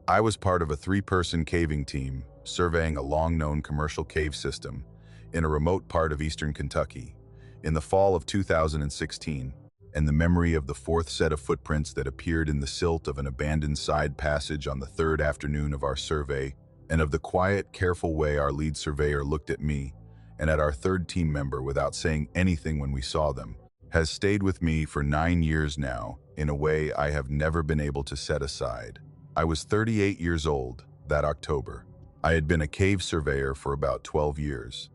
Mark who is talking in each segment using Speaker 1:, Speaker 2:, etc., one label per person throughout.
Speaker 1: I was part of a three-person caving team surveying a long-known commercial cave system in a remote part of eastern Kentucky in the fall of 2016, and the memory of the fourth set of footprints that appeared in the silt of an abandoned side passage on the third afternoon of our survey, and of the quiet, careful way our lead surveyor looked at me and at our third team member without saying anything when we saw them, has stayed with me for 9 years now in a way I have never been able to set aside. I was 38 years old that October. I had been a cave surveyor for about 12 years,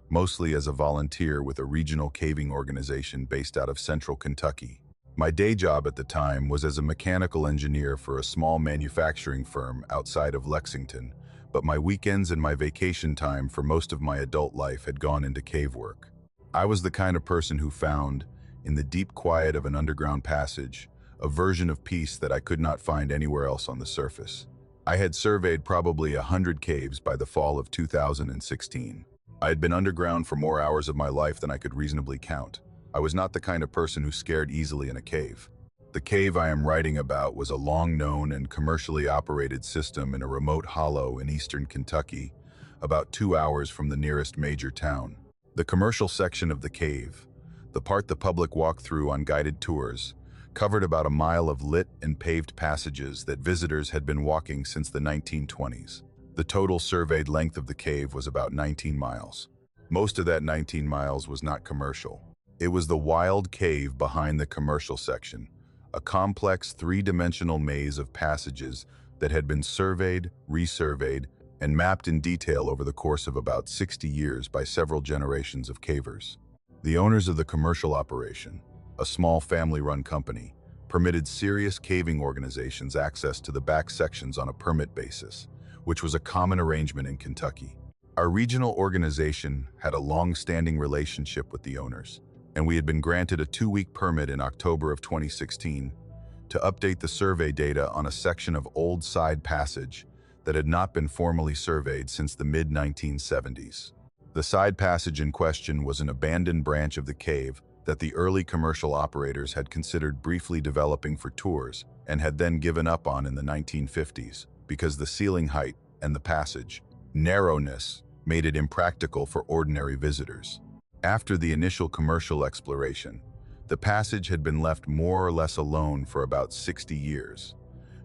Speaker 1: mostly as a volunteer with a regional caving organization based out of central Kentucky. My day job at the time was as a mechanical engineer for a small manufacturing firm outside of Lexington, but my weekends and my vacation time for most of my adult life had gone into cave work. I was the kind of person who found, in the deep quiet of an underground passage, a version of peace that I could not find anywhere else on the surface. I had surveyed probably 100 caves by the fall of 2016. I had been underground for more hours of my life than I could reasonably count. I was not the kind of person who scared easily in a cave. The cave I am writing about was a long-known and commercially operated system in a remote hollow in eastern Kentucky, about 2 hours from the nearest major town. The commercial section of the cave, the part the public walked through on guided tours, covered about a mile of lit and paved passages that visitors had been walking since the 1920s. The total surveyed length of the cave was about 19 miles. Most of that 19 miles was not commercial. It was the wild cave behind the commercial section, a complex three-dimensional maze of passages that had been surveyed, resurveyed, and mapped in detail over the course of about 60 years by several generations of cavers. The owners of the commercial operation, a small family-run company, permitted serious caving organizations access to the back sections on a permit basis, which was a common arrangement in Kentucky. Our regional organization had a long-standing relationship with the owners, and we had been granted a 2-week permit in October of 2016 to update the survey data on a section of old side passage that had not been formally surveyed since the mid-1970s. The side passage in question was an abandoned branch of the cave that the early commercial operators had considered briefly developing for tours and had then given up on in the 1950s because the ceiling height and the passage narrowness made it impractical for ordinary visitors. After the initial commercial exploration, the passage had been left more or less alone for about 60 years,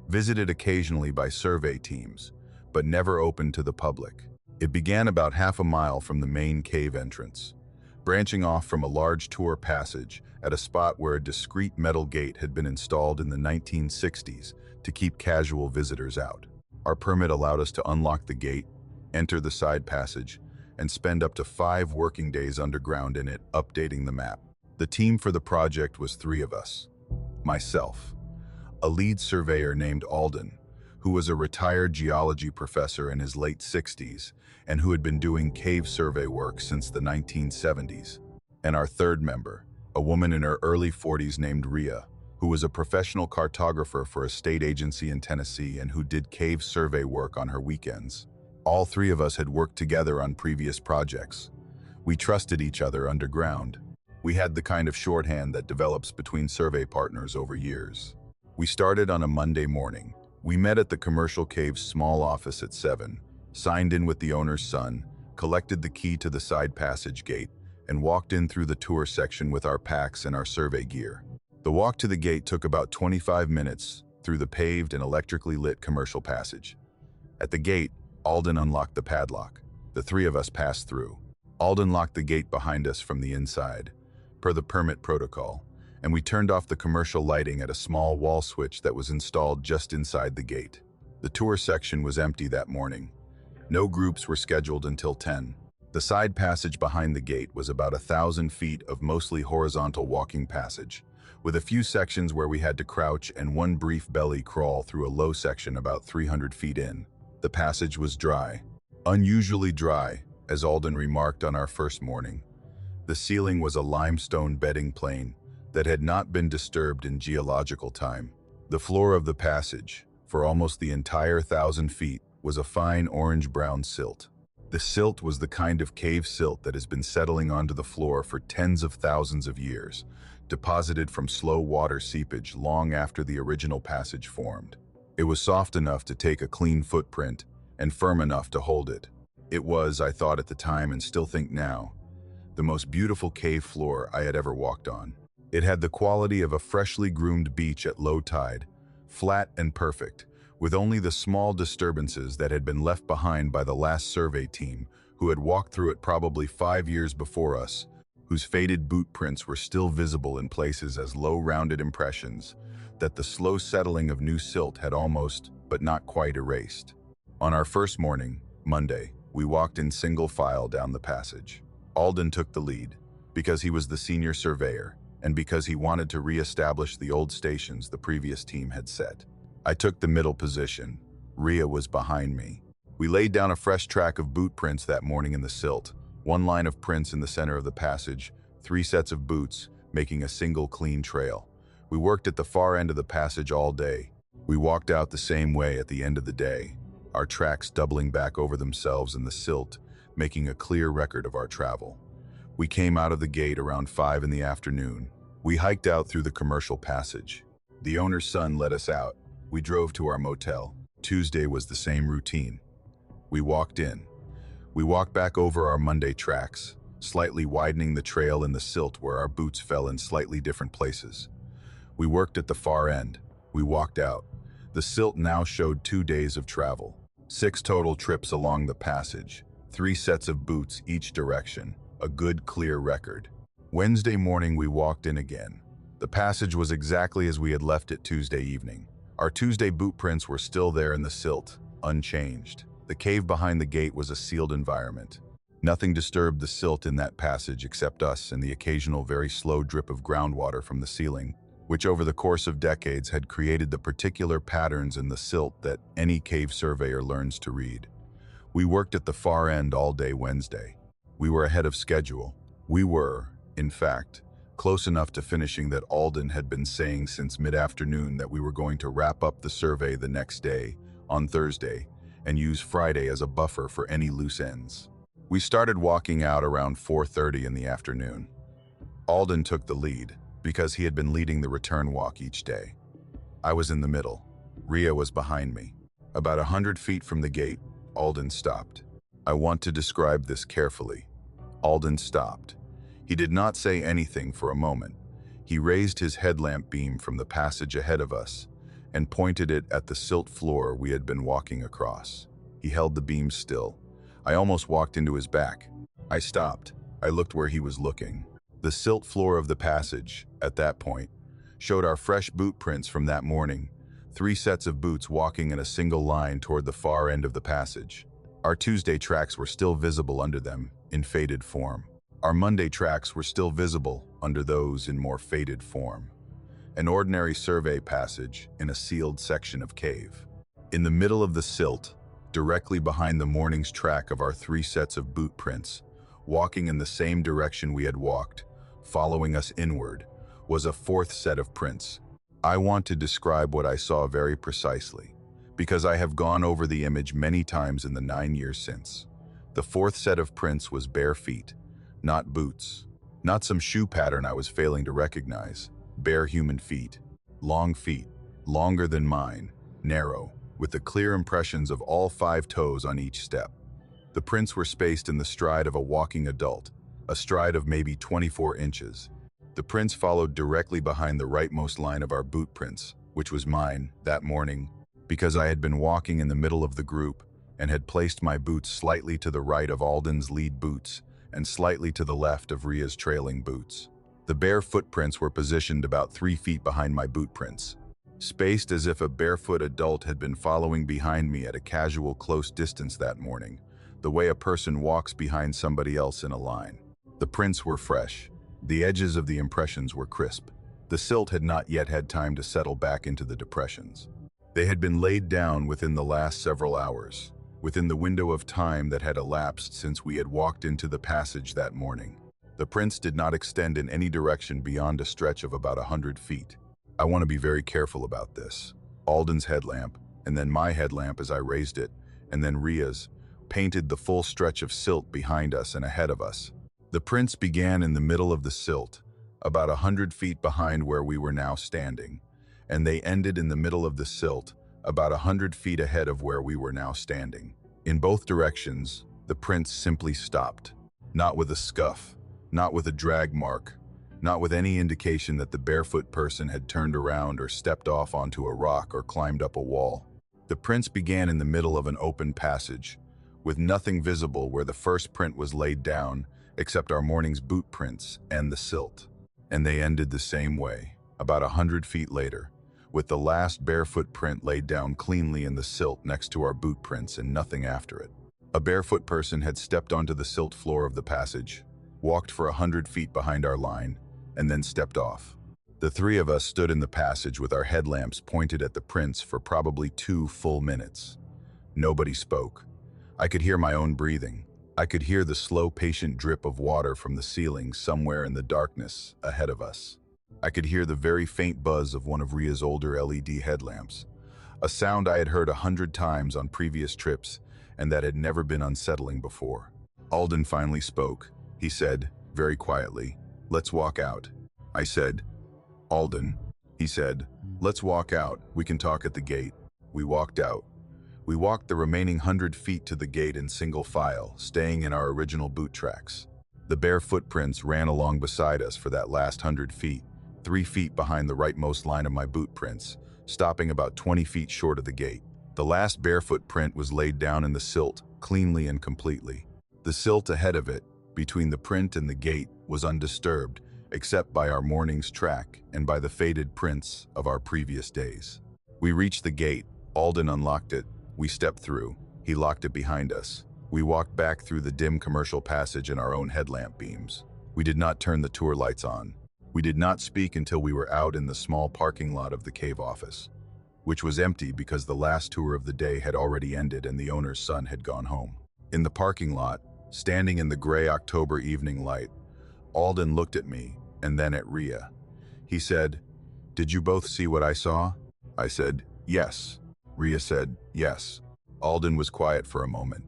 Speaker 1: visited occasionally by survey teams, but never opened to the public. It began about half a mile from the main cave entrance, branching off from a large tour passage at a spot where a discreet metal gate had been installed in the 1960s to keep casual visitors out. Our permit allowed us to unlock the gate, enter the side passage, and spend up to 5 working days underground in it updating the map. The team for the project was 3 of us. Myself, a lead surveyor named Alden, who was a retired geology professor in his late 60s and who had been doing cave survey work since the 1970s, and our third member, a woman in her early 40s named Rhea, who was a professional cartographer for a state agency in Tennessee and who did cave survey work on her weekends. All 3 of us had worked together on previous projects. We trusted each other underground. We had the kind of shorthand that develops between survey partners over years. We started on a Monday morning. We met at the commercial cave's small office at 7, signed in with the owner's son, collected the key to the side passage gate, and walked in through the tour section with our packs and our survey gear. The walk to the gate took about 25 minutes through the paved and electrically lit commercial passage. At the gate, Alden unlocked the padlock. The 3 of us passed through. Alden locked the gate behind us from the inside, per the permit protocol, and we turned off the commercial lighting at a small wall switch that was installed just inside the gate. The tour section was empty that morning. No groups were scheduled until 10. The side passage behind the gate was about 1,000 feet of mostly horizontal walking passage, with a few sections where we had to crouch and one brief belly crawl through a low section about 300 feet in. The passage was dry. Unusually dry, as Alden remarked on our first morning. The ceiling was a limestone bedding plane that had not been disturbed in geological time. The floor of the passage, for almost the entire 1,000 feet, was a fine orange-brown silt. The silt was the kind of cave silt that has been settling onto the floor for tens of thousands of years, deposited from slow water seepage long after the original passage formed. It was soft enough to take a clean footprint and firm enough to hold it. It was, I thought at the time and still think now, the most beautiful cave floor I had ever walked on. It had the quality of a freshly groomed beach at low tide, flat and perfect, with only the small disturbances that had been left behind by the last survey team who had walked through it probably 5 years before us, whose faded boot prints were still visible in places as low rounded impressions that the slow settling of new silt had almost, but not quite erased. On our first morning, Monday, we walked in single file down the passage. Alden took the lead, because he was the senior surveyor, and because he wanted to re-establish the old stations the previous team had set. I took the middle position. Rhea was behind me. We laid down a fresh track of boot prints that morning in the silt, one line of prints in the center of the passage, 3 sets of boots, making a single clean trail. We worked at the far end of the passage all day. We walked out the same way at the end of the day, our tracks doubling back over themselves in the silt, making a clear record of our travel. We came out of the gate around 5 in the afternoon. We hiked out through the commercial passage. The owner's son let us out. We drove to our motel. Tuesday was the same routine. We walked in. We walked back over our Monday tracks, slightly widening the trail in the silt where our boots fell in slightly different places. We worked at the far end. We walked out. The silt now showed 2 days of travel. 6 total trips along the passage. 3 sets of boots each direction. A good, clear record. Wednesday morning we walked in again. The passage was exactly as we had left it Tuesday evening. Our Tuesday boot prints were still there in the silt, unchanged. The cave behind the gate was a sealed environment. Nothing disturbed the silt in that passage except us and the occasional very slow drip of groundwater from the ceiling, which over the course of decades had created the particular patterns in the silt that any cave surveyor learns to read. We worked at the far end all day Wednesday. We were ahead of schedule. We were, in fact, close enough to finishing that Alden had been saying since mid-afternoon that we were going to wrap up the survey the next day, on Thursday, and use Friday as a buffer for any loose ends. We started walking out around 4:30 in the afternoon. Alden took the lead, because he had been leading the return walk each day. I was in the middle. Rhea was behind me. About 100 feet from the gate, Alden stopped. I want to describe this carefully. Alden stopped. He did not say anything for a moment. He raised his headlamp beam from the passage ahead of us and pointed it at the silt floor we had been walking across. He held the beam still. I almost walked into his back. I stopped. I looked where he was looking. The silt floor of the passage, at that point, showed our fresh boot prints from that morning, 3 sets of boots walking in a single line toward the far end of the passage. Our Tuesday tracks were still visible under them, in faded form. Our Monday tracks were still visible under those in more faded form. An ordinary survey passage in a sealed section of cave. In the middle of the silt, directly behind the morning's track of our 3 sets of boot prints, walking in the same direction we had walked, following us inward, was a 4th set of prints. I want to describe what I saw very precisely, because I have gone over the image many times in the 9 years since. The 4th set of prints was bare feet, not boots, not some shoe pattern I was failing to recognize. Bare human feet, longer than mine, narrow, with the clear impressions of all 5 toes on each step. The prints were spaced in the stride of a walking adult, a stride of maybe 24 inches. The prints followed directly behind the rightmost line of our boot prints, which was mine, that morning, because I had been walking in the middle of the group and had placed my boots slightly to the right of Alden's lead boots and slightly to the left of Rhea's trailing boots. The bare footprints were positioned about 3 feet behind my boot prints, spaced as if a barefoot adult had been following behind me at a casual close distance that morning, the way a person walks behind somebody else in a line. The prints were fresh. The edges of the impressions were crisp. The silt had not yet had time to settle back into the depressions. They had been laid down within the last several hours, within the window of time that had elapsed since we had walked into the passage that morning. The prints did not extend in any direction beyond a stretch of about 100 feet. I want to be very careful about this. Alden's headlamp, and then my headlamp as I raised it, and then Rhea's, painted the full stretch of silt behind us and ahead of us. The prints began in the middle of the silt, about 100 feet behind where we were now standing, and they ended in the middle of the silt, about 100 feet ahead of where we were now standing. In both directions, the prints simply stopped. Not with a scuff, not with a drag mark, not with any indication that the barefoot person had turned around or stepped off onto a rock or climbed up a wall. The prints began in the middle of an open passage, with nothing visible where the first print was laid down except our morning's boot prints and the silt. And they ended the same way, about 100 feet later, with the last barefoot print laid down cleanly in the silt next to our boot prints and nothing after it. A barefoot person had stepped onto the silt floor of the passage, walked for 100 feet behind our line, and then stepped off. The three of us stood in the passage with our headlamps pointed at the prints for probably 2 full minutes. Nobody spoke. I could hear my own breathing. I could hear the slow, patient drip of water from the ceiling somewhere in the darkness ahead of us. I could hear the very faint buzz of one of Ria's older LED headlamps, a sound I had heard 100 times on previous trips and that had never been unsettling before. Alden finally spoke. He said, very quietly, "Let's walk out." I said, "Alden," he said, "let's walk out. We can talk at the gate." We walked out. We walked the remaining 100 feet to the gate in single file, staying in our original boot tracks. The bare footprints ran along beside us for that last 100 feet, 3 feet behind the rightmost line of my boot prints, stopping about 20 feet short of the gate. The last barefoot print was laid down in the silt, cleanly and completely. The silt ahead of it, between the print and the gate, was undisturbed, except by our morning's track and by the faded prints of our previous days. We reached the gate. Alden unlocked it. We stepped through. He locked it behind us. We walked back through the dim commercial passage in our own headlamp beams. We did not turn the tour lights on. We did not speak until we were out in the small parking lot of the cave office, which was empty because the last tour of the day had already ended and the owner's son had gone home. In the parking lot, standing in the gray October evening light, Alden looked at me and then at Ria. He said, "Did you both see what I saw?" I said, "Yes." Ria said, "Yes." Alden was quiet for a moment.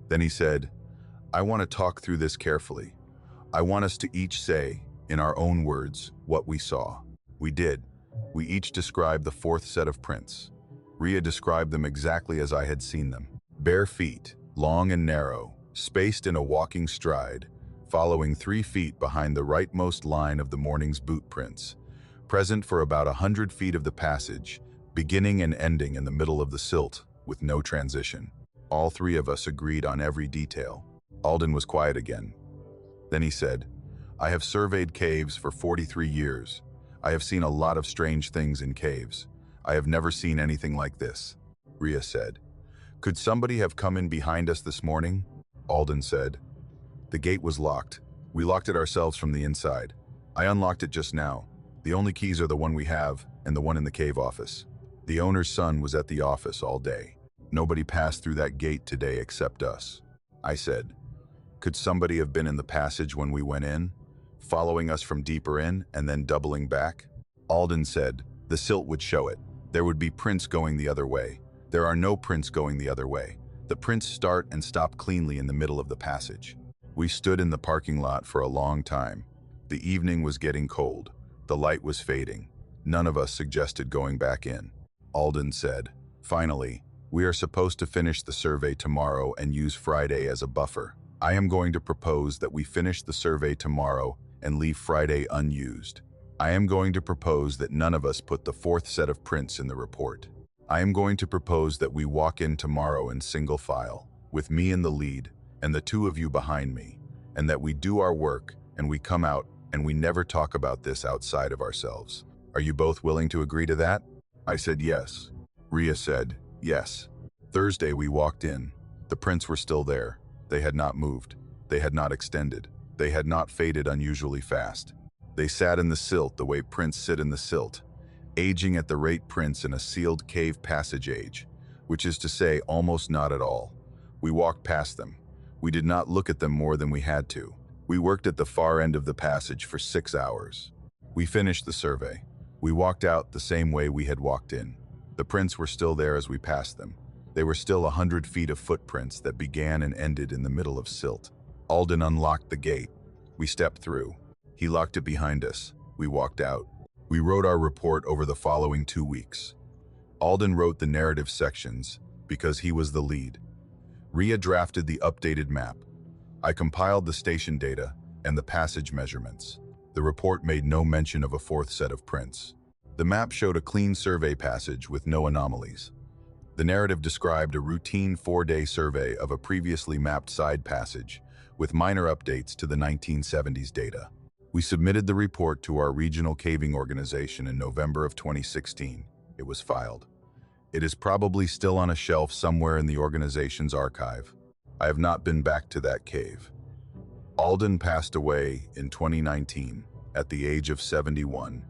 Speaker 1: Then he said, "I want to talk through this carefully. I want us to each say, in our own words, what we saw." We did. We each described the fourth set of prints. Ria described them exactly as I had seen them. Bare feet, long and narrow, spaced in a walking stride, following 3 feet behind the rightmost line of the morning's boot prints, present for about 100 feet of the passage, beginning and ending in the middle of the silt, with no transition. All three of us agreed on every detail. Alden was quiet again. Then he said, "I have surveyed caves for 43 years. I have seen a lot of strange things in caves. I have never seen anything like this." Ria said, "Could somebody have come in behind us this morning?" Alden said, "The gate was locked. We locked it ourselves from the inside. I unlocked it just now. The only keys are the one we have and the one in the cave office. The owner's son was at the office all day. Nobody passed through that gate today except us." I said, "Could somebody have been in the passage when we went in, following us from deeper in and then doubling back?" Alden said, "The silt would show it. There would be prints going the other way. There are no prints going the other way. The prints start and stop cleanly in the middle of the passage." We stood in the parking lot for a long time. The evening was getting cold. The light was fading. None of us suggested going back in. Alden said, "Finally, we are supposed to finish the survey tomorrow and use Friday as a buffer. I am going to propose that we finish the survey tomorrow and leave Friday unused. I am going to propose that none of us put the fourth set of prints in the report. I am going to propose that we walk in tomorrow in single file, with me in the lead and the 2 of you behind me, and that we do our work and we come out and we never talk about this outside of ourselves. Are you both willing to agree to that?" I said yes. Ria said yes. Thursday we walked in. The prints were still there. They had not moved. They had not extended. They had not faded unusually fast. They sat in the silt the way prints sit in the silt, aging at the rate prints in a sealed cave passage age, which is to say almost not at all. We walked past them. We did not look at them more than we had to. We worked at the far end of the passage for 6 hours. We finished the survey. We walked out the same way we had walked in. The prints were still there as we passed them. They were still 100 feet of footprints that began and ended in the middle of silt. Alden unlocked the gate. We stepped through. He locked it behind us. We walked out. We wrote our report over the following 2 weeks. Alden wrote the narrative sections because he was the lead. Rhea drafted the updated map. I compiled the station data and the passage measurements. The report made no mention of a fourth set of prints. The map showed a clean survey passage with no anomalies. The narrative described a routine 4-day survey of a previously mapped side passage with minor updates to the 1970s data. We submitted the report to our regional caving organization in November of 2016. It was filed. It is probably still on a shelf somewhere in the organization's archive. I have not been back to that cave. Alden passed away in 2019 at the age of 71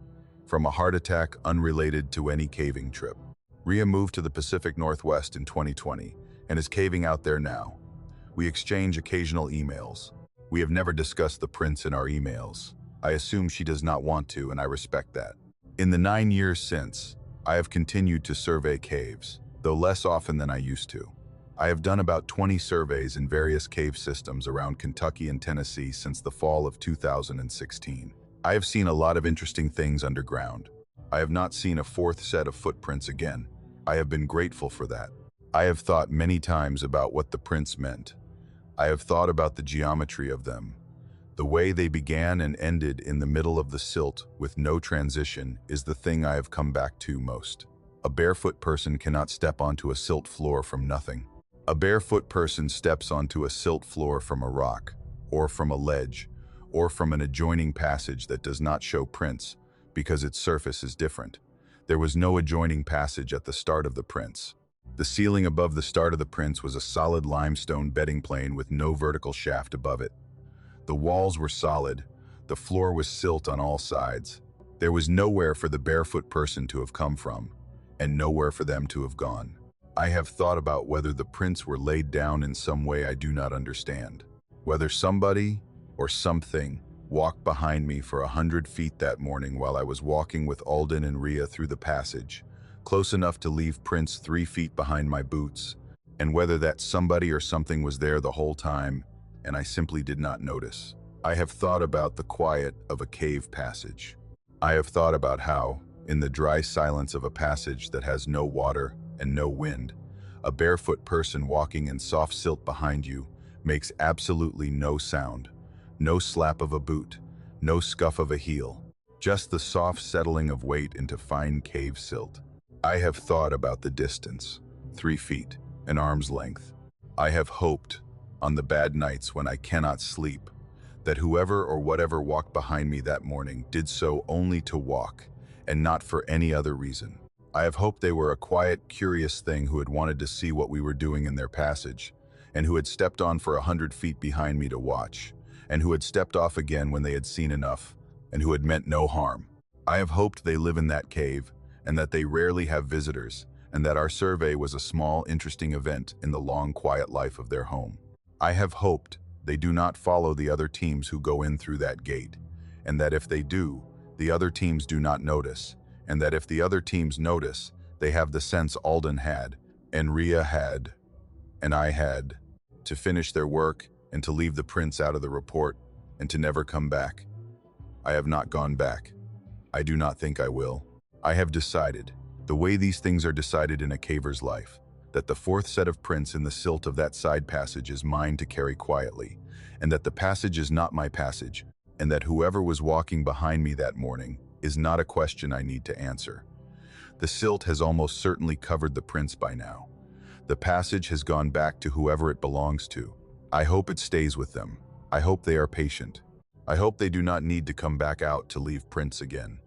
Speaker 1: from a heart attack unrelated to any caving trip. Rhea moved to the Pacific Northwest in 2020 and is caving out there now. We exchange occasional emails. We have never discussed the prints in our emails. I assume she does not want to, and I respect that. In the 9 years since, I have continued to survey caves, though less often than I used to. I have done about 20 surveys in various cave systems around Kentucky and Tennessee since the fall of 2016. I have seen a lot of interesting things underground. I have not seen a fourth set of footprints again. I have been grateful for that. I have thought many times about what the prints meant. I have thought about the geometry of them. The way they began and ended in the middle of the silt with no transition is the thing I have come back to most. A barefoot person cannot step onto a silt floor from nothing. A barefoot person steps onto a silt floor from a rock, or from a ledge, or from an adjoining passage that does not show prints because its surface is different. There was no adjoining passage at the start of the prints. The ceiling above the start of the prints was a solid limestone bedding plane with no vertical shaft above it. The walls were solid. The floor was silt on all sides. There was nowhere for the barefoot person to have come from, and nowhere for them to have gone. I have thought about whether the prints were laid down in some way I do not understand. Whether somebody or something walked behind me for 100 feet that morning while I was walking with Alden and Rhea through the passage, close enough to leave prints 3 feet behind my boots, and whether that somebody or something was there the whole time and I simply did not notice. I have thought about the quiet of a cave passage. I have thought about how, in the dry silence of a passage that has no water and no wind, a barefoot person walking in soft silt behind you makes absolutely no sound. No slap of a boot, no scuff of a heel, just the soft settling of weight into fine cave silt. I have thought about the distance, 3 feet, an arm's length. I have hoped, on the bad nights when I cannot sleep, that whoever or whatever walked behind me that morning did so only to walk, and not for any other reason. I have hoped they were a quiet, curious thing who had wanted to see what we were doing in their passage, and who had stepped on for 100 feet behind me to watch, and who had stepped off again when they had seen enough, and who had meant no harm. I have hoped they live in that cave, and that they rarely have visitors, and that our survey was a small, interesting event in the long, quiet life of their home. I have hoped they do not follow the other teams who go in through that gate, and that if they do, the other teams do not notice, and that if the other teams notice, they have the sense Alden had, and Rhea had, and I had, to finish their work and to leave the prints out of the report and to never come back. I have not gone back. I do not think I will. I have decided, the way these things are decided in a caver's life, that the fourth set of prints in the silt of that side passage is mine to carry quietly, and that the passage is not my passage, and that whoever was walking behind me that morning is not a question I need to answer. The silt has almost certainly covered the prints by now. The passage has gone back to whoever it belongs to. I hope it stays with them. I hope they are patient. I hope they do not need to come back out to leave prints again.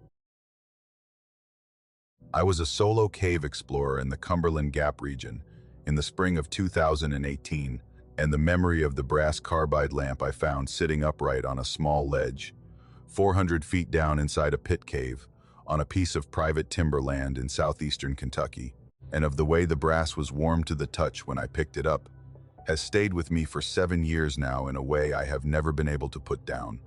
Speaker 1: I was a solo cave explorer in the Cumberland Gap region in the spring of 2018, and the memory of the brass carbide lamp I found sitting upright on a small ledge, 400 feet down inside a pit cave, on a piece of private timberland in southeastern Kentucky, and of the way the brass was warm to the touch when I picked it up, has stayed with me for 7 years now in a way I have never been able to put down.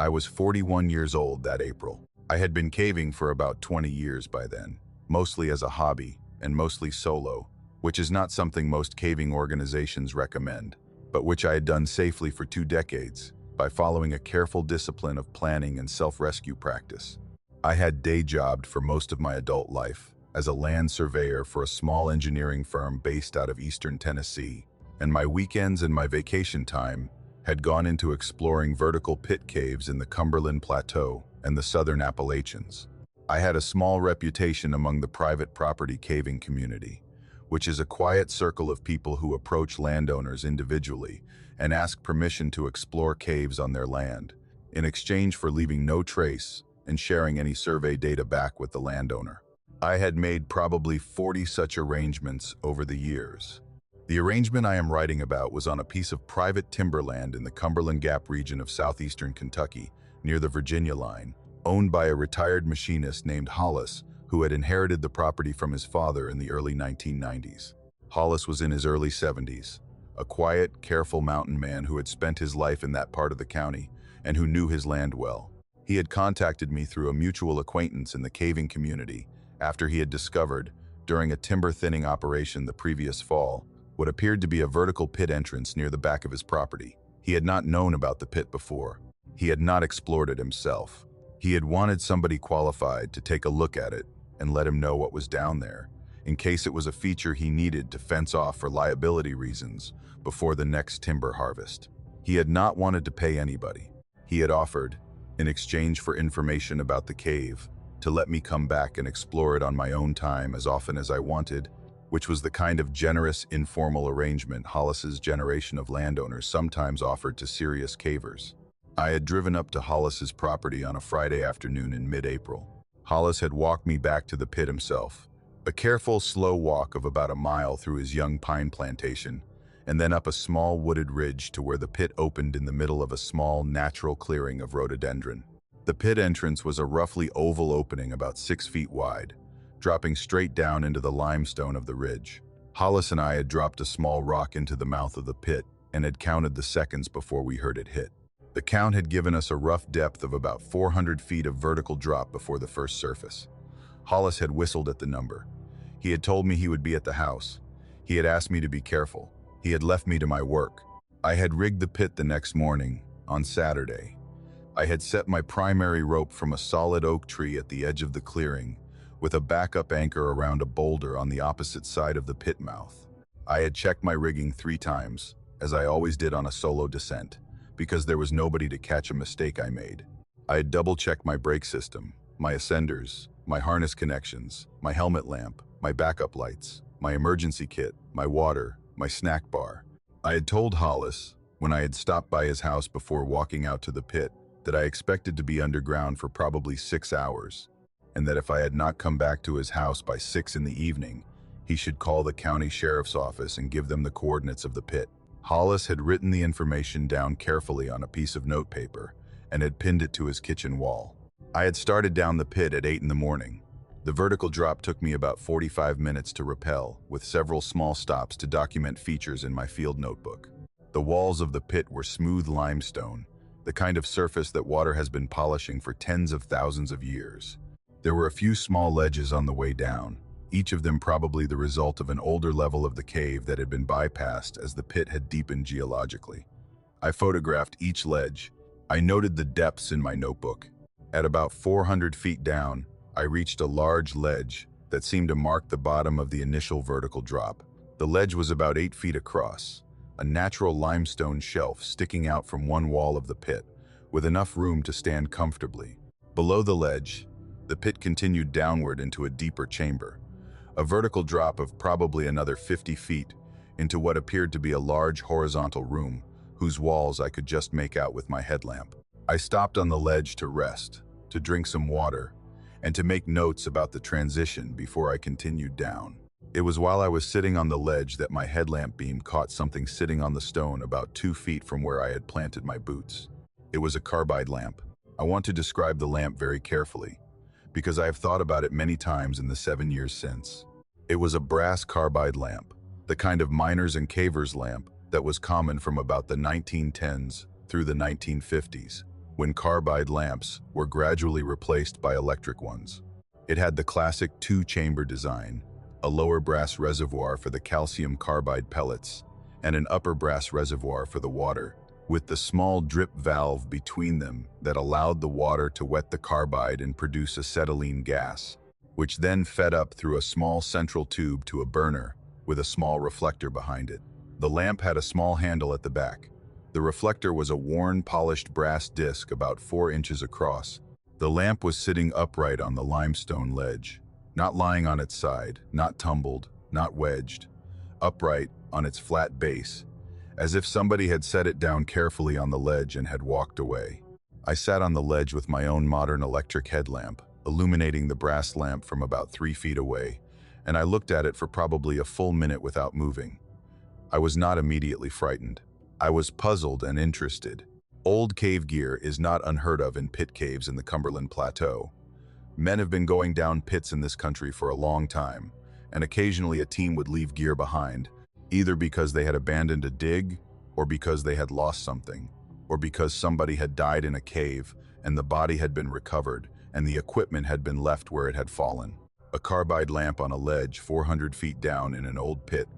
Speaker 1: I was 41 years old that April. I had been caving for about 20 years by then, mostly as a hobby and mostly solo, which is not something most caving organizations recommend, but which I had done safely for 2 decades by following a careful discipline of planning and self-rescue practice. I had day jobbed for most of my adult life as a land surveyor for a small engineering firm based out of eastern Tennessee, and my weekends and my vacation time had gone into exploring vertical pit caves in the Cumberland Plateau and the southern Appalachians. I had a small reputation among the private property caving community, which is a quiet circle of people who approach landowners individually and ask permission to explore caves on their land, in exchange for leaving no trace and sharing any survey data back with the landowner. I had made probably 40 such arrangements over the years. The arrangement I am writing about was on a piece of private timberland in the Cumberland Gap region of southeastern Kentucky, near the Virginia line, owned by a retired machinist named Hollis, who had inherited the property from his father in the early 1990s. Hollis was in his early 70s, a quiet, careful mountain man who had spent his life in that part of the county and who knew his land well. He had contacted me through a mutual acquaintance in the caving community after he had discovered, during a timber thinning operation the previous fall, what appeared to be a vertical pit entrance near the back of his property. He had not known about the pit before. He had not explored it himself. He had wanted somebody qualified to take a look at it and let him know what was down there, in case it was a feature he needed to fence off for liability reasons before the next timber harvest. He had not wanted to pay anybody. He had offered, in exchange for information about the cave, to let me come back and explore it on my own time as often as I wanted, which was the kind of generous, informal arrangement Hollis's generation of landowners sometimes offered to serious cavers. I had driven up to Hollis's property on a Friday afternoon in mid-April. Hollis had walked me back to the pit himself, a careful, slow walk of about a mile through his young pine plantation, and then up a small wooded ridge to where the pit opened in the middle of a small, natural clearing of rhododendron. The pit entrance was a roughly oval opening about 6 feet wide, dropping straight down into the limestone of the ridge. Hollis and I had dropped a small rock into the mouth of the pit and had counted the seconds before we heard it hit. The count had given us a rough depth of about 400 feet of vertical drop before the first surface. Hollis had whistled at the number. He had told me he would be at the house. He had asked me to be careful. He had left me to my work. I had rigged the pit the next morning, on Saturday. I had set my primary rope from a solid oak tree at the edge of the clearing, with a backup anchor around a boulder on the opposite side of the pit mouth. I had checked my rigging 3 times, as I always did on a solo descent, because there was nobody to catch a mistake I made. I had double-checked my brake system, my ascenders, my harness connections, my helmet lamp, my backup lights, my emergency kit, my water, my snack bar. I had told Hollis, when I had stopped by his house before walking out to the pit, that I expected to be underground for probably 6 hours, and that if I had not come back to his house by 6 in the evening, he should call the county sheriff's office and give them the coordinates of the pit. Hollis had written the information down carefully on a piece of notepaper and had pinned it to his kitchen wall. I had started down the pit at 8 in the morning. The vertical drop took me about 45 minutes to rappel, with several small stops to document features in my field notebook. The walls of the pit were smooth limestone, the kind of surface that water has been polishing for tens of thousands of years. There were a few small ledges on the way down, each of them probably the result of an older level of the cave that had been bypassed as the pit had deepened geologically. I photographed each ledge. I noted the depths in my notebook. At about 400 feet down, I reached a large ledge that seemed to mark the bottom of the initial vertical drop. The ledge was about 8 feet across, a natural limestone shelf sticking out from one wall of the pit, with enough room to stand comfortably. Below the ledge, the pit continued downward into a deeper chamber, a vertical drop of probably another 50 feet into what appeared to be a large horizontal room, whose walls I could just make out with my headlamp. I stopped on the ledge to rest, to drink some water, and to make notes about the transition before I continued down. It was while I was sitting on the ledge that my headlamp beam caught something sitting on the stone about 2 feet from where I had planted my boots. It was a carbide lamp. I want to describe the lamp very carefully, because I have thought about it many times in the 7 years since. It was a brass carbide lamp, the kind of miners and cavers lamp that was common from about the 1910s through the 1950s, when carbide lamps were gradually replaced by electric ones. It had the classic 2-chamber design, a lower brass reservoir for the calcium carbide pellets, and an upper brass reservoir for the water, with the small drip valve between them that allowed the water to wet the carbide and produce acetylene gas. which then fed up through a small central tube to a burner with a small reflector behind it. The lamp had a small handle at the back. The reflector was a worn, polished brass disc about 4 inches across. The lamp was sitting upright on the limestone ledge, not lying on its side, not tumbled, not wedged, upright on its flat base, as if somebody had set it down carefully on the ledge and had walked away. I sat on the ledge with my own modern electric headlamp, illuminating the brass lamp from about 3 feet away, and I looked at it for probably a full minute without moving. I was not immediately frightened. I was puzzled and interested. Old cave gear is not unheard of in pit caves in the Cumberland Plateau. Men have been going down pits in this country for a long time, and occasionally a team would leave gear behind, either because they had abandoned a dig, or because they had lost something, or because somebody had died in a cave and the body had been recovered and the equipment had been left where it had fallen. A carbide lamp on a ledge 400 feet down in an old pit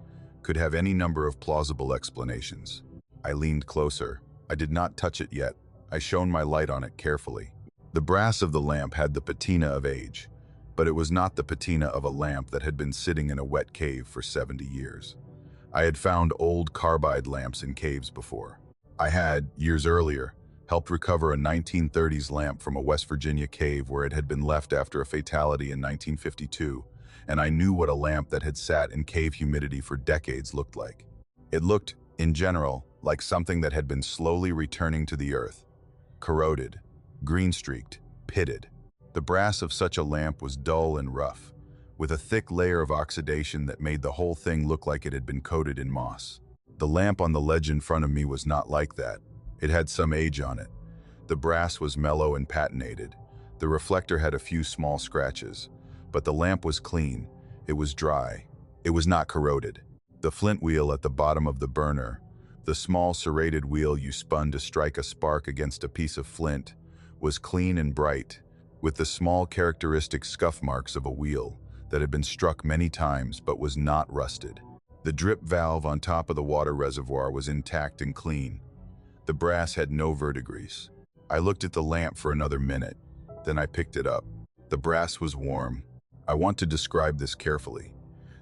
Speaker 1: could have any number of plausible explanations. I leaned closer. I did not touch it yet. I shone my light on it carefully. The brass of the lamp had the patina of age, but it was not the patina of a lamp that had been sitting in a wet cave for 70 years. I had found old carbide lamps in caves before. I had, years earlier, helped recover a 1930s lamp from a West Virginia cave where it had been left after a fatality in 1952, and I knew what a lamp that had sat in cave humidity for decades looked like. It looked, in general, like something that had been slowly returning to the earth, corroded, green-streaked, pitted. The brass of such a lamp was dull and rough, with a thick layer of oxidation that made the whole thing look like it had been coated in moss. The lamp on the ledge in front of me was not like that. It had some age on it. The brass was mellow and patinated. The reflector had a few small scratches, but the lamp was clean. It was dry. It was not corroded. The flint wheel at the bottom of the burner, the small serrated wheel you spun to strike a spark against a piece of flint, was clean and bright, with the small characteristic scuff marks of a wheel that had been struck many times but was not rusted. The drip valve on top of the water reservoir was intact and clean. The brass had no verdigris. I looked at the lamp for another minute, then I picked it up. The brass was warm. I want to describe this carefully.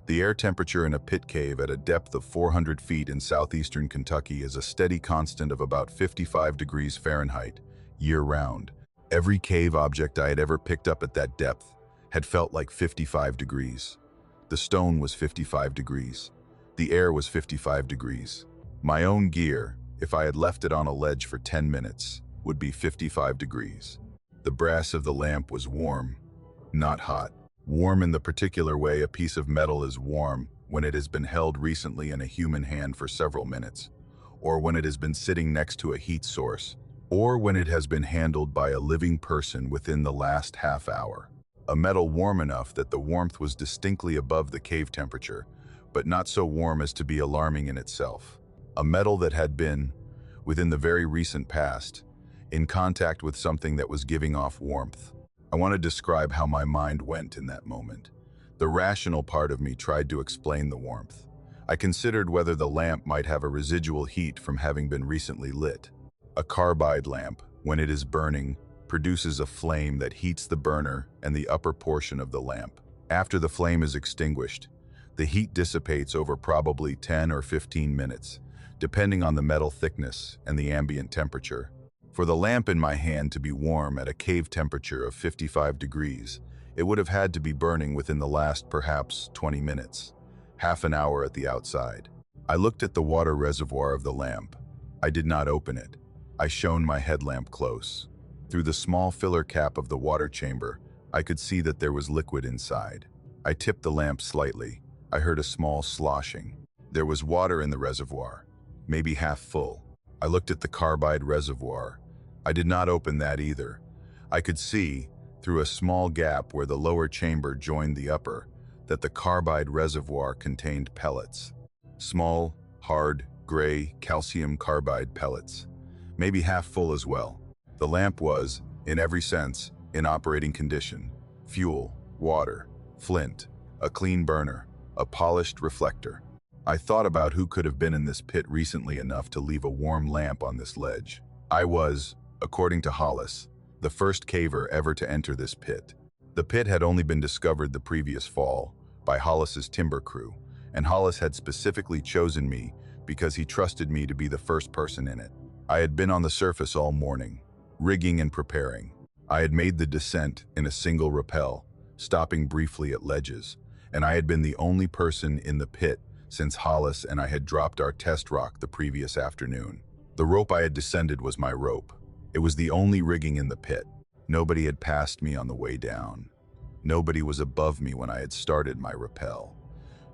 Speaker 1: The air temperature in a pit cave at a depth of 400 feet in southeastern Kentucky is a steady constant of about 55 degrees Fahrenheit, year-round. Every cave object I had ever picked up at that depth had felt like 55 degrees. The stone was 55 degrees. The air was 55 degrees. My own gear, if I had left it on a ledge for 10 minutes, would be 55 degrees. The brass of the lamp was warm, not hot. Warm in the particular way a piece of metal is warm when it has been held recently in a human hand for several minutes, or when it has been sitting next to a heat source, or when it has been handled by a living person within the last half hour. A metal warm enough that the warmth was distinctly above the cave temperature, but not so warm as to be alarming in itself. A metal that had been, within the very recent past, in contact with something that was giving off warmth. I want to describe how my mind went in that moment. The rational part of me tried to explain the warmth. I considered whether the lamp might have a residual heat from having been recently lit. A carbide lamp, when it is burning, produces a flame that heats the burner and the upper portion of the lamp. After the flame is extinguished, the heat dissipates over probably 10 or 15 minutes, depending on the metal thickness and the ambient temperature. For the lamp in my hand to be warm at a cave temperature of 55 degrees, it would have had to be burning within the last perhaps 20 minutes, half an hour at the outside. I looked at the water reservoir of the lamp. I did not open it. I shone my headlamp close. Through the small filler cap of the water chamber, I could see that there was liquid inside. I tipped the lamp slightly. I heard a small sloshing. There was water in the reservoir, maybe half full. I looked at the carbide reservoir. I did not open that either. I could see, through a small gap where the lower chamber joined the upper, that the carbide reservoir contained pellets. Small, hard, gray calcium carbide pellets, maybe half full as well. The lamp was, in every sense, in operating condition. Fuel, water, flint, a clean burner, a polished reflector. I thought about who could have been in this pit recently enough to leave a warm lamp on this ledge. I was, according to Hollis, the first caver ever to enter this pit. The pit had only been discovered the previous fall by Hollis's timber crew, and Hollis had specifically chosen me because he trusted me to be the first person in it. I had been on the surface all morning, rigging and preparing. I had made the descent in a single rappel, stopping briefly at ledges, and I had been the only person in the pit since Hollis and I had dropped our test rock the previous afternoon. The rope I had descended was my rope. It was the only rigging in the pit. Nobody had passed me on the way down. Nobody was above me when I had started my rappel.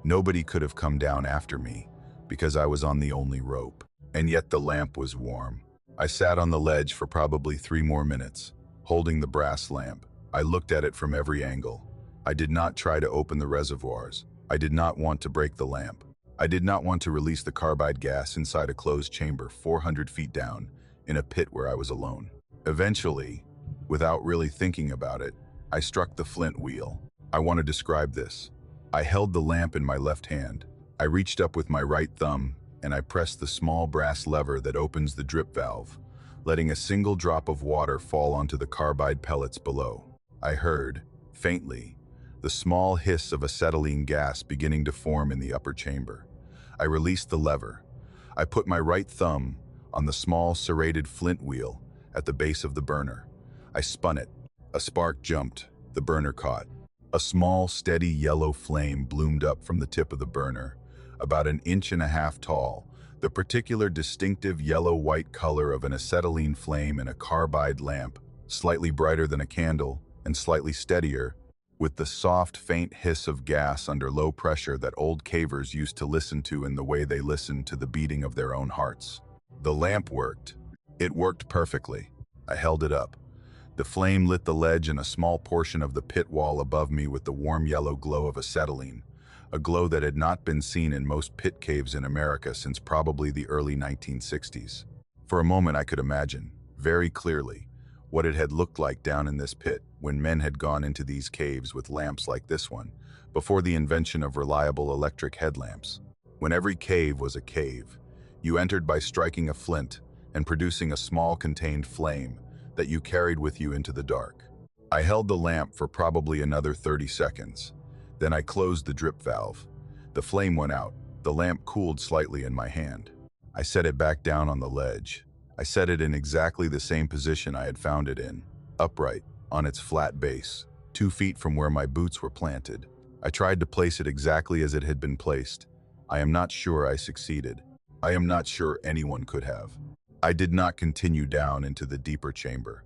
Speaker 1: Nobody could have come down after me because I was on the only rope. And yet the lamp was warm. I sat on the ledge for probably 3 more minutes, holding the brass lamp. I looked at it from every angle. I did not try to open the reservoirs. I did not want to break the lamp. I did not want to release the carbide gas inside a closed chamber 400 feet down in a pit where I was alone. Eventually, without really thinking about it, I struck the flint wheel. I want to describe this. I held the lamp in my left hand. I reached up with my right thumb and I pressed the small brass lever that opens the drip valve, letting a single drop of water fall onto the carbide pellets below. I heard, faintly, the small hiss of acetylene gas beginning to form in the upper chamber. I released the lever. I put my right thumb on the small serrated flint wheel at the base of the burner. I spun it. A spark jumped. The burner caught. A small, steady yellow flame bloomed up from the tip of the burner, about 1.5 inches tall, the particular distinctive yellow-white color of an acetylene flame in a carbide lamp, slightly brighter than a candle and slightly steadier, with the soft, faint hiss of gas under low pressure that old cavers used to listen to in the way they listened to the beating of their own hearts. The lamp worked. It worked perfectly. I held it up. The flame lit the ledge and a small portion of the pit wall above me with the warm yellow glow of acetylene, a glow that had not been seen in most pit caves in America since probably the early 1960s. For a moment I could imagine, very clearly, what it had looked like down in this pit when men had gone into these caves with lamps like this one, before the invention of reliable electric headlamps. When every cave was a cave, you entered by striking a flint and producing a small contained flame that you carried with you into the dark. I held the lamp for probably another 30 seconds. Then I closed the drip valve. The flame went out. The lamp cooled slightly in my hand. I set it back down on the ledge. I set it in exactly the same position I had found it in, upright, on its flat base, 2 feet from where my boots were planted. I tried to place it exactly as it had been placed. I am not sure I succeeded. I am not sure anyone could have. I did not continue down into the deeper chamber.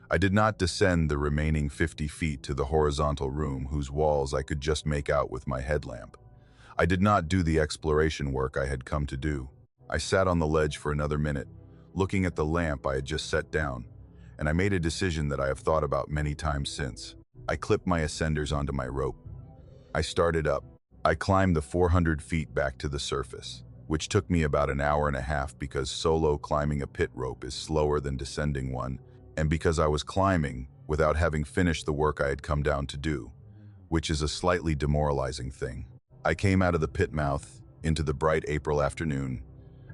Speaker 1: I did not descend the remaining 50 feet to the horizontal room whose walls I could just make out with my headlamp. I did not do the exploration work I had come to do. I sat on the ledge for another minute, looking at the lamp I had just set down, and I made a decision that I have thought about many times since. I clipped my ascenders onto my rope. I started up. I climbed the 400 feet back to the surface, which took me about 1.5 hours because solo climbing a pit rope is slower than descending one, and because I was climbing without having finished the work I had come down to do, which is a slightly demoralizing thing. I came out of the pit mouth into the bright April afternoon.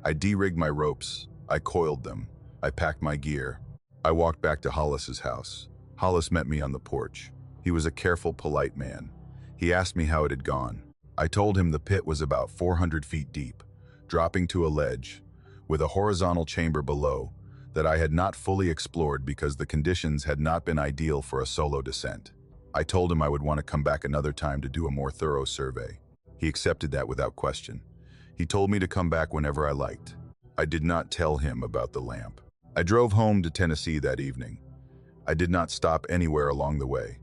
Speaker 1: I de-rigged my ropes. I coiled them. I packed my gear. I walked back to Hollis's house. Hollis met me on the porch. He was a careful, polite man. He asked me how it had gone. I told him the pit was about 400 feet deep, dropping to a ledge, with a horizontal chamber below that I had not fully explored because the conditions had not been ideal for a solo descent. I told him I would want to come back another time to do a more thorough survey. He accepted that without question. He told me to come back whenever I liked. I did not tell him about the lamp. I drove home to Tennessee that evening. I did not stop anywhere along the way.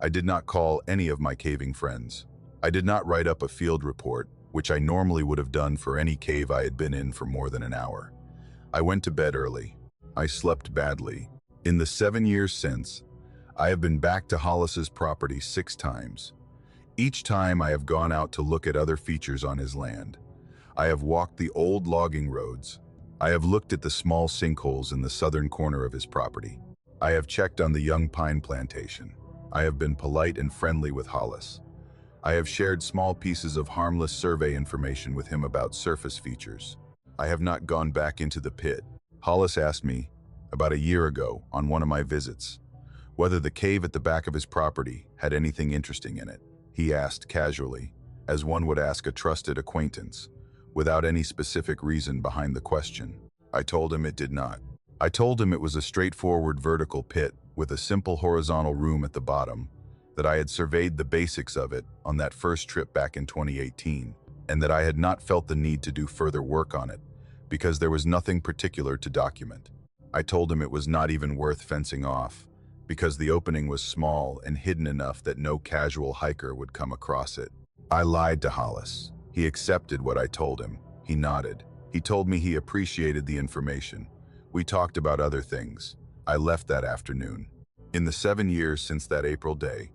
Speaker 1: I did not call any of my caving friends. I did not write up a field report, which I normally would have done for any cave I had been in for more than an hour. I went to bed early. I slept badly. In the 7 years since, I have been back to Hollis's property 6 times. Each time I have gone out to look at other features on his land. I have walked the old logging roads. I have looked at the small sinkholes in the southern corner of his property. I have checked on the young pine plantation. I have been polite and friendly with Hollis. I have shared small pieces of harmless survey information with him about surface features. I have not gone back into the pit. Hollis asked me, about a year ago, on one of my visits, whether the cave at the back of his property had anything interesting in it. He asked casually, as one would ask a trusted acquaintance, without any specific reason behind the question. I told him it did not. I told him it was a straightforward vertical pit with a simple horizontal room at the bottom, that I had surveyed the basics of it on that first trip back in 2018, and that I had not felt the need to do further work on it, because there was nothing particular to document. I told him it was not even worth fencing off, because the opening was small and hidden enough that no casual hiker would come across it. I lied to Hollis. He accepted what I told him. He nodded. He told me he appreciated the information. We talked about other things. I left that afternoon. In the 7 years since that April day,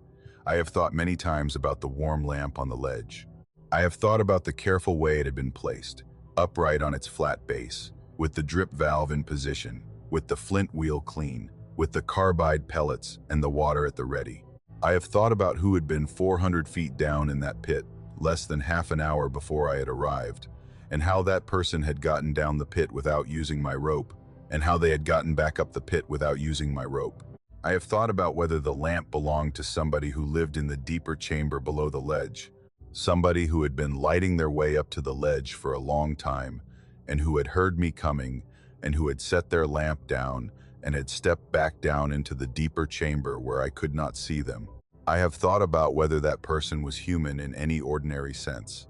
Speaker 1: I have thought many times about the warm lamp on the ledge. I have thought about the careful way it had been placed, upright on its flat base, with the drip valve in position, with the flint wheel clean, with the carbide pellets and the water at the ready. I have thought about who had been 400 feet down in that pit, less than half an hour before I had arrived, and how that person had gotten down the pit without using my rope, and how they had gotten back up the pit without using my rope. I have thought about whether the lamp belonged to somebody who lived in the deeper chamber below the ledge, somebody who had been lighting their way up to the ledge for a long time, and who had heard me coming, and who had set their lamp down and had stepped back down into the deeper chamber where I could not see them. I have thought about whether that person was human in any ordinary sense,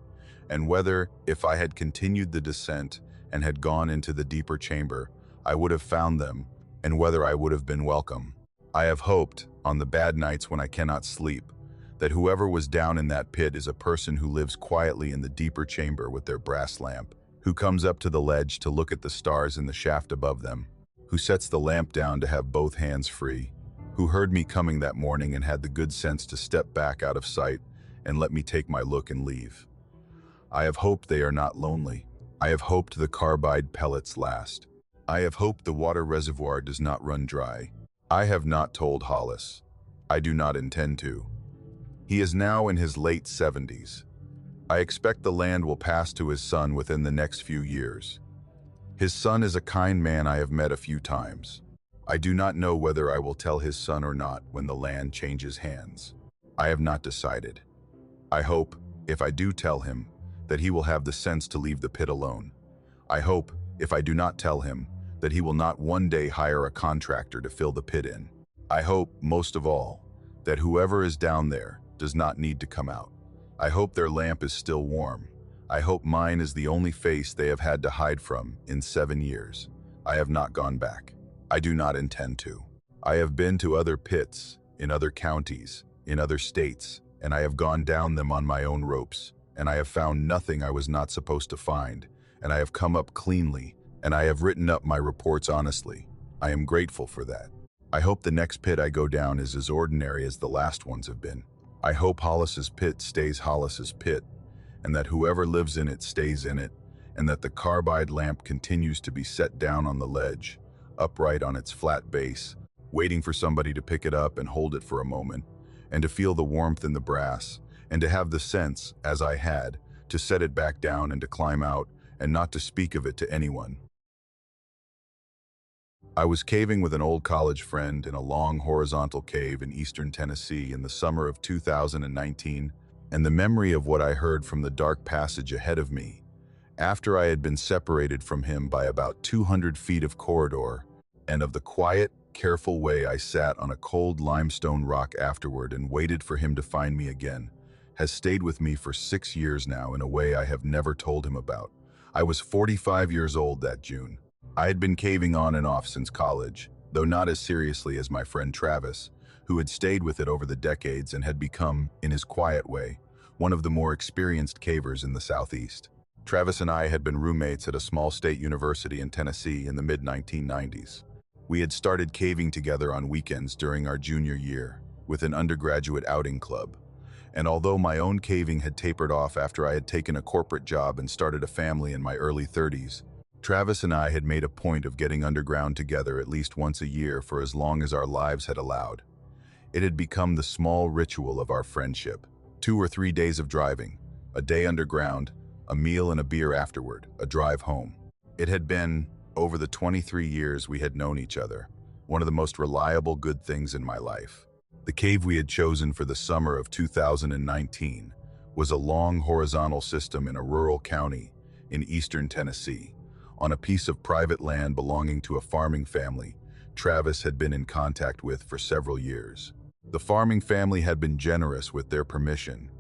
Speaker 1: and whether, if I had continued the descent and had gone into the deeper chamber, I would have found them, and whether I would have been welcome. I have hoped, on the bad nights when I cannot sleep, that whoever was down in that pit is a person who lives quietly in the deeper chamber with their brass lamp, who comes up to the ledge to look at the stars in the shaft above them, who sets the lamp down to have both hands free, who heard me coming that morning and had the good sense to step back out of sight and let me take my look and leave. I have hoped they are not lonely. I have hoped the carbide pellets last. I have hoped the water reservoir does not run dry. I have not told Hollis. I do not intend to. He is now in his late 70s. I expect the land will pass to his son within the next few years. His son is a kind man I have met a few times. I do not know whether I will tell his son or not when the land changes hands. I have not decided. I hope, if I do tell him, that he will have the sense to leave the pit alone. I hope, if I do not tell him, that he will not one day hire a contractor to fill the pit in. I hope, most of all, that whoever is down there does not need to come out. I hope their lamp is still warm. I hope mine is the only face they have had to hide from in 7 years. I have not gone back. I do not intend to. I have been to other pits, in other counties, in other states, and I have gone down them on my own ropes, and I have found nothing I was not supposed to find, and I have come up cleanly, and I have written up my reports honestly. I am grateful for that. I hope the next pit I go down is as ordinary as the last ones have been. I hope Hollis's pit stays Hollis's pit, and that whoever lives in it stays in it, and that the carbide lamp continues to be set down on the ledge, upright on its flat base, waiting for somebody to pick it up and hold it for a moment, and to feel the warmth in the brass, and to have the sense, as I had, to set it back down and to climb out, and not to speak of it to anyone. I was caving with an old college friend in a long horizontal cave in eastern Tennessee in the summer of 2019, and the memory of what I heard from the dark passage ahead of me, after I had been separated from him by about 200 feet of corridor, and of the quiet, careful way I sat on a cold limestone rock afterward and waited for him to find me again, has stayed with me for 6 years now in a way I have never told him about. I was 45 years old that June. I had been caving on and off since college, though not as seriously as my friend Travis, who had stayed with it over the decades and had become, in his quiet way, one of the more experienced cavers in the Southeast. Travis and I had been roommates at a small state university in Tennessee in the mid-1990s. We had started caving together on weekends during our junior year, with an undergraduate outing club. And although my own caving had tapered off after I had taken a corporate job and started a family in my early 30s, Travis and I had made a point of getting underground together at least once a year for as long as our lives had allowed. It had become the small ritual of our friendship. 2 or 3 days of driving, a day underground, a meal and a beer afterward, a drive home. It had been, over the 23 years we had known each other, one of the most reliable good things in my life. The cave we had chosen for the summer of 2019 was a long horizontal system in a rural county in eastern Tennessee, on a piece of private land belonging to a farming family Travis had been in contact with for several years. The farming family had been generous with their permission,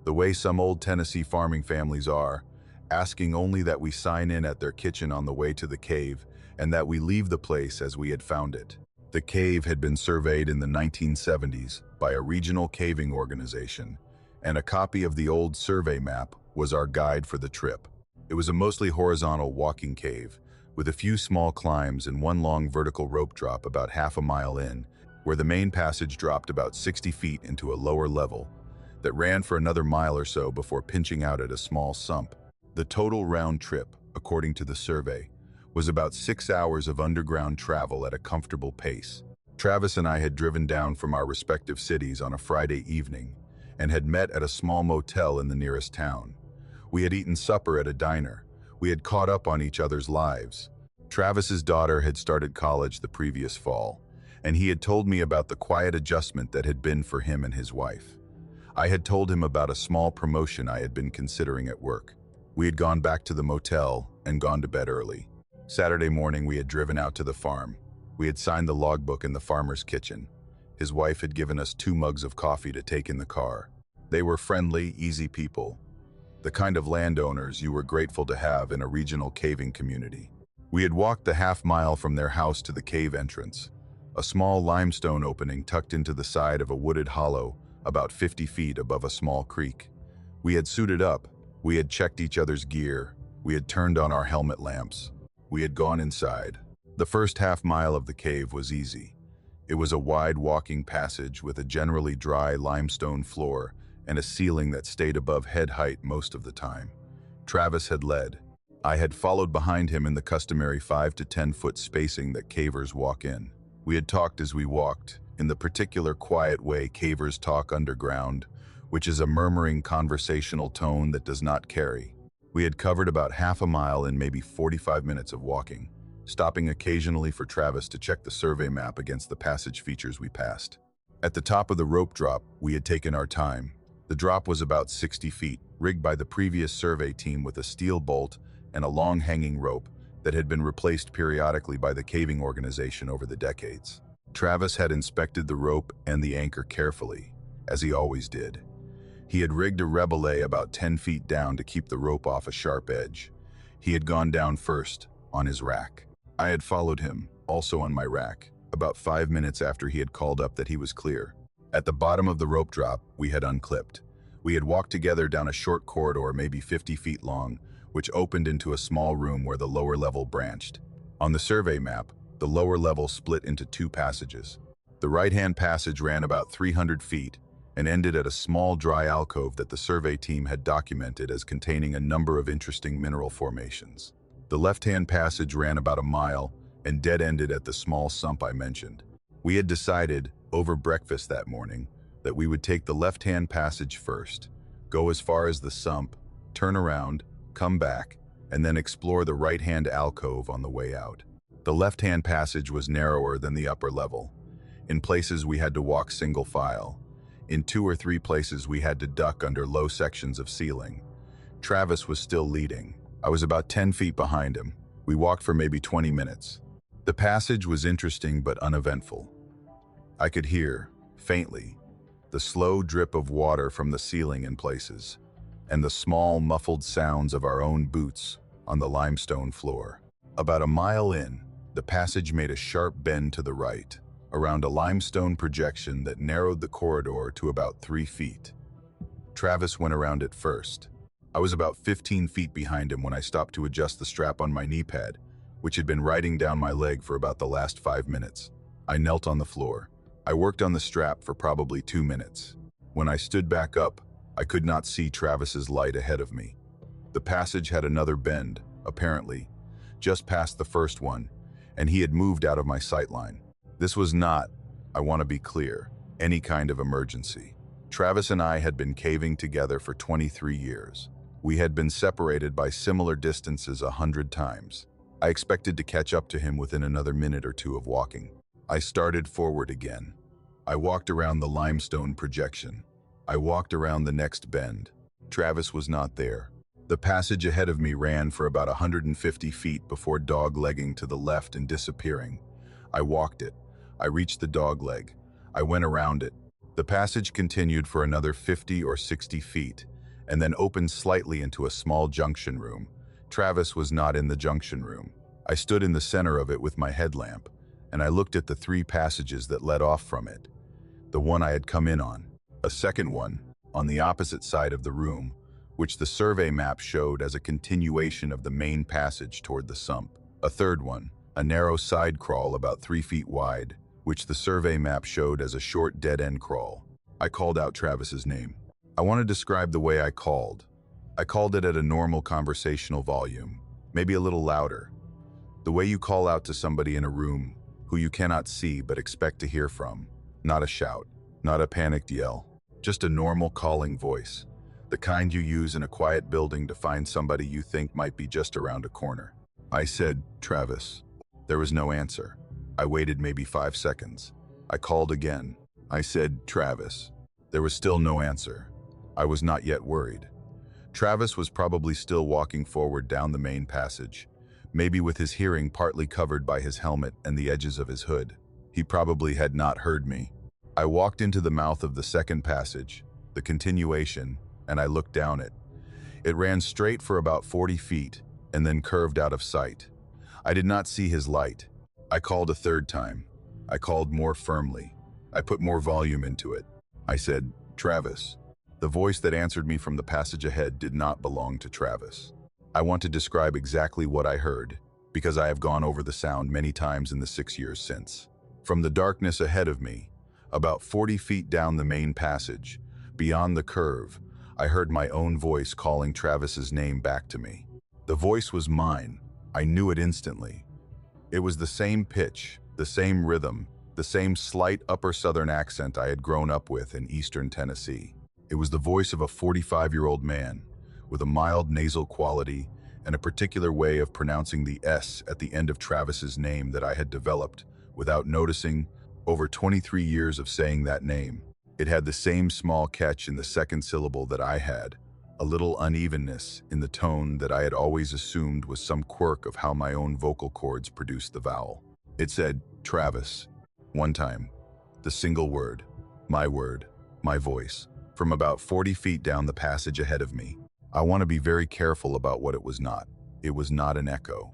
Speaker 1: the way some old Tennessee farming families are, asking only that we sign in at their kitchen on the way to the cave and that we leave the place as we had found it. The cave had been surveyed in the 1970s by a regional caving organization, and a copy of the old survey map was our guide for the trip. It was a mostly horizontal walking cave, with a few small climbs and one long vertical rope drop about half a mile in, where the main passage dropped about 60 feet into a lower level that ran for another mile or so before pinching out at a small sump. The total round trip, according to the survey, was about 6 hours of underground travel at a comfortable pace. Travis and I had driven down from our respective cities on a Friday evening and had met at a small motel in the nearest town. We had eaten supper at a diner. We had caught up on each other's lives. Travis's daughter had started college the previous fall, and he had told me about the quiet adjustment that had been for him and his wife. I had told him about a small promotion I had been considering at work. We had gone back to the motel and gone to bed early. Saturday morning, we had driven out to the farm. We had signed the logbook in the farmer's kitchen. His wife had given us 2 mugs of coffee to take in the car. They were friendly, easy people, the kind of landowners you were grateful to have in a regional caving community. We had walked the half-mile from their house to the cave entrance, a small limestone opening tucked into the side of a wooded hollow about 50 feet above a small creek. We had suited up. We had checked each other's gear. We had turned on our helmet lamps. We had gone inside. The first half-mile of the cave was easy. It was a wide walking passage with a generally dry limestone floor and a ceiling that stayed above head height most of the time. Travis had led. I had followed behind him in the customary 5 to 10 foot spacing that cavers walk in. We had talked as we walked, in the particular quiet way cavers talk underground, which is a murmuring conversational tone that does not carry. We had covered about half a mile in maybe 45 minutes of walking, stopping occasionally for Travis to check the survey map against the passage features we passed. At the top of the rope drop, we had taken our time. The drop was about 60 feet, rigged by the previous survey team with a steel bolt and a long hanging rope that had been replaced periodically by the caving organization over the decades. Travis had inspected the rope and the anchor carefully, as he always did. He had rigged a rebelay about 10 feet down to keep the rope off a sharp edge. He had gone down first, on his rack. I had followed him, also on my rack, about 5 minutes after he had called up that he was clear. At the bottom of the rope drop, we had unclipped. We had walked together down a short corridor maybe 50 feet long, which opened into a small room where the lower level branched. On the survey map, the lower level split into 2 passages. The right-hand passage ran about 300 feet and ended at a small dry alcove that the survey team had documented as containing a number of interesting mineral formations. The left-hand passage ran about a mile and dead-ended at the small sump I mentioned. We had decided, over breakfast that morning, that we would take the left-hand passage first, go as far as the sump, turn around, come back, and then explore the right-hand alcove on the way out. The left-hand passage was narrower than the upper level. In places we had to walk single file. In 2 or 3 places we had to duck under low sections of ceiling. Travis was still leading. I was about 10 feet behind him. We walked for maybe 20 minutes. The passage was interesting but uneventful. I could hear, faintly, the slow drip of water from the ceiling in places, and the small muffled sounds of our own boots on the limestone floor. About a mile in, the passage made a sharp bend to the right, around a limestone projection that narrowed the corridor to about 3 feet. Travis went around it first. I was about 15 feet behind him when I stopped to adjust the strap on my knee pad, which had been riding down my leg for about the last 5 minutes. I knelt on the floor. I worked on the strap for probably 2 minutes. When I stood back up, I could not see Travis's light ahead of me. The passage had another bend, apparently, just past the first one, and he had moved out of my sightline. This was not, I want to be clear, any kind of emergency. Travis and I had been caving together for 23 years. We had been separated by similar distances 100 times. I expected to catch up to him within another minute or 2 of walking. I started forward again. I walked around the limestone projection. I walked around the next bend. Travis was not there. The passage ahead of me ran for about 150 feet before doglegging to the left and disappearing. I walked it. I reached the dogleg. I went around it. The passage continued for another 50 or 60 feet, and then opened slightly into a small junction room. Travis was not in the junction room. I stood in the center of it with my headlamp, and I looked at the 3 passages that led off from it. The one I had come in on. A second one, on the opposite side of the room, which the survey map showed as a continuation of the main passage toward the sump. A third one, a narrow side crawl about 3 feet wide, which the survey map showed as a short dead-end crawl. I called out Travis's name. I want to describe the way I called. I called it at a normal conversational volume, maybe a little louder. The way you call out to somebody in a room who you cannot see but expect to hear from. Not a shout, not a panicked yell, just a normal calling voice. The kind you use in a quiet building to find somebody you think might be just around a corner. I said, "Travis." There was no answer. I waited maybe 5 seconds. I called again. I said, "Travis." There was still no answer. I was not yet worried. Travis was probably still walking forward down the main passage, maybe with his hearing partly covered by his helmet and the edges of his hood. He probably had not heard me. I walked into the mouth of the second passage, the continuation, and I looked down it. It ran straight for about 40 feet and then curved out of sight. I did not see his light. I called a third time. I called more firmly. I put more volume into it. I said, "Travis." The voice that answered me from the passage ahead did not belong to Travis. I want to describe exactly what I heard, because I have gone over the sound many times in the 6 years since. From the darkness ahead of me, about 40 feet down the main passage, beyond the curve, I heard my own voice calling Travis's name back to me. The voice was mine. I knew it instantly. It was the same pitch, the same rhythm, the same slight upper southern accent I had grown up with in eastern Tennessee. It was the voice of a 45-year-old man, with a mild nasal quality and a particular way of pronouncing the S at the end of Travis's name that I had developed, without noticing, over 23 years of saying that name. It had the same small catch in the second syllable that I had, a little unevenness in the tone that I had always assumed was some quirk of how my own vocal cords produced the vowel. It said, "Travis," one time, the single word, my voice, from about 40 feet down the passage ahead of me. I want to be very careful about what it was not. It was not an echo.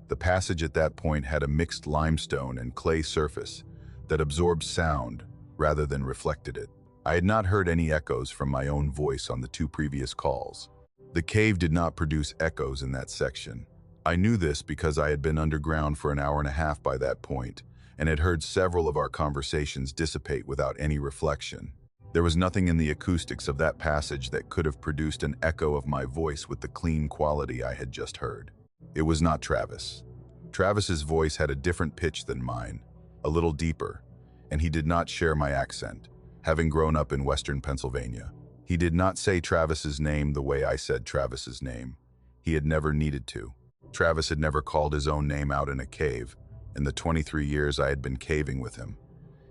Speaker 1: The passage at that point had a mixed limestone and clay surface that absorbed sound rather than reflected it. I had not heard any echoes from my own voice on the 2 previous calls. The cave did not produce echoes in that section. I knew this because I had been underground for an hour and a half by that point and had heard several of our conversations dissipate without any reflection. There was nothing in the acoustics of that passage that could have produced an echo of my voice with the clean quality I had just heard. It was not Travis. Travis's voice had a different pitch than mine, a little deeper, and he did not share my accent, having grown up in Western Pennsylvania. He did not say Travis's name the way I said Travis's name. He had never needed to. Travis had never called his own name out in a cave, in the 23 years I had been caving with him.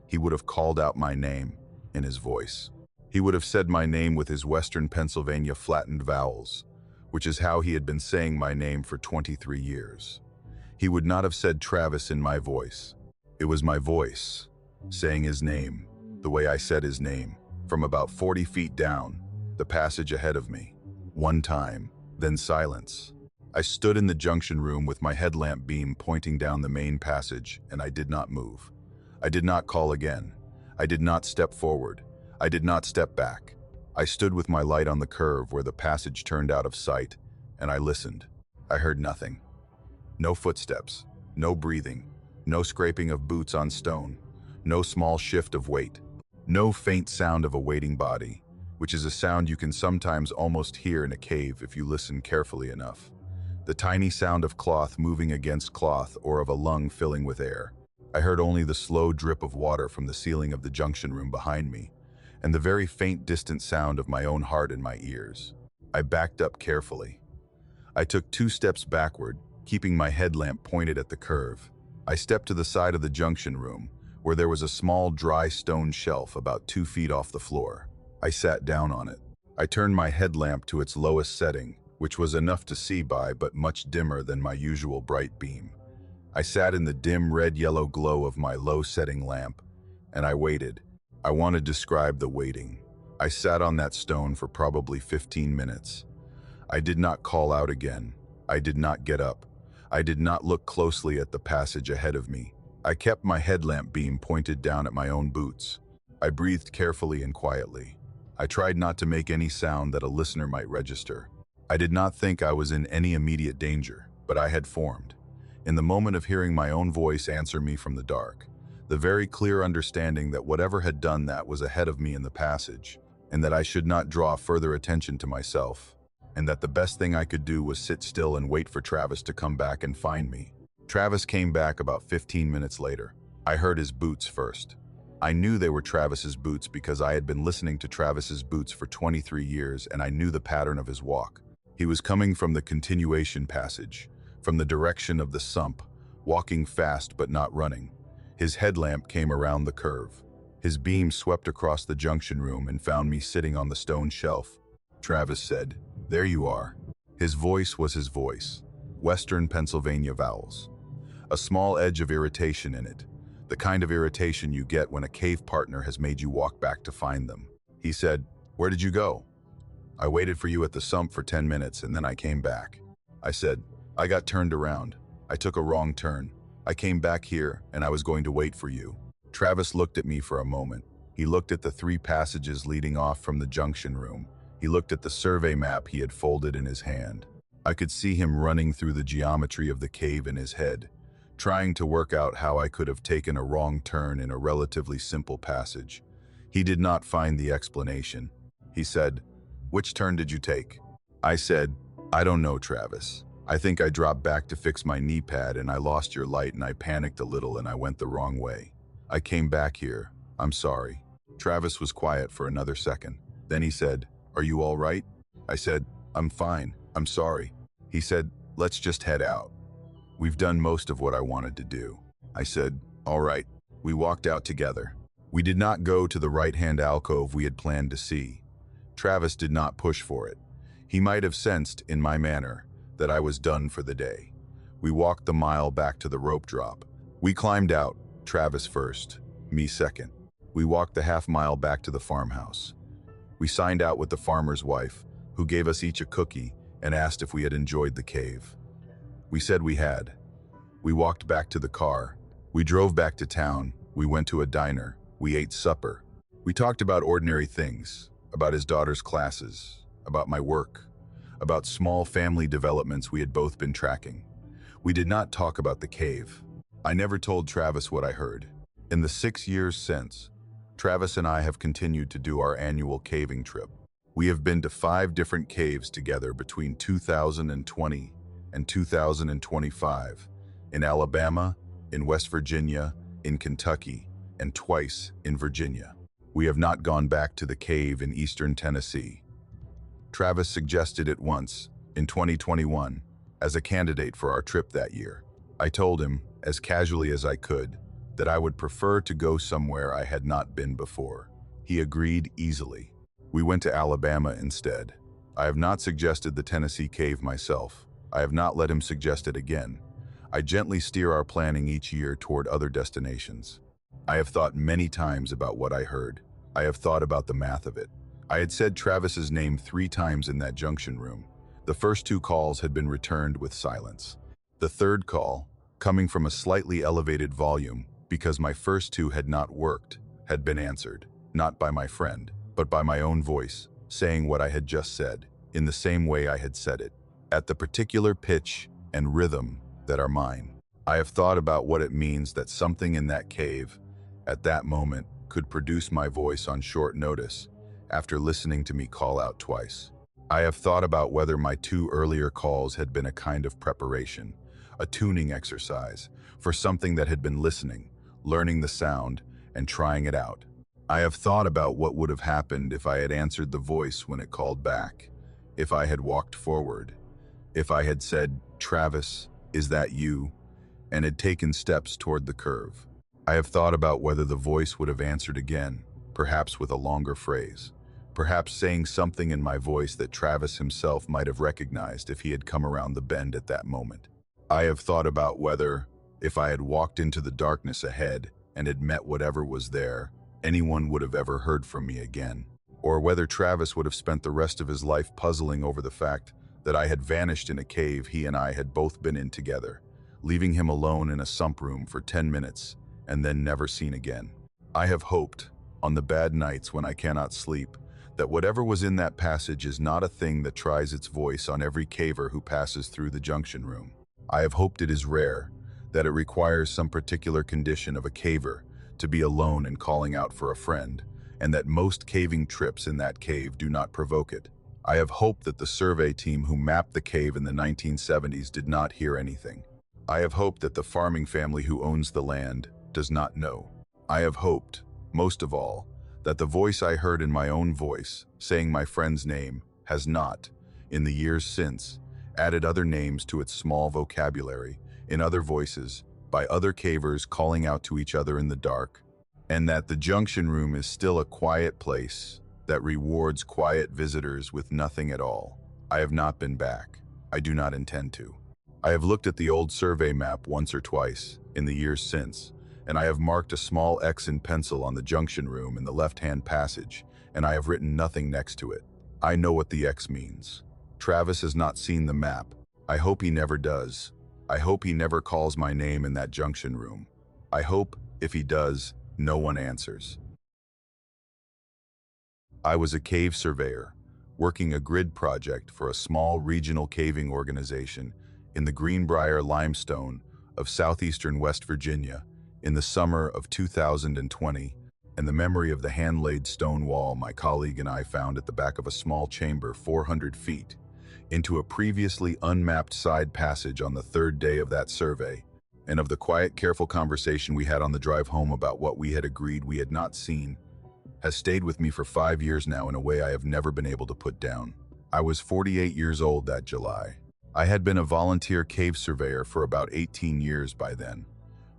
Speaker 1: He would have called out my name in his voice. He would have said my name with his Western Pennsylvania flattened vowels, which is how he had been saying my name for 23 years. He would not have said Travis in my voice. It was my voice, saying his name, the way I said his name, from about 40 feet down, the passage ahead of me. One time, then silence. I stood in the junction room with my headlamp beam pointing down the main passage, and I did not move. I did not call again. I did not step forward. I did not step back. I stood with my light on the curve where the passage turned out of sight, and I listened. I heard nothing. No footsteps, no breathing, no scraping of boots on stone, no small shift of weight, no faint sound of a waiting body, which is a sound you can sometimes almost hear in a cave if you listen carefully enough. The tiny sound of cloth moving against cloth or of a lung filling with air. I heard only the slow drip of water from the ceiling of the junction room behind me, and the very faint distant sound of my own heart in my ears. I backed up carefully. I took 2 steps backward, keeping my headlamp pointed at the curve. I stepped to the side of the junction room, where there was a small dry stone shelf about 2 feet off the floor. I sat down on it. I turned my headlamp to its lowest setting, which was enough to see by but much dimmer than my usual bright beam. I sat in the dim red-yellow glow of my low-setting lamp, and I waited. I want to describe the waiting. I sat on that stone for probably 15 minutes. I did not call out again. I did not get up. I did not look closely at the passage ahead of me. I kept my headlamp beam pointed down at my own boots. I breathed carefully and quietly. I tried not to make any sound that a listener might register. I did not think I was in any immediate danger, but I had formed, in the moment of hearing my own voice answer me from the dark, the very clear understanding that whatever had done that was ahead of me in the passage, and that I should not draw further attention to myself, and that the best thing I could do was sit still and wait for Travis to come back and find me. Travis came back about 15 minutes later. I heard his boots first. I knew they were Travis's boots because I had been listening to Travis's boots for 23 years and I knew the pattern of his walk. He was coming from the continuation passage, from the direction of the sump, walking fast but not running. His headlamp came around the curve. His beam swept across the junction room and found me sitting on the stone shelf. Travis said, "There you are." His voice was his voice, Western Pennsylvania vowels. A small edge of irritation in it, the kind of irritation you get when a cave partner has made you walk back to find them. He said, "Where did you go?" "I waited for you at the sump for 10 minutes and then I came back." I said, "I got turned around. I took a wrong turn. I came back here and I was going to wait for you." Travis looked at me for a moment. He looked at the 3 passages leading off from the junction room. He looked at the survey map he had folded in his hand. I could see him running through the geometry of the cave in his head, trying to work out how I could have taken a wrong turn in a relatively simple passage. He did not find the explanation. He said, "Which turn did you take?" I said, "I don't know, Travis. I think I dropped back to fix my knee pad and I lost your light and I panicked a little and I went the wrong way. I came back here. I'm sorry." Travis was quiet for another second. Then he said, "Are you all right?" I said, "I'm fine. I'm sorry." He said, "Let's just head out. We've done most of what I wanted to do." I said, "All right." We walked out together. We did not go to the right-hand alcove we had planned to see. Travis did not push for it. He might have sensed, in my manner, that I was done for the day. We walked the mile back to the rope drop. We climbed out, Travis first, me second. We walked the half-mile back to the farmhouse. We signed out with the farmer's wife, who gave us each a cookie and asked if we had enjoyed the cave. We said we had. We walked back to the car. We drove back to town. We went to a diner. We ate supper. We talked about ordinary things, about his daughter's classes, about my work, about small family developments we had both been tracking. We did not talk about the cave. I never told Travis what I heard. In the 6 years since, Travis and I have continued to do our annual caving trip. We have been to 5 different caves together between 2020 and 2025, in Alabama, in West Virginia, in Kentucky, and twice in Virginia. We have not gone back to the cave in eastern Tennessee. Travis suggested it once, in 2021, as a candidate for our trip that year. I told him, as casually as I could, that I would prefer to go somewhere I had not been before. He agreed easily. We went to Alabama instead. I have not suggested the Tennessee cave myself. I have not let him suggest it again. I gently steer our planning each year toward other destinations. I have thought many times about what I heard. I have thought about the math of it. I had said Travis's name 3 times in that junction room. The first 2 calls had been returned with silence. The third call, coming from a slightly elevated volume because my first 2 had not worked, had been answered, not by my friend, but by my own voice, saying what I had just said, in the same way I had said it, at the particular pitch and rhythm that are mine. I have thought about what it means that something in that cave, at that moment, could produce my voice on short notice, after listening to me call out twice. I have thought about whether my 2 earlier calls had been a kind of preparation, a tuning exercise, for something that had been listening, learning the sound, and trying it out. I have thought about what would have happened if I had answered the voice when it called back, if I had walked forward, if I had said, "Travis, is that you?" and had taken steps toward the curve. I have thought about whether the voice would have answered again, perhaps with a longer phrase, perhaps saying something in my voice that Travis himself might have recognized if he had come around the bend at that moment. I have thought about whether, if I had walked into the darkness ahead and had met whatever was there, anyone would have ever heard from me again, or whether Travis would have spent the rest of his life puzzling over the fact that I had vanished in a cave he and I had both been in together, leaving him alone in a sump room for 10 minutes and then never seen again. I have hoped, on the bad nights when I cannot sleep, that whatever was in that passage is not a thing that tries its voice on every caver who passes through the junction room. I have hoped it is rare, that it requires some particular condition of a caver to be alone and calling out for a friend, and that most caving trips in that cave do not provoke it. I have hoped that the survey team who mapped the cave in the 1970s did not hear anything. I have hoped that the farming family who owns the land does not know. I have hoped, most of all, that the voice I heard in my own voice, saying my friend's name, has not, in the years since, added other names to its small vocabulary, in other voices, by other cavers calling out to each other in the dark, and that the junction room is still a quiet place that rewards quiet visitors with nothing at all. I have not been back. I do not intend to. I have looked at the old survey map once or twice, in the years since, and I have marked a small X in pencil on the junction room in the left-hand passage, and I have written nothing next to it. I know what the X means. Travis has not seen the map. I hope he never does. I hope he never calls my name in that junction room. I hope, if he does, no one answers. I was a cave surveyor, working a grid project for a small regional caving organization in the Greenbrier limestone of southeastern West Virginia in the summer of 2020, and the memory of the hand-laid stone wall my colleague and I found at the back of a small chamber 400 feet into a previously unmapped side passage on the third day of that survey, and of the quiet, careful conversation we had on the drive home about what we had agreed we had not seen, has stayed with me for 5 years now in a way I have never been able to put down. I was 48 years old that July. I had been a volunteer cave surveyor for about 18 years by then,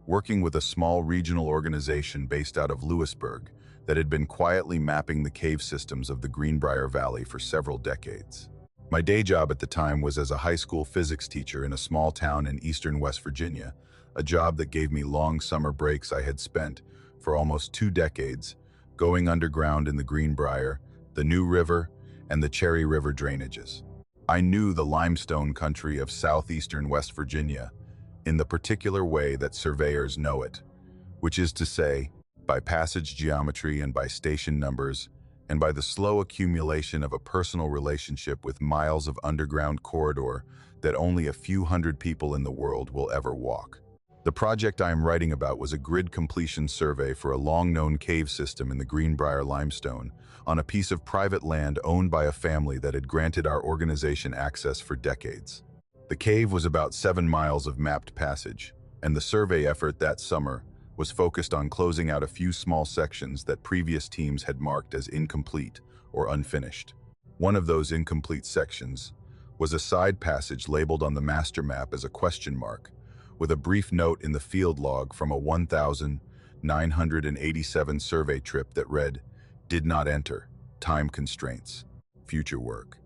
Speaker 1: working with a small regional organization based out of Lewisburg that had been quietly mapping the cave systems of the Greenbrier Valley for several decades. My day job at the time was as a high school physics teacher in a small town in eastern West Virginia, a job that gave me long summer breaks I had spent for almost 2 decades going underground in the Greenbrier, the New River, and the Cherry River drainages. I knew the limestone country of southeastern West Virginia in the particular way that surveyors know it, which is to say, by passage geometry and by station numbers, and by the slow accumulation of a personal relationship with miles of underground corridor that only a few hundred people in the world will ever walk. The project I am writing about was a grid completion survey for a long-known cave system in the Greenbrier limestone on a piece of private land owned by a family that had granted our organization access for decades. The cave was about 7 miles of mapped passage, and the survey effort that summer was focused on closing out a few small sections that previous teams had marked as incomplete or unfinished. One of those incomplete sections was a side passage labeled on the master map as a question mark, with a brief note in the field log from a 1,987 survey trip that read, "Did not enter, time constraints, future work."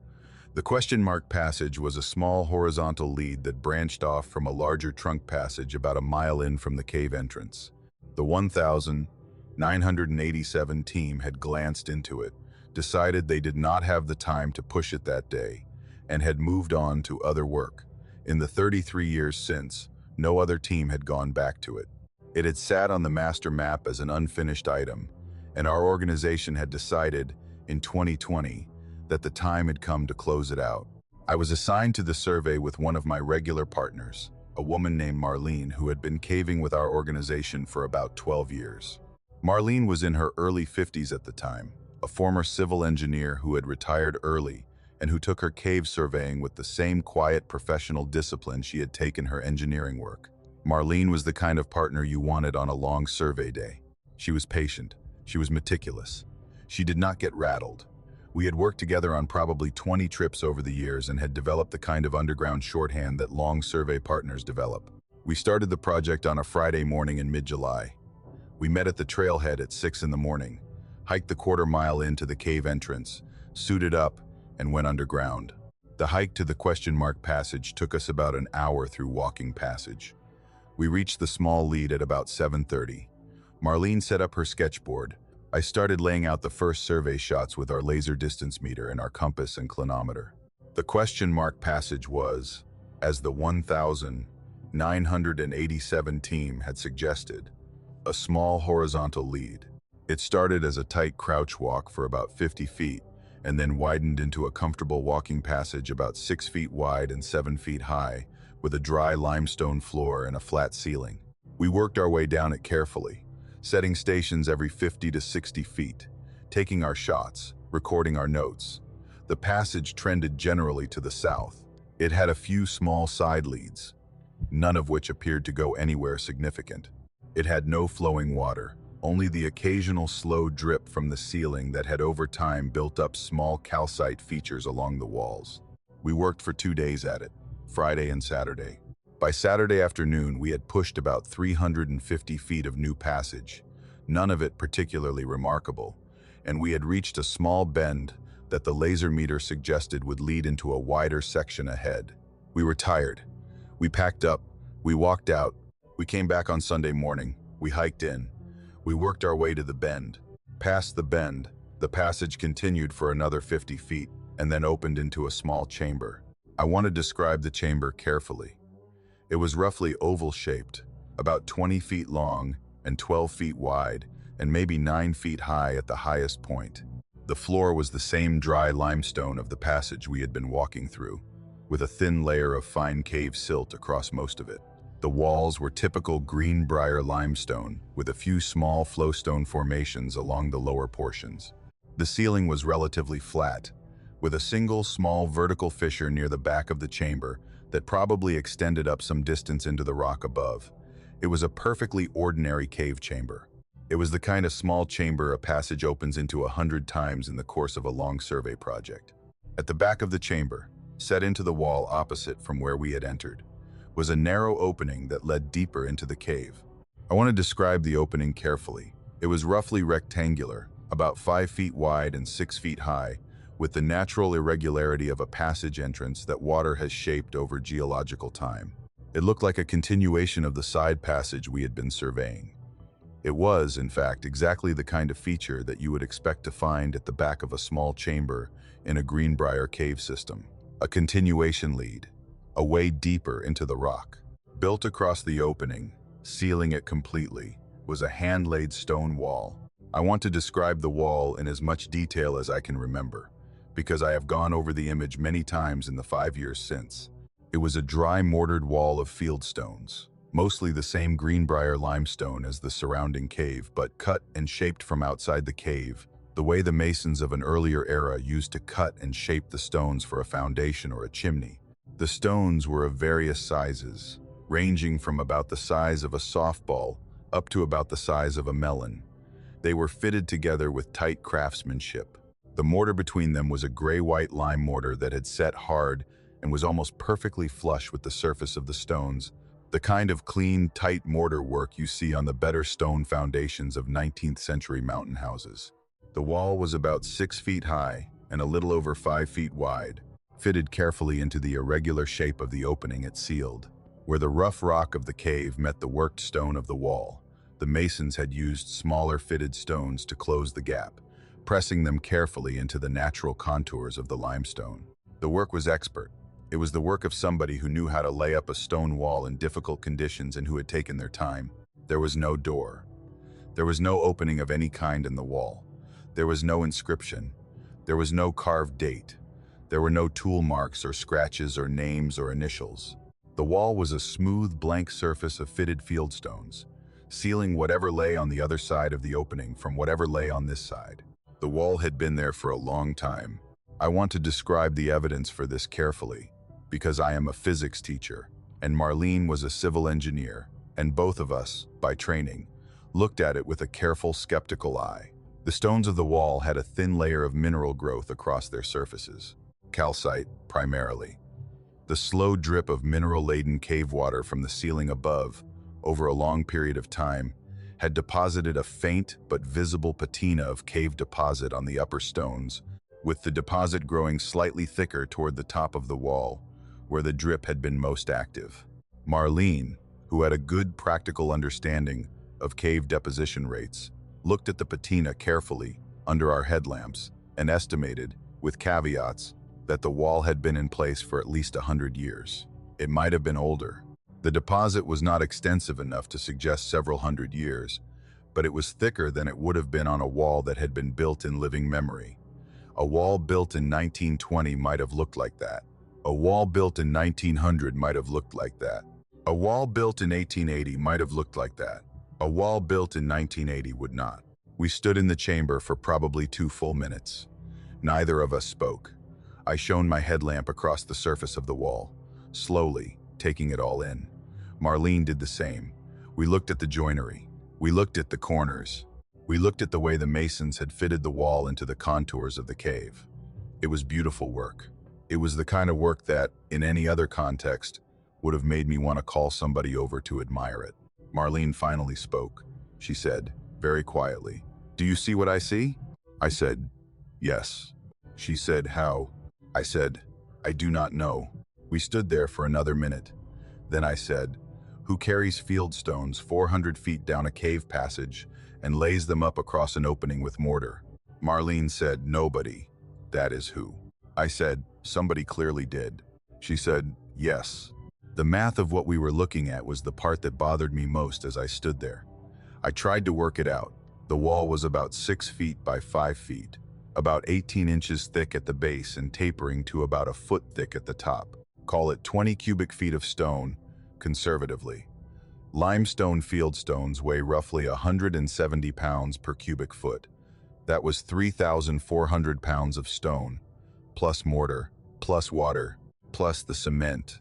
Speaker 1: The question mark passage was a small horizontal lead that branched off from a larger trunk passage about a mile in from the cave entrance. The 1,987 team had glanced into it, decided they did not have the time to push it that day, and had moved on to other work. In the 33 years since, no other team had gone back to it. It had sat on the master map as an unfinished item, and our organization had decided, in 2020, that the time had come to close it out. I was assigned to the survey with one of my regular partners, a woman named Marlene who had been caving with our organization for about 12 years. Marlene was in her early 50s at the time, a former civil engineer who had retired early and who took her cave surveying with the same quiet professional discipline she had taken her engineering work. Marlene was the kind of partner you wanted on a long survey day. She was patient. She was meticulous. She did not get rattled. We had worked together on probably 20 trips over the years and had developed the kind of underground shorthand that long survey partners develop. We started the project on a Friday morning in mid-July. We met at the trailhead at 6 in the morning, hiked the quarter-mile into the cave entrance, suited up, and went underground. The hike to the question mark passage took us about an hour through walking passage. We reached the small lead at about 7:30. Marlene set up her sketchboard. I started laying out the first survey shots with our laser distance meter and our compass and clinometer. The question mark passage was, as the 1,987 team had suggested, a small horizontal lead. It started as a tight crouch walk for about 50 feet and then widened into a comfortable walking passage about 6 feet wide and 7 feet high, with a dry limestone floor and a flat ceiling. We worked our way down it carefully, setting stations every 50 to 60 feet, taking our shots, recording our notes. The passage trended generally to the south. It had a few small side leads, none of which appeared to go anywhere significant. It had no flowing water, only the occasional slow drip from the ceiling that had over time built up small calcite features along the walls. We worked for 2 days at it, Friday and Saturday. By Saturday afternoon, we had pushed about 350 feet of new passage, none of it particularly remarkable, and we had reached a small bend that the laser meter suggested would lead into a wider section ahead. We were tired. We packed up. We walked out. We came back on Sunday morning. We hiked in. We worked our way to the bend. Past the bend, the passage continued for another 50 feet and then opened into a small chamber. I want to describe the chamber carefully. It was roughly oval-shaped, about 20 feet long and 12 feet wide, and maybe 9 feet high at the highest point. The floor was the same dry limestone of the passage we had been walking through, with a thin layer of fine cave silt across most of it. The walls were typical greenbrier limestone, with a few small flowstone formations along the lower portions. The ceiling was relatively flat, with a single small vertical fissure near the back of the chamber that probably extended up some distance into the rock above. It was a perfectly ordinary cave chamber. It was the kind of small chamber a passage opens into 100 times in the course of a long survey project. At the back of the chamber, set into the wall opposite from where we had entered, was a narrow opening that led deeper into the cave. I want to describe the opening carefully. It was roughly rectangular, about 5 feet wide and 6 feet high, with the natural irregularity of a passage entrance that water has shaped over geological time. It looked like a continuation of the side passage we had been surveying. It was, in fact, exactly the kind of feature that you would expect to find at the back of a small chamber in a greenbrier cave system. A continuation lead, a way deeper into the rock. Built across the opening, sealing it completely, was a hand-laid stone wall. I want to describe the wall in as much detail as I can remember, because I have gone over the image many times in the 5 years since. It was a dry mortared wall of field stones, mostly the same greenbrier limestone as the surrounding cave, but cut and shaped from outside the cave, the way the masons of an earlier era used to cut and shape the stones for a foundation or a chimney. The stones were of various sizes, ranging from about the size of a softball up to about the size of a melon. They were fitted together with tight craftsmanship. The mortar between them was a gray-white lime mortar that had set hard and was almost perfectly flush with the surface of the stones, the kind of clean, tight mortar work you see on the better stone foundations of 19th century mountain houses. The wall was about 6 feet high and a little over 5 feet wide, fitted carefully into the irregular shape of the opening it sealed. Where the rough rock of the cave met the worked stone of the wall, the masons had used smaller fitted stones to close the gap, pressing them carefully into the natural contours of the limestone. The work was expert. It was the work of somebody who knew how to lay up a stone wall in difficult conditions and who had taken their time. There was no door. There was no opening of any kind in the wall. There was no inscription. There was no carved date. There were no tool marks or scratches or names or initials. The wall was a smooth, blank surface of fitted field stones, sealing whatever lay on the other side of the opening from whatever lay on this side. The wall had been there for a long time. I want to describe the evidence for this carefully, because I am a physics teacher, and Marlene was a civil engineer, and both of us, by training, looked at it with a careful, skeptical eye. The stones of the wall had a thin layer of mineral growth across their surfaces, calcite primarily. The slow drip of mineral-laden cave water from the ceiling above, over a long period of time, had deposited a faint but visible patina of cave deposit on the upper stones, with the deposit growing slightly thicker toward the top of the wall, where the drip had been most active. Marlene, who had a good practical understanding of cave deposition rates, looked at the patina carefully under our headlamps and estimated, with caveats, that the wall had been in place for at least 100 years. It might have been older. The deposit was not extensive enough to suggest several hundred years, but it was thicker than it would have been on a wall that had been built in living memory. A wall built in 1920 might have looked like that. A wall built in 1900 might have looked like that. A wall built in 1880 might have looked like that. A wall built in 1980 would not. We stood in the chamber for probably 2 full minutes. Neither of us spoke. I shone my headlamp across the surface of the wall, slowly, taking it all in. Marlene did the same. We looked at the joinery. We looked at the corners. We looked at the way the masons had fitted the wall into the contours of the cave. It was beautiful work. It was the kind of work that, in any other context, would have made me want to call somebody over to admire it. Marlene finally spoke. She said, very quietly, "Do you see what I see?" I said, "Yes." She said, "How?" I said, "I do not know." We stood there for another minute. Then I said, "Who carries field stones 400 feet down a cave passage and lays them up across an opening with mortar?" Marlene said, "Nobody. That is who." I said, "Somebody clearly did." She said, "Yes." The math of what we were looking at was the part that bothered me most as I stood there. I tried to work it out. The wall was about 6 feet by 5 feet, about 18 inches thick at the base and tapering to about a foot thick at the top. Call it 20 cubic feet of stone, conservatively. Limestone field stones weigh roughly 170 pounds per cubic foot. That was 3,400 pounds of stone, plus mortar, plus water, plus the cement,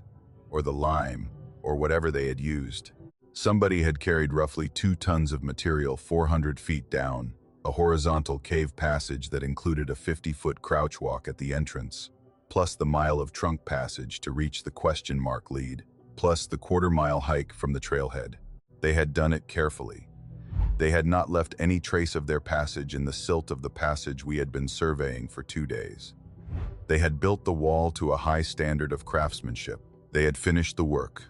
Speaker 1: or the lime, or whatever they had used. Somebody had carried roughly 2 tons of material 400 feet down, a horizontal cave passage that included a 50-foot crouch walk at the entrance, plus the mile of trunk passage to reach the question mark lead, plus the quarter-mile hike from the trailhead. They had done it carefully. They had not left any trace of their passage in the silt of the passage we had been surveying for 2 days. They had built the wall to a high standard of craftsmanship. They had finished the work,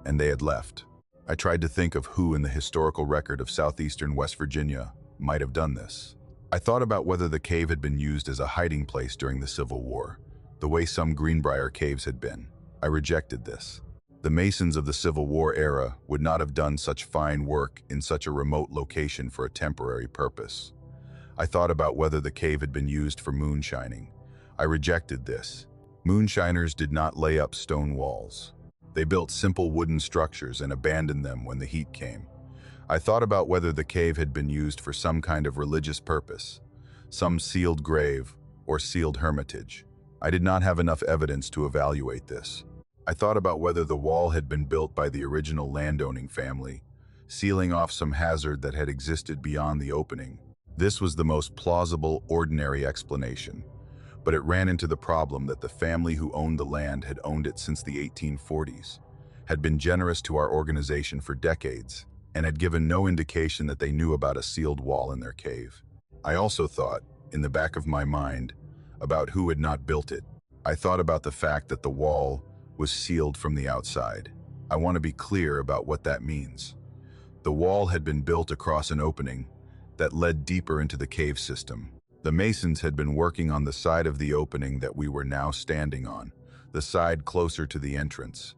Speaker 1: and they had left. I tried to think of who in the historical record of southeastern West Virginia might have done this. I thought about whether the cave had been used as a hiding place during the Civil War, the way some Greenbrier caves had been. I rejected this. The masons of the Civil War era would not have done such fine work in such a remote location for a temporary purpose. I thought about whether the cave had been used for moonshining. I rejected this. Moonshiners did not lay up stone walls. They built simple wooden structures and abandoned them when the heat came. I thought about whether the cave had been used for some kind of religious purpose, some sealed grave or sealed hermitage. I did not have enough evidence to evaluate this. I thought about whether the wall had been built by the original landowning family, sealing off some hazard that had existed beyond the opening. This was the most plausible, ordinary explanation, but it ran into the problem that the family who owned the land had owned it since the 1840s, had been generous to our organization for decades, and had given no indication that they knew about a sealed wall in their cave. I also thought, in the back of my mind, about who had not built it. I thought about the fact that the wall was sealed from the outside. I want to be clear about what that means. The wall had been built across an opening that led deeper into the cave system. The masons had been working on the side of the opening that we were now standing on, the side closer to the entrance.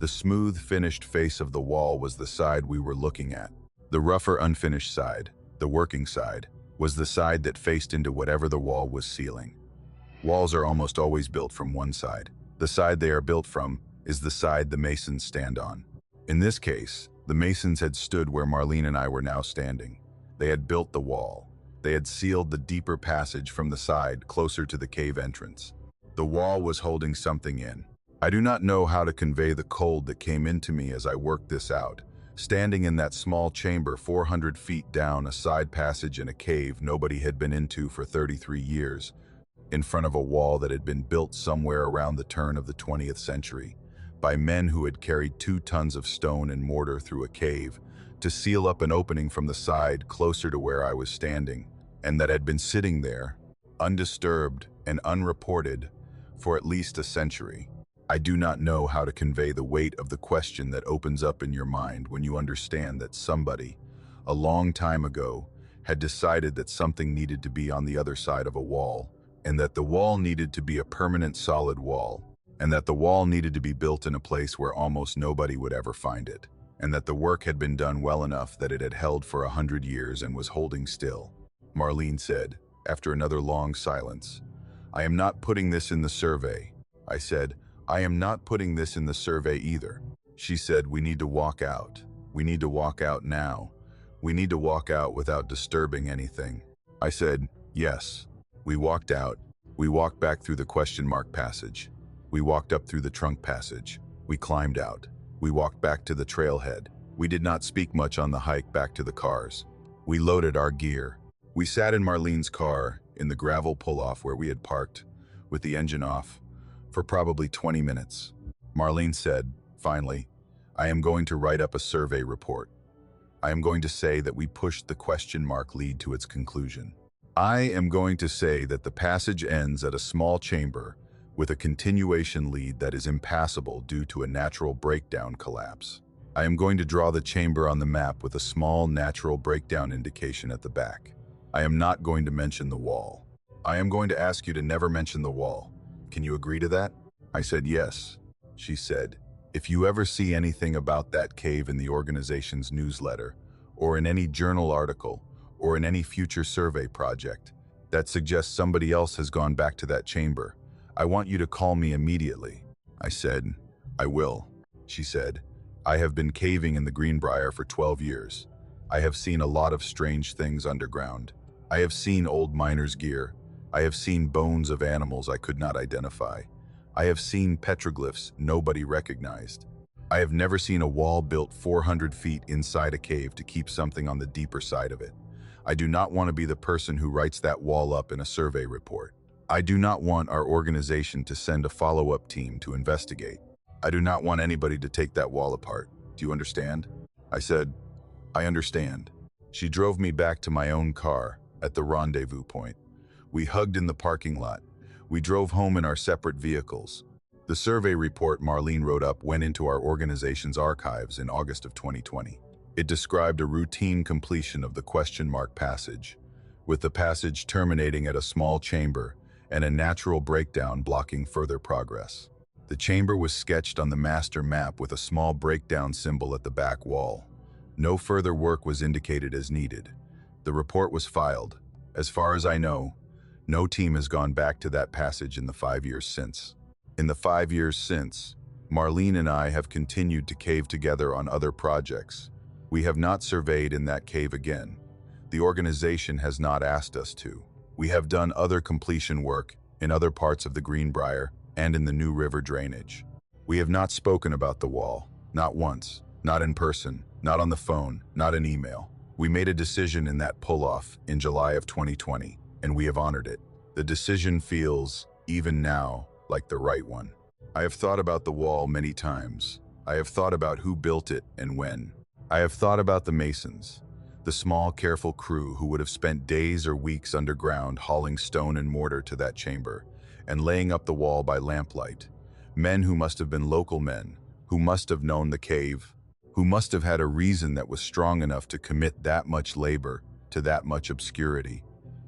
Speaker 1: The smooth, finished face of the wall was the side we were looking at. The rougher, unfinished side, the working side, was the side that faced into whatever the wall was sealing. Walls are almost always built from one side. The side they are built from is the side the masons stand on. In this case, the masons had stood where Marlene and I were now standing. They had built the wall. They had sealed the deeper passage from the side closer to the cave entrance. The wall was holding something in. I do not know how to convey the cold that came into me as I worked this out. Standing in that small chamber 400 feet down a side passage in a cave nobody had been into for 33 years, in front of a wall that had been built somewhere around the turn of the 20th century by men who had carried 2 tons of stone and mortar through a cave to seal up an opening from the side closer to where I was standing, and that had been sitting there, undisturbed and unreported, for at least a century. I do not know how to convey the weight of the question that opens up in your mind when you understand that somebody, a long time ago, had decided that something needed to be on the other side of a wall, and that the wall needed to be a permanent solid wall, and that the wall needed to be built in a place where almost nobody would ever find it, and that the work had been done well enough that it had held for 100 years and was holding still. Marlene said, after another long silence, "I am not putting this in the survey." I said, "I am not putting this in the survey either." She said, "We need to walk out. We need to walk out now. We need to walk out without disturbing anything." I said, "Yes." We walked out. We walked back through the question mark passage. We walked up through the trunk passage. We climbed out. We walked back to the trailhead. We did not speak much on the hike back to the cars. We loaded our gear. We sat in Marlene's car in the gravel pull-off where we had parked, with the engine off, for probably 20 minutes. Marlene said, finally, "I am going to write up a survey report. I am going to say that we pushed the question mark lead to its conclusion. I am going to say that the passage ends at a small chamber with a continuation lead that is impassable due to a natural breakdown collapse. I am going to draw the chamber on the map with a small natural breakdown indication at the back. I am not going to mention the wall. I am going to ask you to never mention the wall. Can you agree to that?" I said yes. She said, "If you ever see anything about that cave in the organization's newsletter, or in any journal article, or in any future survey project that suggests somebody else has gone back to that chamber, I want you to call me immediately." I said, "I will." She said, "I have been caving in the Greenbrier for 12 years. I have seen a lot of strange things underground. I have seen old miners' gear. I have seen bones of animals I could not identify. I have seen petroglyphs nobody recognized. I have never seen a wall built 400 feet inside a cave to keep something on the deeper side of it. I do not want to be the person who writes that wall up in a survey report. I do not want our organization to send a follow-up team to investigate. I do not want anybody to take that wall apart. Do you understand?" I said, "I understand." She drove me back to my own car at the rendezvous point. We hugged in the parking lot. We drove home in our separate vehicles. The survey report Marlene wrote up went into our organization's archives in August of 2020. It described a routine completion of the question mark passage, with the passage terminating at a small chamber and a natural breakdown blocking further progress. The chamber was sketched on the master map with a small breakdown symbol at the back wall. No further work was indicated as needed. The report was filed. As far as I know, no team has gone back to that passage in the 5 years since. In the 5 years since, Marlene and I have continued to cave together on other projects. We have not surveyed in that cave again. The organization has not asked us to. We have done other completion work in other parts of the Greenbrier and in the New River drainage. We have not spoken about the wall, not once, not in person, not on the phone, not in email. We made a decision in that pull-off in July of 2020, and we have honored it. The decision feels, even now, like the right one. I have thought about the wall many times. I have thought about who built it and when. I have thought about the masons, the small, careful crew who would have spent days or weeks underground hauling stone and mortar to that chamber and laying up the wall by lamplight. Men who must have been local men, who must have known the cave, who must have had a reason that was strong enough to commit that much labor to that much obscurity.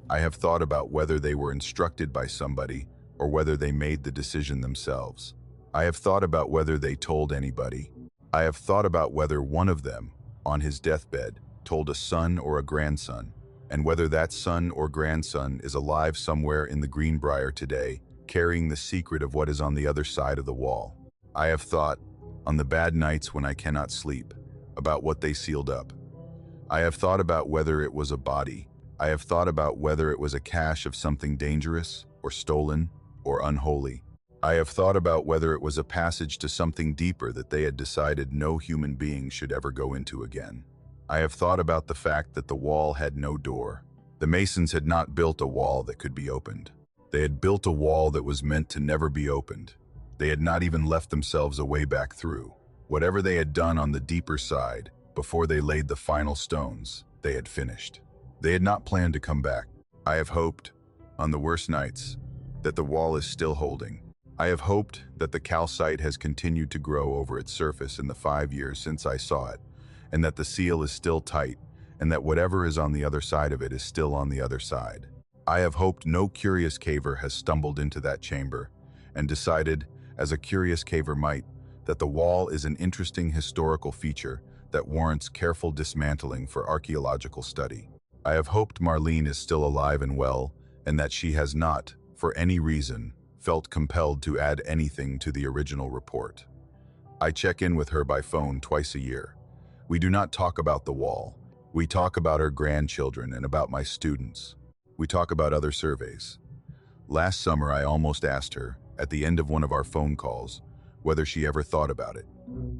Speaker 1: I have thought about whether they were instructed by somebody or whether they made the decision themselves. I have thought about whether they told anybody. I have thought about whether one of them, on his deathbed, told a son or a grandson, and whether that son or grandson is alive somewhere in the Greenbrier today, carrying the secret of what is on the other side of the wall. I have thought, on the bad nights when I cannot sleep, about what they sealed up. I have thought about whether it was a body. I have thought about whether it was a cache of something dangerous, or stolen, or unholy. I have thought about whether it was a passage to something deeper that they had decided no human being should ever go into again. I have thought about the fact that the wall had no door. The masons had not built a wall that could be opened. They had built a wall that was meant to never be opened. They had not even left themselves a way back through. Whatever they had done on the deeper side, before they laid the final stones, they had finished. They had not planned to come back. I have hoped, on the worst nights, that the wall is still holding. I have hoped that the calcite has continued to grow over its surface in the 5 years since I saw it, and that the seal is still tight, and that whatever is on the other side of it is still on the other side. I have hoped no curious caver has stumbled into that chamber and decided, as a curious caver might, that the wall is an interesting historical feature that warrants careful dismantling for archaeological study. I have hoped Marlene is still alive and well, and that she has not, for any reason, felt compelled to add anything to the original report. I check in with her by phone twice a year. We do not talk about the wall. We talk about her grandchildren and about my students. We talk about other surveys. Last summer, I almost asked her, at the end of one of our phone calls, whether she ever thought about it.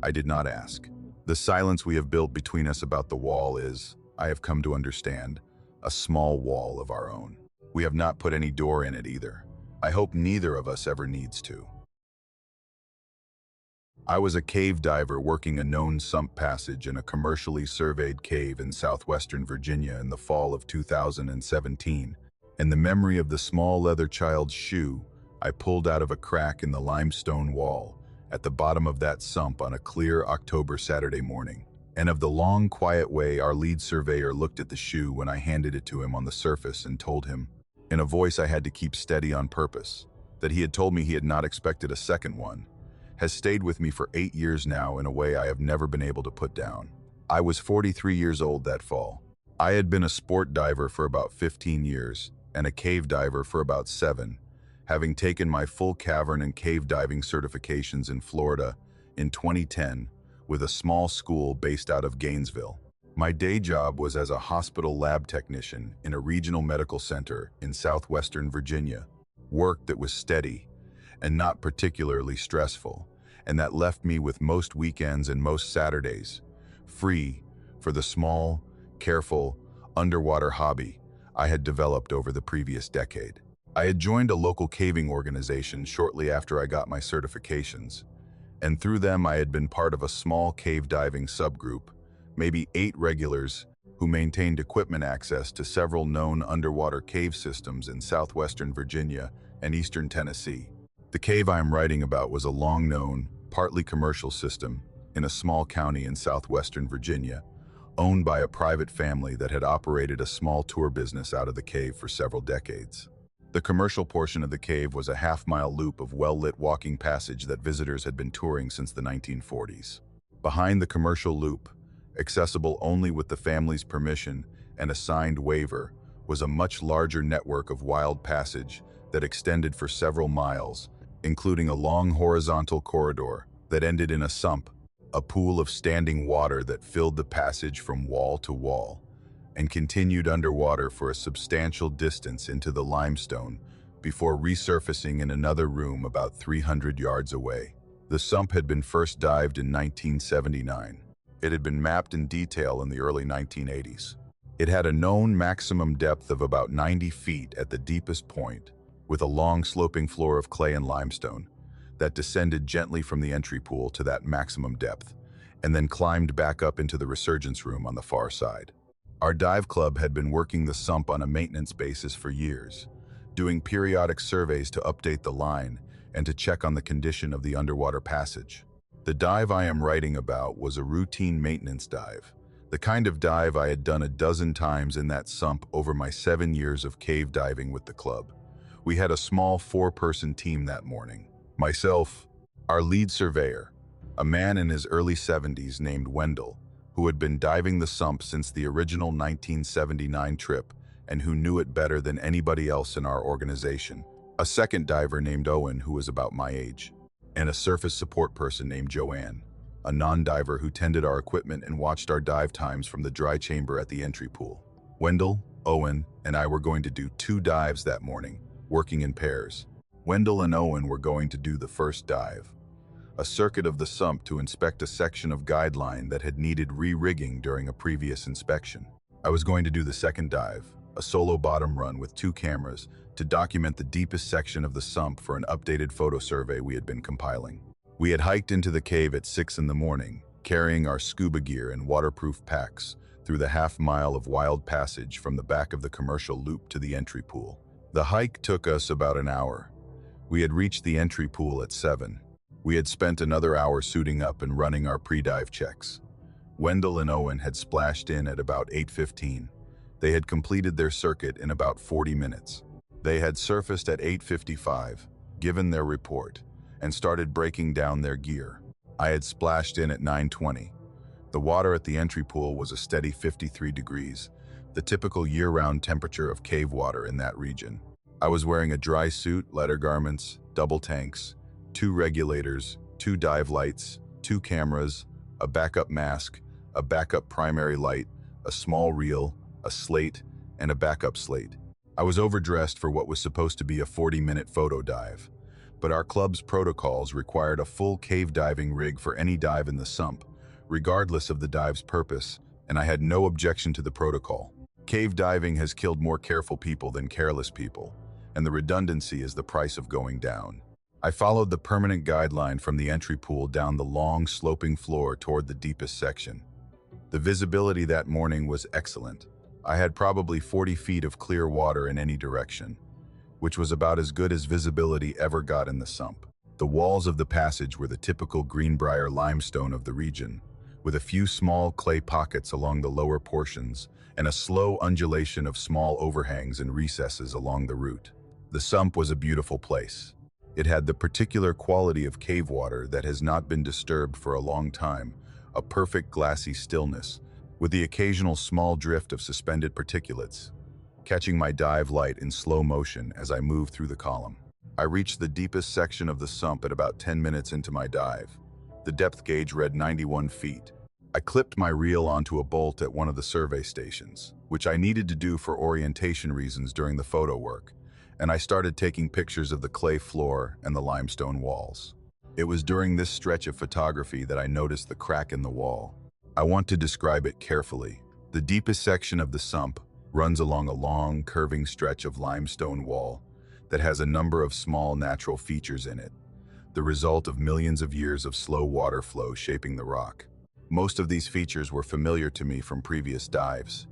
Speaker 1: I did not ask. The silence we have built between us about the wall is, I have come to understand, a small wall of our own. We have not put any door in it either. I hope neither of us ever needs to. I was a cave diver working a known sump passage in a commercially surveyed cave in southwestern Virginia in the fall of 2017, and the memory of the small leather child's shoe I pulled out of a crack in the limestone wall at the bottom of that sump on a clear October Saturday morning, and of the long, quiet way our lead surveyor looked at the shoe when I handed it to him on the surface and told him, in a voice I had to keep steady on purpose, that he had told me he had not expected a second one, has stayed with me for 8 years now in a way I have never been able to put down. I was 43 years old that fall. I had been a sport diver for about 15 years and a cave diver for about 7, having taken my full cavern and cave diving certifications in Florida in 2010 with a small school based out of Gainesville. My day job was as a hospital lab technician in a regional medical center in southwestern Virginia, work that was steady and not particularly stressful, and that left me with most weekends and most Saturdays free for the small, careful, underwater hobby I had developed over the previous decade. I had joined a local caving organization shortly after I got my certifications, and through them I had been part of a small cave diving subgroup, maybe 8 regulars who maintained equipment access to several known underwater cave systems in southwestern Virginia and eastern Tennessee. The cave I am writing about was a long-known, partly commercial system in a small county in southwestern Virginia, owned by a private family that had operated a small tour business out of the cave for several decades. The commercial portion of the cave was a half-mile loop of well-lit walking passage that visitors had been touring since the 1940s. Behind the commercial loop, accessible only with the family's permission and a signed waiver, was a much larger network of wild passage that extended for several miles, including a long horizontal corridor that ended in a sump, a pool of standing water that filled the passage from wall to wall, and continued underwater for a substantial distance into the limestone before resurfacing in another room about 300 yards away. The sump had been first dived in 1979. It had been mapped in detail in the early 1980s. It had a known maximum depth of about 90 feet at the deepest point, with a long sloping floor of clay and limestone that descended gently from the entry pool to that maximum depth, and then climbed back up into the resurgence room on the far side. Our dive club had been working the sump on a maintenance basis for years, doing periodic surveys to update the line and to check on the condition of the underwater passage. The dive I am writing about was a routine maintenance dive, the kind of dive I had done a dozen times in that sump over my 7 years of cave diving with the club. We had a small 4-person team that morning. Myself, our lead surveyor, a man in his early 70s named Wendell, who had been diving the sump since the original 1979 trip and who knew it better than anybody else in our organization, a second diver named Owen who was about my age, and a surface support person named Joanne, a non-diver who tended our equipment and watched our dive times from the dry chamber at the entry pool. Wendell, Owen, and I were going to do 2 dives that morning, working in pairs. Wendell and Owen were going to do the first dive, a circuit of the sump to inspect a section of guideline that had needed re-rigging during a previous inspection. I was going to do the second dive, a solo bottom run with 2 cameras to document the deepest section of the sump for an updated photo survey we had been compiling. We had hiked into the cave at 6 in the morning, carrying our scuba gear and waterproof packs through the half-mile of wild passage from the back of the commercial loop to the entry pool. The hike took us about an hour. We had reached the entry pool at 7. We had spent another hour suiting up and running our pre-dive checks. Wendell and Owen had splashed in at about 8:15. They had completed their circuit in about 40 minutes. They had surfaced at 8:55, given their report, and started breaking down their gear. I had splashed in at 9:20. The water at the entry pool was a steady 53 degrees, the typical year-round temperature of cave water in that region. I was wearing a dry suit, leather garments, double tanks, 2 regulators, 2 dive lights, 2 cameras, a backup mask, a backup primary light, a small reel, a slate, and a backup slate. I was overdressed for what was supposed to be a 40-minute photo dive, but our club's protocols required a full cave diving rig for any dive in the sump, regardless of the dive's purpose, and I had no objection to the protocol. Cave diving has killed more careful people than careless people, and the redundancy is the price of going down. I followed the permanent guideline from the entry pool down the long, sloping floor toward the deepest section. The visibility that morning was excellent. I had probably 40 feet of clear water in any direction, which was about as good as visibility ever got in the sump. The walls of the passage were the typical Greenbrier limestone of the region, with a few small clay pockets along the lower portions and a slow undulation of small overhangs and recesses along the route. The sump was a beautiful place. It had the particular quality of cave water that has not been disturbed for a long time, a perfect glassy stillness, with the occasional small drift of suspended particulates, catching my dive light in slow motion as I moved through the column. I reached the deepest section of the sump at about 10 minutes into my dive. The depth gauge read 91 feet. I clipped my reel onto a bolt at one of the survey stations, which I needed to do for orientation reasons during the photo work, and I started taking pictures of the clay floor and the limestone walls. It was during this stretch of photography that I noticed the crack in the wall. I want to describe it carefully. The deepest section of the sump runs along a long, curving stretch of limestone wall that has a number of small natural features in it, the result of millions of years of slow water flow shaping the rock. Most of these features were familiar to me from previous dives.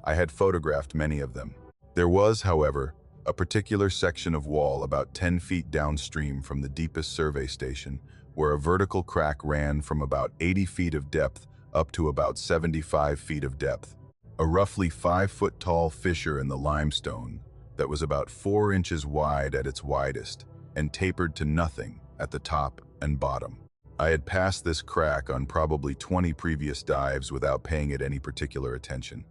Speaker 1: I had photographed many of them. There was, however, a particular section of wall about 10 feet downstream from the deepest survey station where a vertical crack ran from about 80 feet of depth up to about 75 feet of depth. A roughly 5-foot-tall fissure in the limestone that was about 4 inches wide at its widest and tapered to nothing at the top and bottom. I had passed this crack on probably 20 previous dives without paying it any particular attention.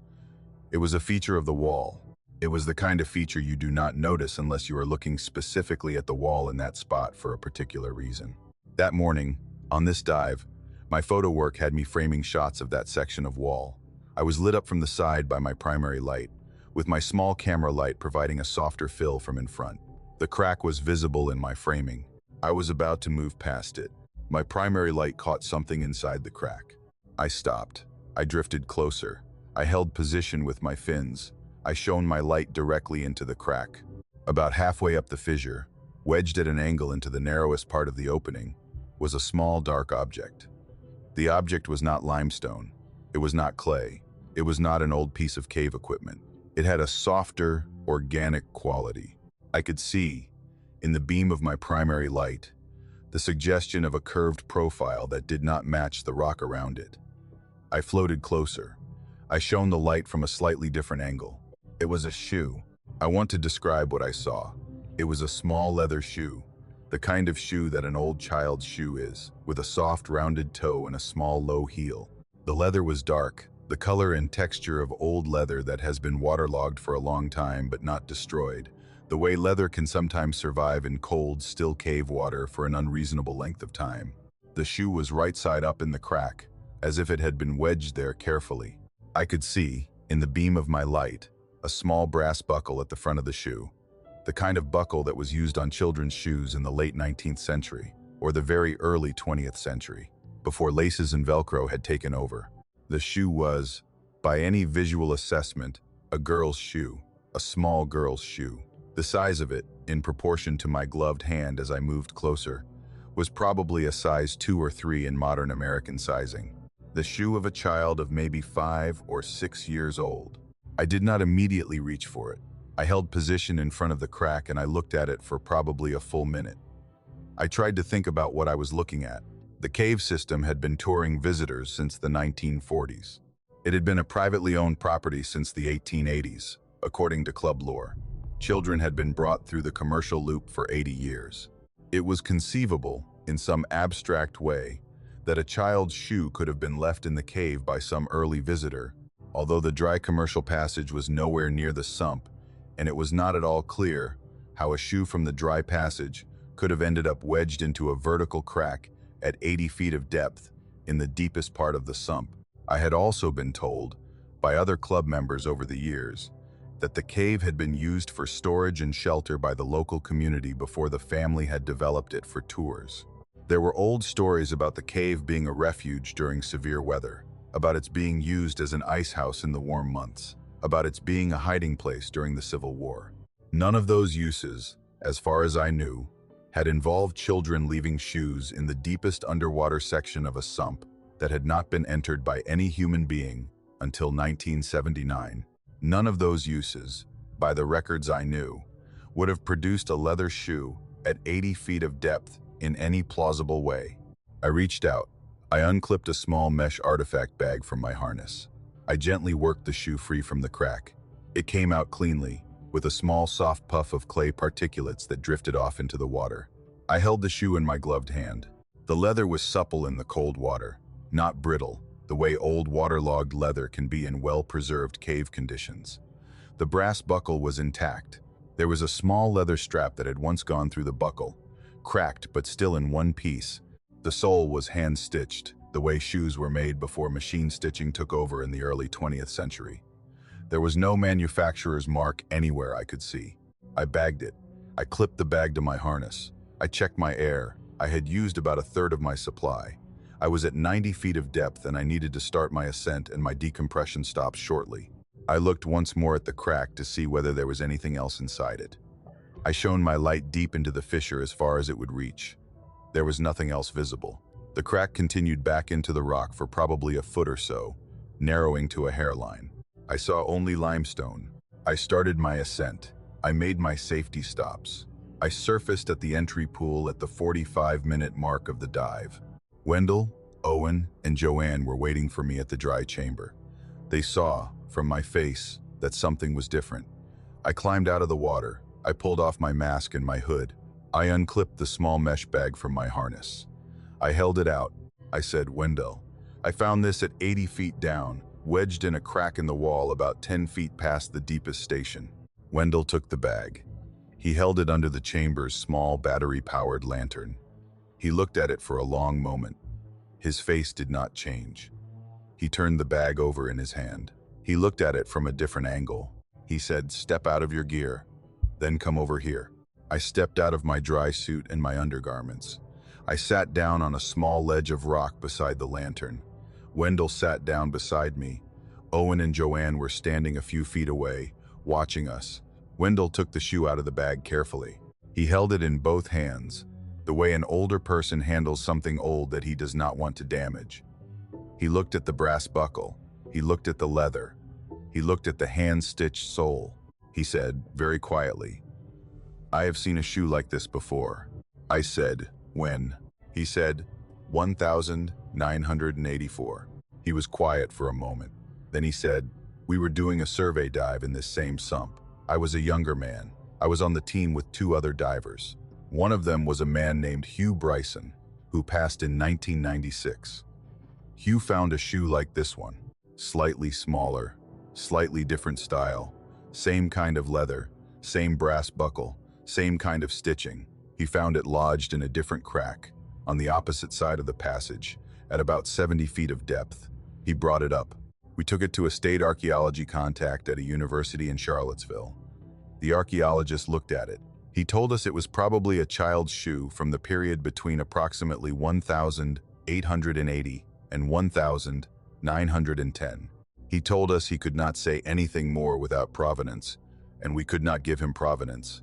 Speaker 1: It was a feature of the wall. It was the kind of feature you do not notice unless you are looking specifically at the wall in that spot for a particular reason. That morning, on this dive, my photo work had me framing shots of that section of wall. I was lit up from the side by my primary light, with my small camera light providing a softer fill from in front. The crack was visible in my framing. I was about to move past it. My primary light caught something inside the crack. I stopped. I drifted closer. I held position with my fins. I shone my light directly into the crack. About halfway up the fissure, wedged at an angle into the narrowest part of the opening, was a small dark object. The object was not limestone. It was not clay. It was not an old piece of cave equipment. It had a softer, organic quality. I could see, in the beam of my primary light, the suggestion of a curved profile that did not match the rock around it. I floated closer. I shone the light from a slightly different angle. It was a shoe. I want to describe what I saw. It was a small leather shoe, the kind of shoe that an old child's shoe is, with a soft rounded toe and a small low heel. The leather was dark, the color and texture of old leather that has been waterlogged for a long time but not destroyed, the way leather can sometimes survive in cold, still cave water for an unreasonable length of time. The shoe was right side up in the crack, as if it had been wedged there carefully. I could see, in the beam of my light, a small brass buckle at the front of the shoe, the kind of buckle that was used on children's shoes in the late 19th century, or the very early 20th century, before laces and Velcro had taken over. The shoe was, by any visual assessment, A girl's shoe. A small girl's shoe. The size of it, in proportion to my gloved hand as I moved closer, was probably a size 2 or 3 in modern American sizing. The shoe of a child of maybe 5 or 6 years old. I did not immediately reach for it. I held position in front of the crack and I looked at it for probably a full minute. I tried to think about what I was looking at. The cave system had been touring visitors since the 1940s. It had been a privately owned property since the 1880s, according to club lore. Children had been brought through the commercial loop for 80 years. It was conceivable, in some abstract way, that a child's shoe could have been left in the cave by some early visitor, although the dry commercial passage was nowhere near the sump, and it was not at all clear how a shoe from the dry passage could have ended up wedged into a vertical crack at 80 feet of depth in the deepest part of the sump. I had also been told, by other club members over the years, that the cave had been used for storage and shelter by the local community before the family had developed it for tours. There were old stories about the cave being a refuge during severe weather, about its being used as an ice house in the warm months, about its being a hiding place during the Civil War. None of those uses, as far as I knew, had involved children leaving shoes in the deepest underwater section of a sump that had not been entered by any human being until 1979. None of those uses, by the records I knew, would have produced a leather shoe at 80 feet of depth in any plausible way. I reached out. I unclipped a small mesh artifact bag from my harness. I gently worked the shoe free from the crack. It came out cleanly, with a small soft puff of clay particulates that drifted off into the water. I held the shoe in my gloved hand. The leather was supple in the cold water, not brittle, the way old waterlogged leather can be in well-preserved cave conditions. The brass buckle was intact. There was a small leather strap that had once gone through the buckle, cracked but still in one piece. The sole was hand-stitched, the way shoes were made before machine stitching took over in the early 20th century. There was no manufacturer's mark anywhere I could see. I bagged it. I clipped the bag to my harness. I checked my air. I had used about a third of my supply. I was at 90 feet of depth and I needed to start my ascent, and my decompression stopped shortly. I looked once more at the crack to see whether there was anything else inside it. I shone my light deep into the fissure as far as it would reach. There was nothing else visible. The crack continued back into the rock for probably a foot or so, narrowing to a hairline. I saw only limestone. I started my ascent. I made my safety stops. I surfaced at the entry pool at the 45-minute mark of the dive. Wendell, Owen, and Joanne were waiting for me at the dry chamber. They saw, from my face, that something was different. I climbed out of the water. I pulled off my mask and my hood. I unclipped the small mesh bag from my harness. I held it out. I said, "Wendell, I found this at 80 feet down, wedged in a crack in the wall about 10 feet past the deepest station." Wendell took the bag. He held it under the chamber's small battery-powered lantern. He looked at it for a long moment. His face did not change. He turned the bag over in his hand. He looked at it from a different angle. He said, "Step out of your gear, then come over here." I stepped out of my dry suit and my undergarments. I sat down on a small ledge of rock beside the lantern. Wendell sat down beside me. Owen and Joanne were standing a few feet away, watching us. Wendell took the shoe out of the bag carefully. He held it in both hands, the way an older person handles something old that he does not want to damage. He looked at the brass buckle. He looked at the leather. He looked at the hand-stitched sole. He said, very quietly, "I have seen a shoe like this before." I said, "When?" He said, 1984. He was quiet for a moment. Then he said, "We were doing a survey dive in this same sump. I was a younger man. I was on the team with 2 other divers. One of them was a man named Hugh Bryson, who passed in 1996. Hugh found a shoe like this one, slightly smaller, slightly different style, same kind of leather, same brass buckle, same kind of stitching. He found it lodged in a different crack, on the opposite side of the passage, at about 70 feet of depth. He brought it up. We took it to a state archaeology contact at a university in Charlottesville. The archaeologist looked at it. He told us it was probably a child's shoe from the period between approximately 1880 and 1910. He told us he could not say anything more without provenance, and we could not give him provenance.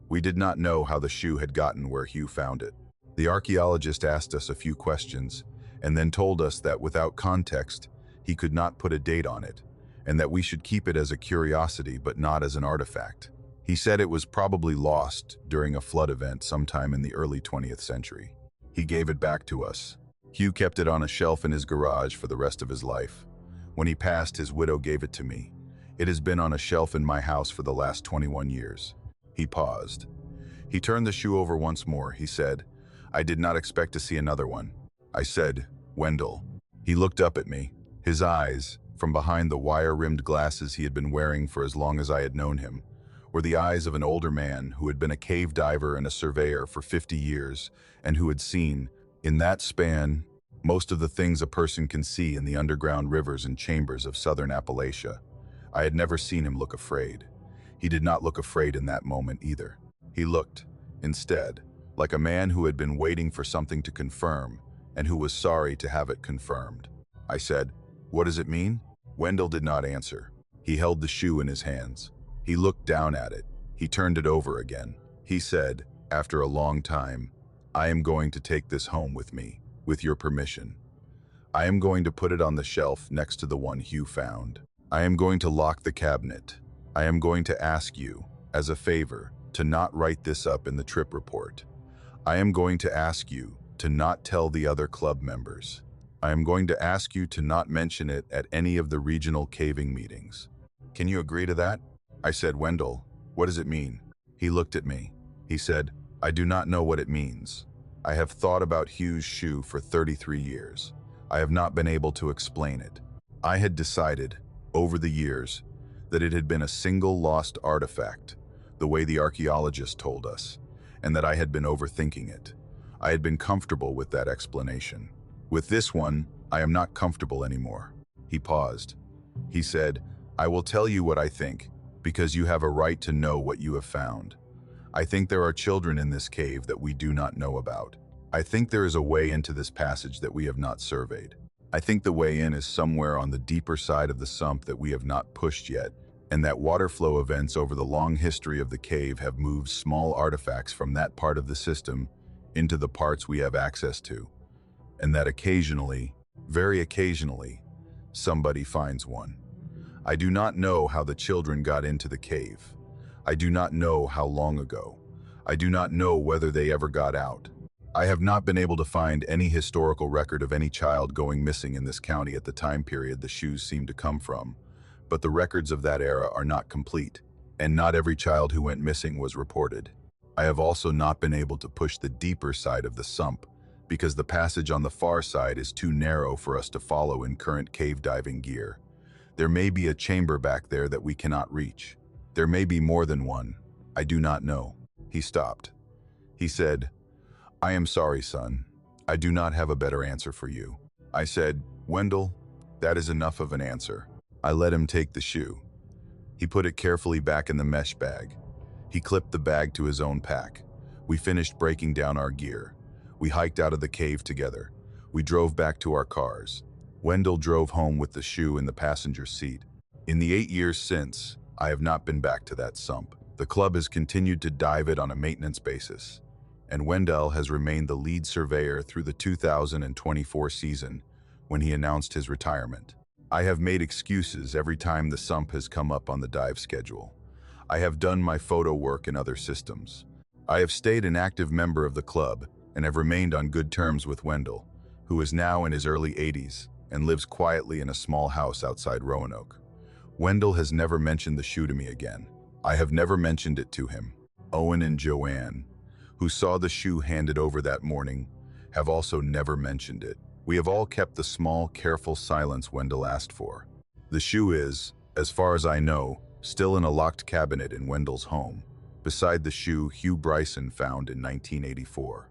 Speaker 1: We did not know how the shoe had gotten where Hugh found it. The archaeologist asked us a few questions, and then told us that without context, he could not put a date on it, and that we should keep it as a curiosity but not as an artifact. He said it was probably lost during a flood event sometime in the early 20th century. He gave it back to us. Hugh kept it on a shelf in his garage for the rest of his life. When he passed, his widow gave it to me. It has been on a shelf in my house for the last 21 years. He paused. He turned the shoe over once more. He said, "I did not expect to see another one." I said, "Wendell." He looked up at me. His eyes, from behind the wire-rimmed glasses he had been wearing for as long as I had known him, were the eyes of an older man who had been a cave diver and a surveyor for 50 years and who had seen, in that span, most of the things a person can see in the underground rivers and chambers of southern Appalachia. I had never seen him look afraid. He did not look afraid in that moment either. He looked, instead, like a man who had been waiting for something to confirm and who was sorry to have it confirmed. I said, "What does it mean?" Wendell did not answer. He held the shoe in his hands. He looked down at it. He turned it over again. He said, after a long time, "I am going to take this home with me, with your permission. I am going to put it on the shelf next to the one Hugh found. I am going to lock the cabinet. I am going to ask you, as a favor, to not write this up in the trip report. I am going to ask you to not tell the other club members. I am going to ask you to not mention it at any of the regional caving meetings. Can you agree to that?" I said, "Wendell, what does it mean?" He looked at me. He said, "I do not know what it means. I have thought about Hugh's shoe for 33 years. I have not been able to explain it. I had decided, over the years, that it had been a single lost artifact, the way the archaeologist told us, and that I had been overthinking it. I had been comfortable with that explanation. With this one, I am not comfortable anymore." He paused. He said, "I will tell you what I think, because you have a right to know what you have found. I think there are children in this cave that we do not know about. I think there is a way into this passage that we have not surveyed. I think the way in is somewhere on the deeper side of the sump that we have not pushed yet, and that water flow events over the long history of the cave have moved small artifacts from that part of the system into the parts we have access to, and that occasionally, very occasionally, somebody finds one. I do not know how the children got into the cave. I do not know how long ago. I do not know whether they ever got out. I have not been able to find any historical record of any child going missing in this county at the time period the shoes seem to come from, but the records of that era are not complete, and not every child who went missing was reported. I have also not been able to push the deeper side of the sump, because the passage on the far side is too narrow for us to follow in current cave diving gear. There may be a chamber back there that we cannot reach. There may be more than one. I do not know." He stopped. He said, "I am sorry, son. I do not have a better answer for you." I said, "Wendell, that is enough of an answer." I let him take the shoe. He put it carefully back in the mesh bag. He clipped the bag to his own pack. We finished breaking down our gear. We hiked out of the cave together. We drove back to our cars. Wendell drove home with the shoe in the passenger seat. In the 8 years since, I have not been back to that sump. The club has continued to dive it on a maintenance basis, and Wendell has remained the lead surveyor through the 2024 season, when he announced his retirement. I have made excuses every time the sump has come up on the dive schedule. I have done my photo work in other systems. I have stayed an active member of the club and have remained on good terms with Wendell, who is now in his early 80s and lives quietly in a small house outside Roanoke. Wendell has never mentioned the shoe to me again. I have never mentioned it to him. Owen and Joanne, who saw the shoe handed over that morning, have also never mentioned it. We have all kept the small, careful silence Wendell asked for. The shoe is, as far as I know, still in a locked cabinet in Wendell's home, beside the shoe Hugh Bryson found in 1984.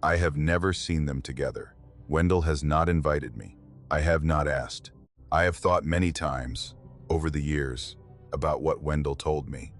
Speaker 1: I have never seen them together. Wendell has not invited me. I have not asked. I have thought many times, over the years, about what Wendell told me,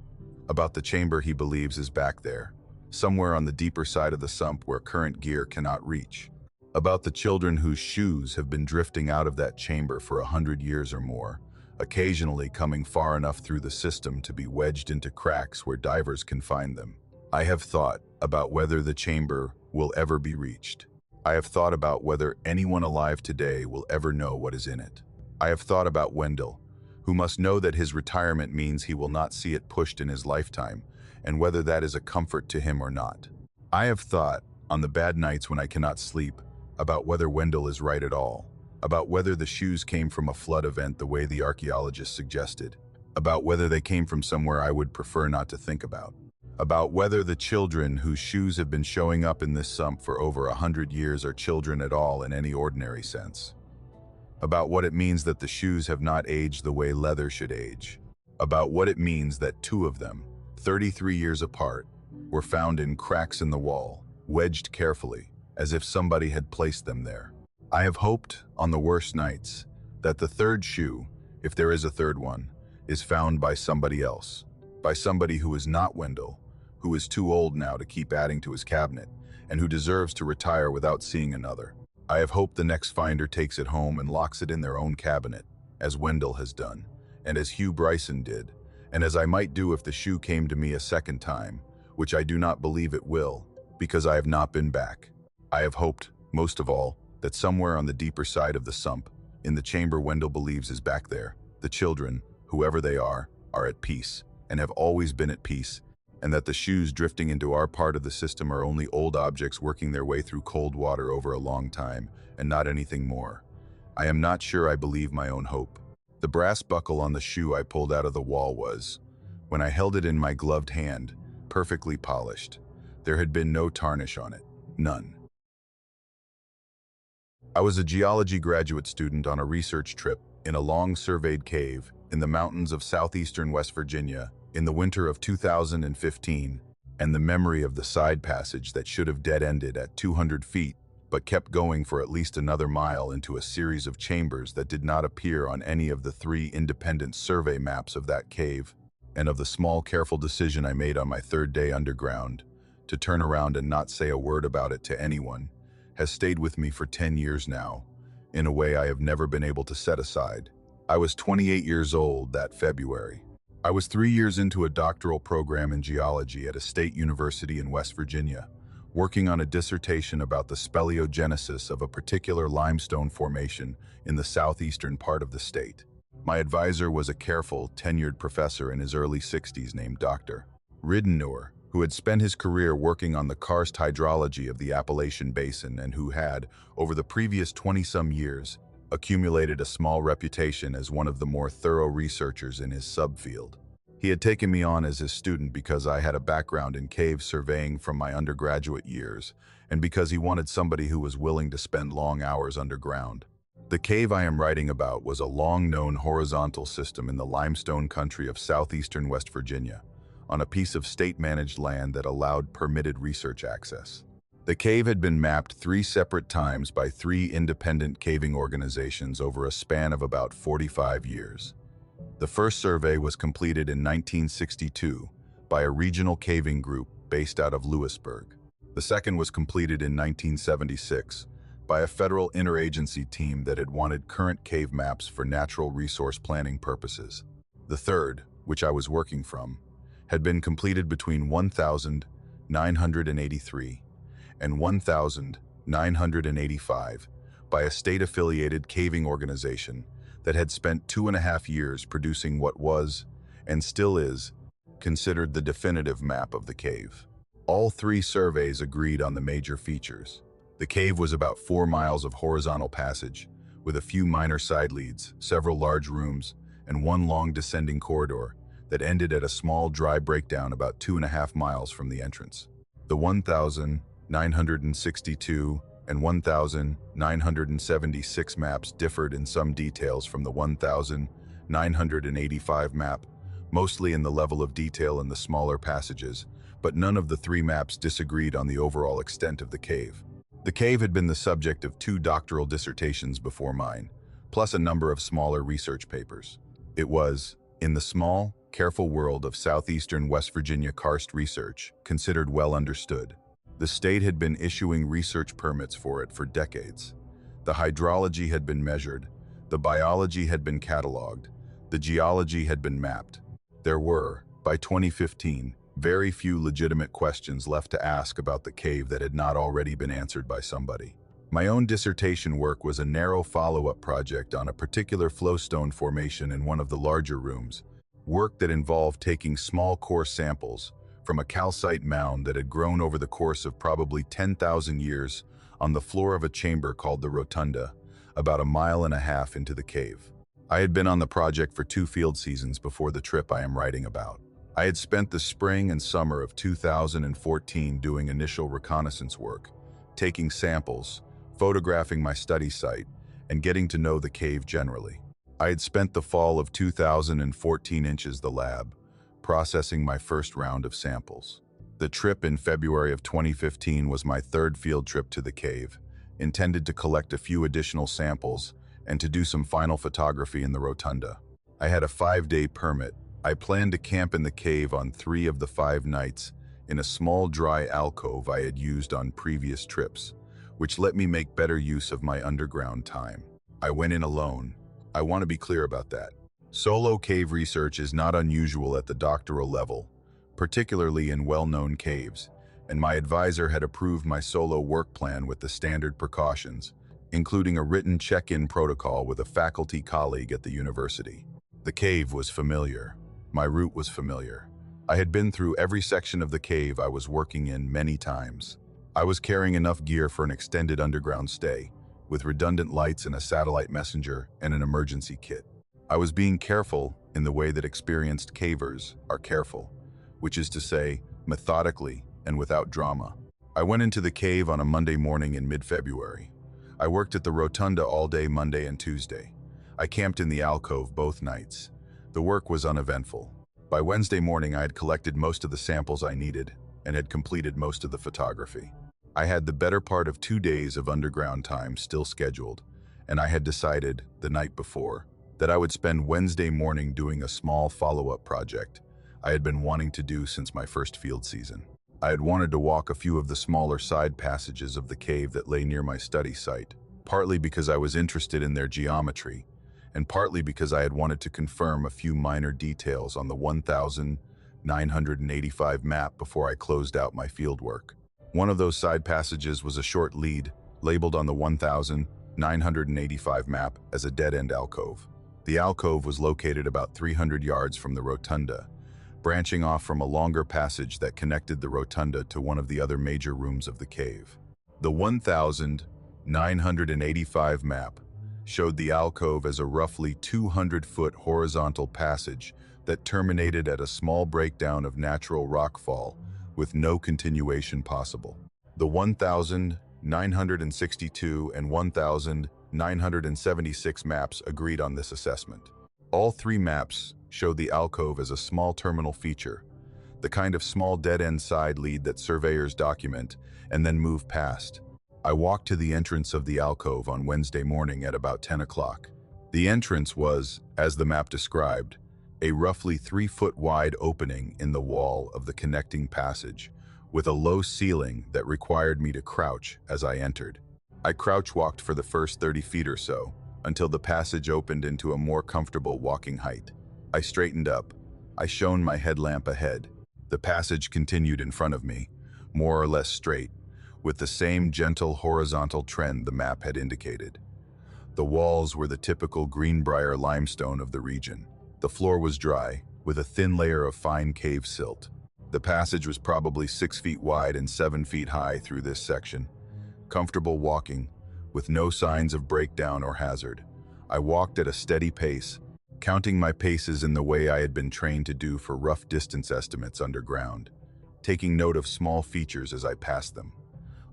Speaker 1: about the chamber he believes is back there, somewhere on the deeper side of the sump where current gear cannot reach. about the children whose shoes have been drifting out of that chamber for 100 years or more, occasionally coming far enough through the system to be wedged into cracks where divers can find them. I have thought about whether the chamber will ever be reached. I have thought about whether anyone alive today will ever know what is in it. I have thought about Wendell, who must know that his retirement means he will not see it pushed in his lifetime, and whether that is a comfort to him or not. I have thought, on the bad nights when I cannot sleep, about whether Wendell is right at all, about whether the shoes came from a flood event the way the archaeologists suggested, about whether they came from somewhere I would prefer not to think about whether the children whose shoes have been showing up in this sump for over 100 years are children at all in any ordinary sense, about what it means that the shoes have not aged the way leather should age, about what it means that two of them, 33 years apart, were found in cracks in the wall, wedged carefully, as if somebody had placed them there. I have hoped, on the worst nights, that the third shoe, if there is a third one, is found by somebody else, by somebody who is not Wendell, who is too old now to keep adding to his cabinet, and who deserves to retire without seeing another. I have hoped the next finder takes it home and locks it in their own cabinet, as Wendell has done, and as Hugh Bryson did, and as I might do if the shoe came to me a second time, which I do not believe it will, because I have not been back. I have hoped, most of all, that somewhere on the deeper side of the sump, in the chamber Wendell believes is back there, the children, whoever they are at peace, and have always been at peace, and that the shoes drifting into our part of the system are only old objects working their way through cold water over a long time, and not anything more. I am not sure I believe my own hope. The brass buckle on the shoe I pulled out of the wall was, when I held it in my gloved hand, perfectly polished. There had been no tarnish on it. None. I was a geology graduate student on a research trip in a long surveyed cave in the mountains of southeastern West Virginia in the winter of 2015, and the memory of the side passage that should have dead-ended at 200 feet but kept going for at least another mile into a series of chambers that did not appear on any of the 3 independent survey maps of that cave, and of the small careful decision I made on my 3rd day underground to turn around and not say a word about it to anyone, has stayed with me for 10 years now, in a way I have never been able to set aside. I was 28 years old that February. I was 3 years into a doctoral program in geology at a state university in West Virginia, working on a dissertation about the speleogenesis of a particular limestone formation in the southeastern part of the state. My advisor was a careful, tenured professor in his early 60s named Dr. Ridenour, who had spent his career working on the karst hydrology of the Appalachian Basin and who had, over the previous 20-some years, accumulated a small reputation as one of the more thorough researchers in his subfield. He had taken me on as his student because I had a background in cave surveying from my undergraduate years, and because he wanted somebody who was willing to spend long hours underground. The cave I am writing about was a long-known horizontal system in the limestone country of southeastern West Virginia, on a piece of state-managed land that allowed permitted research access. The cave had been mapped 3 separate times by 3 independent caving organizations over a span of about 45 years. The first survey was completed in 1962 by a regional caving group based out of Lewisburg. The second was completed in 1976 by a federal interagency team that had wanted current cave maps for natural resource planning purposes. The third, which I was working from, had been completed between 1983 and 1985 by a state-affiliated caving organization that had spent 2.5 years producing what was, and still is, considered the definitive map of the cave. All 3 surveys agreed on the major features. The cave was about 4 miles of horizontal passage, with a few minor side leads, several large rooms, and 1 long descending corridor that ended at a small dry breakdown about 2.5 miles from the entrance. The 1,962 and 1,976 maps differed in some details from the 1,985 map, mostly in the level of detail in the smaller passages, but none of the 3 maps disagreed on the overall extent of the cave. The cave had been the subject of 2 doctoral dissertations before mine, plus a number of smaller research papers. It was, in the small, careful world of southeastern West Virginia karst research, considered well understood. The state had been issuing research permits for it for decades. The hydrology had been measured, the biology had been cataloged, the geology had been mapped. There were, by 2015, very few legitimate questions left to ask about the cave that had not already been answered by somebody. My own dissertation work was a narrow follow-up project on a particular flowstone formation in one of the larger rooms, work that involved taking small core samples from a calcite mound that had grown over the course of probably 10,000 years on the floor of a chamber called the Rotunda, about 1.5 miles into the cave. I had been on the project for 2 field seasons before the trip I am writing about. I had spent the spring and summer of 2014 doing initial reconnaissance work, taking samples, photographing my study site, and getting to know the cave generally. I had spent the fall of 2014 in the lab, processing my first round of samples. The trip in February of 2015 was my third field trip to the cave, intended to collect a few additional samples and to do some final photography in the Rotunda. I had a 5-day permit. I planned to camp in the cave on 3 of the 5 nights in a small dry alcove I had used on previous trips, which let me make better use of my underground time. I went in alone. I want to be clear about that. Solo cave research is not unusual at the doctoral level, particularly in well-known caves, and my advisor had approved my solo work plan with the standard precautions, including a written check-in protocol with a faculty colleague at the university. The cave was familiar. My route was familiar. I had been through every section of the cave I was working in many times. I was carrying enough gear for an extended underground stay, with redundant lights and a satellite messenger and an emergency kit. I was being careful in the way that experienced cavers are careful, which is to say, methodically and without drama. I went into the cave on a Monday morning in mid-February. I worked at the Rotunda all day Monday and Tuesday. I camped in the alcove both nights. The work was uneventful. By Wednesday morning, I had collected most of the samples I needed and had completed most of the photography. I had the better part of 2 days of underground time still scheduled, and I had decided, the night before, that I would spend Wednesday morning doing a small follow-up project I had been wanting to do since my first field season. I had wanted to walk a few of the smaller side passages of the cave that lay near my study site, partly because I was interested in their geometry, and partly because I had wanted to confirm a few minor details on the 1,985 map before I closed out my fieldwork. One of those side passages was a short lead, labeled on the 1,985 map as a dead-end alcove. The alcove was located about 300 yards from the Rotunda, branching off from a longer passage that connected the Rotunda to one of the other major rooms of the cave. The 1,985 map showed the alcove as a roughly 200-foot horizontal passage that terminated at a small breakdown of natural rockfall with no continuation possible. The 1,962 and 1,976 maps agreed on this assessment. All 3 maps showed the alcove as a small terminal feature, the kind of small dead-end side lead that surveyors document and then move past. I walked to the entrance of the alcove on Wednesday morning at about 10 o'clock. The entrance was, as the map described, a roughly 3-foot wide opening in the wall of the connecting passage, with a low ceiling that required me to crouch as I entered. I crouch-walked for the first 30 feet or so, until the passage opened into a more comfortable walking height. I straightened up. I shone my headlamp ahead. The passage continued in front of me, more or less straight, with the same gentle horizontal trend the map had indicated. The walls were the typical Greenbrier limestone of the region. The floor was dry, with a thin layer of fine cave silt. The passage was probably 6 feet wide and 7 feet high through this section. Comfortable walking, with no signs of breakdown or hazard. I walked at a steady pace, counting my paces in the way I had been trained to do for rough distance estimates underground, taking note of small features as I passed them.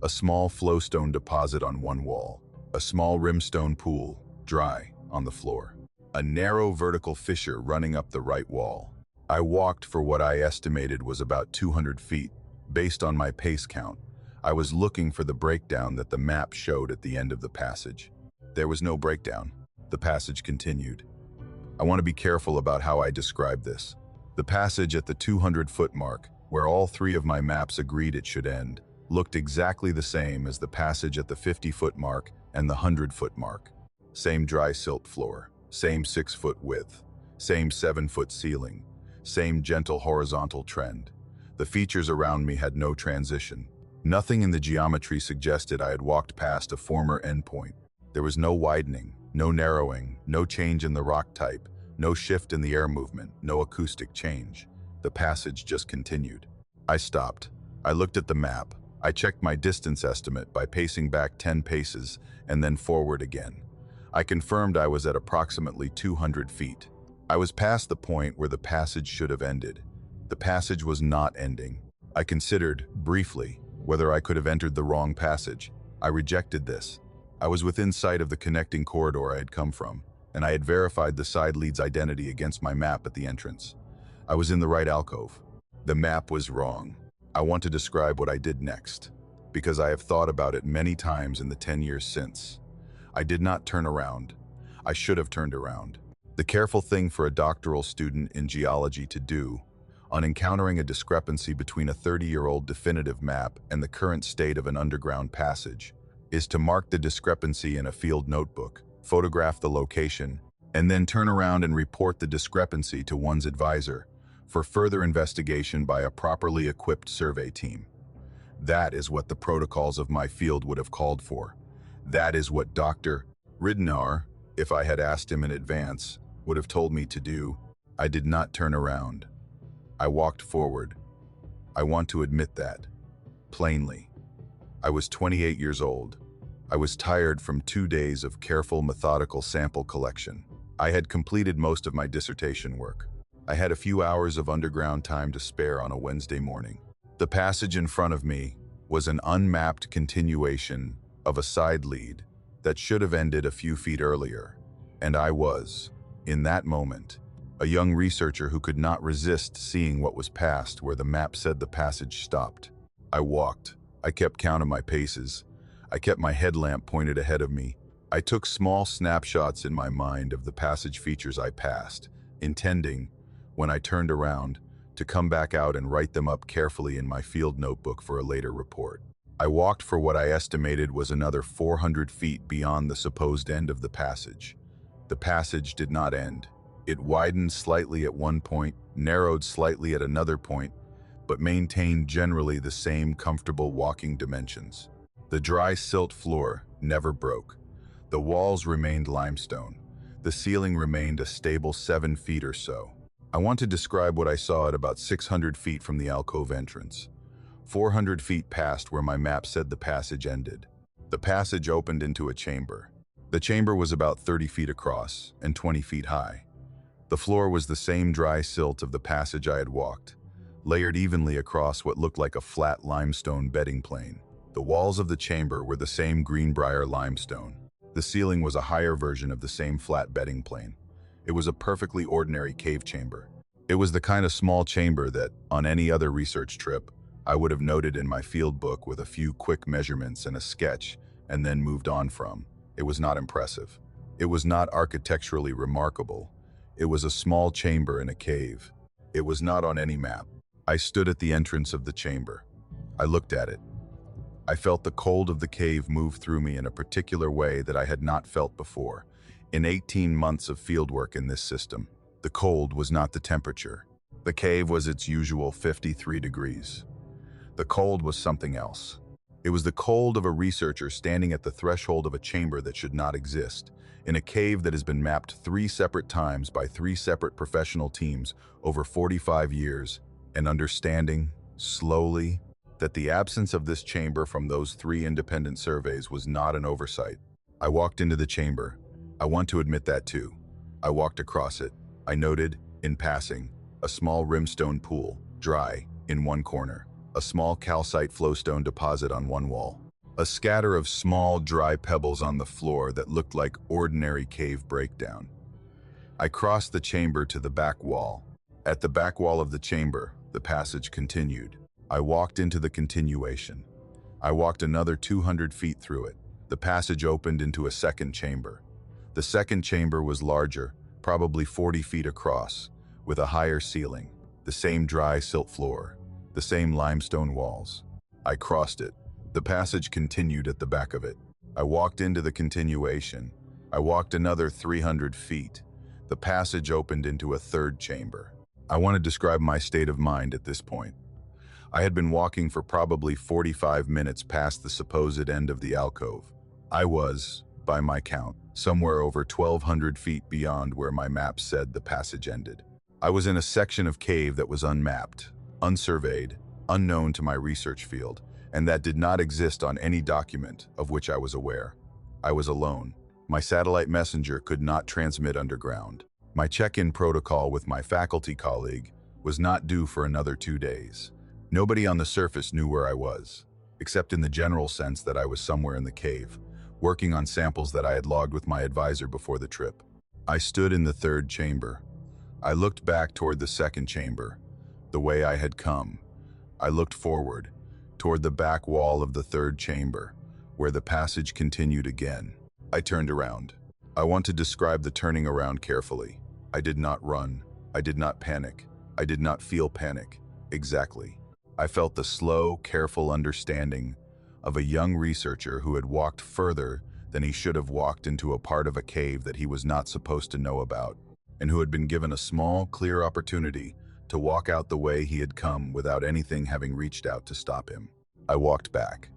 Speaker 1: A small flowstone deposit on one wall, a small rimstone pool, dry, on the floor, a narrow vertical fissure running up the right wall. I walked for what I estimated was about 200 feet, based on my pace count. I was looking for the breakdown that the map showed at the end of the passage. There was no breakdown. The passage continued. I want to be careful about how I describe this. The passage at the 200-foot mark, where all 3 of my maps agreed it should end, looked exactly the same as the passage at the 50-foot mark and the 100-foot mark. Same dry silt floor, same 6-foot width, same 7-foot ceiling, same gentle horizontal trend. The features around me had no transition. Nothing in the geometry suggested I had walked past a former endpoint. There was no widening, no narrowing, no change in the rock type, no shift in the air movement, no acoustic change. The passage just continued. I stopped. I looked at the map. I checked my distance estimate by pacing back 10 paces and then forward again. I confirmed I was at approximately 200 feet. I was past the point where the passage should have ended. The passage was not ending. I considered, briefly, whether I could have entered the wrong passage. I rejected this. I was within sight of the connecting corridor I had come from, and I had verified the side lead's identity against my map at the entrance. I was in the right alcove. The map was wrong. I want to describe what I did next, because I have thought about it many times in the 10 years since. I did not turn around. I should have turned around. The careful thing for a doctoral student in geology to do, on encountering a discrepancy between a 30-year-old definitive map and the current state of an underground passage, is to mark the discrepancy in a field notebook, photograph the location, and then turn around and report the discrepancy to one's advisor for further investigation by a properly equipped survey team. That is what the protocols of my field would have called for. That is what Dr. Ridenour, if I had asked him in advance, would have told me to do. I did not turn around. I walked forward. I want to admit that, plainly. I was 28 years old. I was tired from 2 days of careful, methodical sample collection. I had completed most of my dissertation work. I had a few hours of underground time to spare on a Wednesday morning. The passage in front of me was an unmapped continuation of a side lead that should have ended a few feet earlier, and I was, in that moment, a young researcher who could not resist seeing what was past where the map said the passage stopped. I walked. I kept count of my paces. I kept my headlamp pointed ahead of me. I took small snapshots in my mind of the passage features I passed, intending, when I turned around, to come back out and write them up carefully in my field notebook for a later report. I walked for what I estimated was another 400 feet beyond the supposed end of the passage. The passage did not end. It widened slightly at one point, narrowed slightly at another point, but maintained generally the same comfortable walking dimensions. The dry silt floor never broke. The walls remained limestone. The ceiling remained a stable 7 feet or so. I want to describe what I saw at about 600 feet from the alcove entrance. 400 feet past where my map said the passage ended. The passage opened into a chamber. The chamber was about 30 feet across and 20 feet high. The floor was the same dry silt of the passage I had walked, layered evenly across what looked like a flat limestone bedding plane. The walls of the chamber were the same Greenbrier limestone. The ceiling was a higher version of the same flat bedding plane. It was a perfectly ordinary cave chamber. It was the kind of small chamber that, on any other research trip, I would have noted in my field book with a few quick measurements and a sketch, and then moved on from. It was not impressive. It was not architecturally remarkable. It was a small chamber in a cave. It was not on any map. I stood at the entrance of the chamber. I looked at it. I felt the cold of the cave move through me in a particular way that I had not felt before. In 18 months of fieldwork in this system, the cold was not the temperature. The cave was its usual 53 degrees. The cold was something else. It was the cold of a researcher standing at the threshold of a chamber that should not exist, in a cave that has been mapped 3 separate times by 3 separate professional teams over 45 years, and understanding, slowly, that the absence of this chamber from those 3 independent surveys was not an oversight. I walked into the chamber. I want to admit that too. I walked across it. I noted, in passing, a small rimstone pool, dry, in one corner, a small calcite flowstone deposit on one wall, a scatter of small, dry pebbles on the floor that looked like ordinary cave breakdown. I crossed the chamber to the back wall. At the back wall of the chamber, the passage continued. I walked into the continuation. I walked another 200 feet through it. The passage opened into a second chamber. The second chamber was larger, probably 40 feet across, with a higher ceiling, the same dry silt floor, the same limestone walls. I crossed it. The passage continued at the back of it. I walked into the continuation. I walked another 300 feet. The passage opened into a third chamber. I want to describe my state of mind at this point. I had been walking for probably 45 minutes past the supposed end of the alcove. I was, by my count, somewhere over 1,200 feet beyond where my map said the passage ended. I was in a section of cave that was unmapped, unsurveyed, unknown to my research field, and that did not exist on any document of which I was aware. I was alone. My satellite messenger could not transmit underground. My check-in protocol with my faculty colleague was not due for another 2 days. Nobody on the surface knew where I was, except in the general sense that I was somewhere in the cave, working on samples that I had logged with my advisor before the trip. I stood in the third chamber. I looked back toward the second chamber, the way I had come. I looked forward, toward the back wall of the third chamber, where the passage continued again. I turned around. I want to describe the turning around carefully. I did not run. I did not panic. I did not feel panic. Exactly. I felt the slow, careful understanding of a young researcher who had walked further than he should have walked into a part of a cave that he was not supposed to know about, and who had been given a small, clear opportunity to walk out the way he had come without anything having reached out to stop him. I walked back.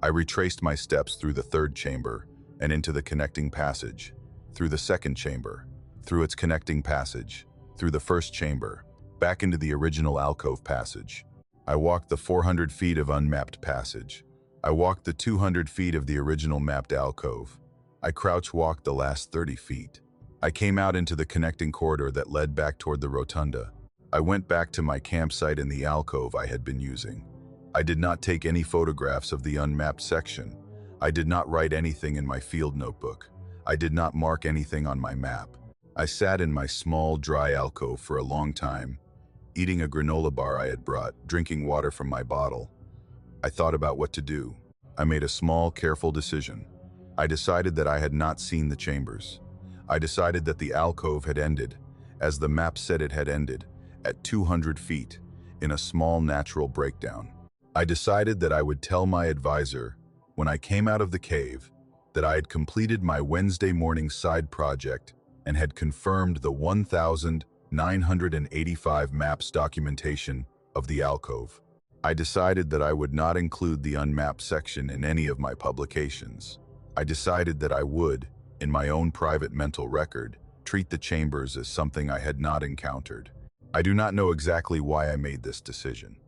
Speaker 1: I retraced my steps through the third chamber and into the connecting passage, through the second chamber, through its connecting passage, through the first chamber, back into the original alcove passage. I walked the 400 feet of unmapped passage. I walked the 200 feet of the original mapped alcove. I crouch walked the last 30 feet. I came out into the connecting corridor that led back toward the rotunda. I went back to my campsite in the alcove I had been using. I did not take any photographs of the unmapped section. I did not write anything in my field notebook. I did not mark anything on my map. I sat in my small, dry alcove for a long time, eating a granola bar I had brought, drinking water from my bottle. I thought about what to do. I made a small, careful decision. I decided that I had not seen the chambers. I decided that the alcove had ended, as the map said it had ended, at 200 feet, in a small natural breakdown. I decided that I would tell my advisor, when I came out of the cave, that I had completed my Wednesday morning side project and had confirmed the 1,985 maps documentation of the alcove. I decided that I would not include the unmapped section in any of my publications. I decided that I would, in my own private mental record, treat the chambers as something I had not encountered. I do not know exactly why I made this decision.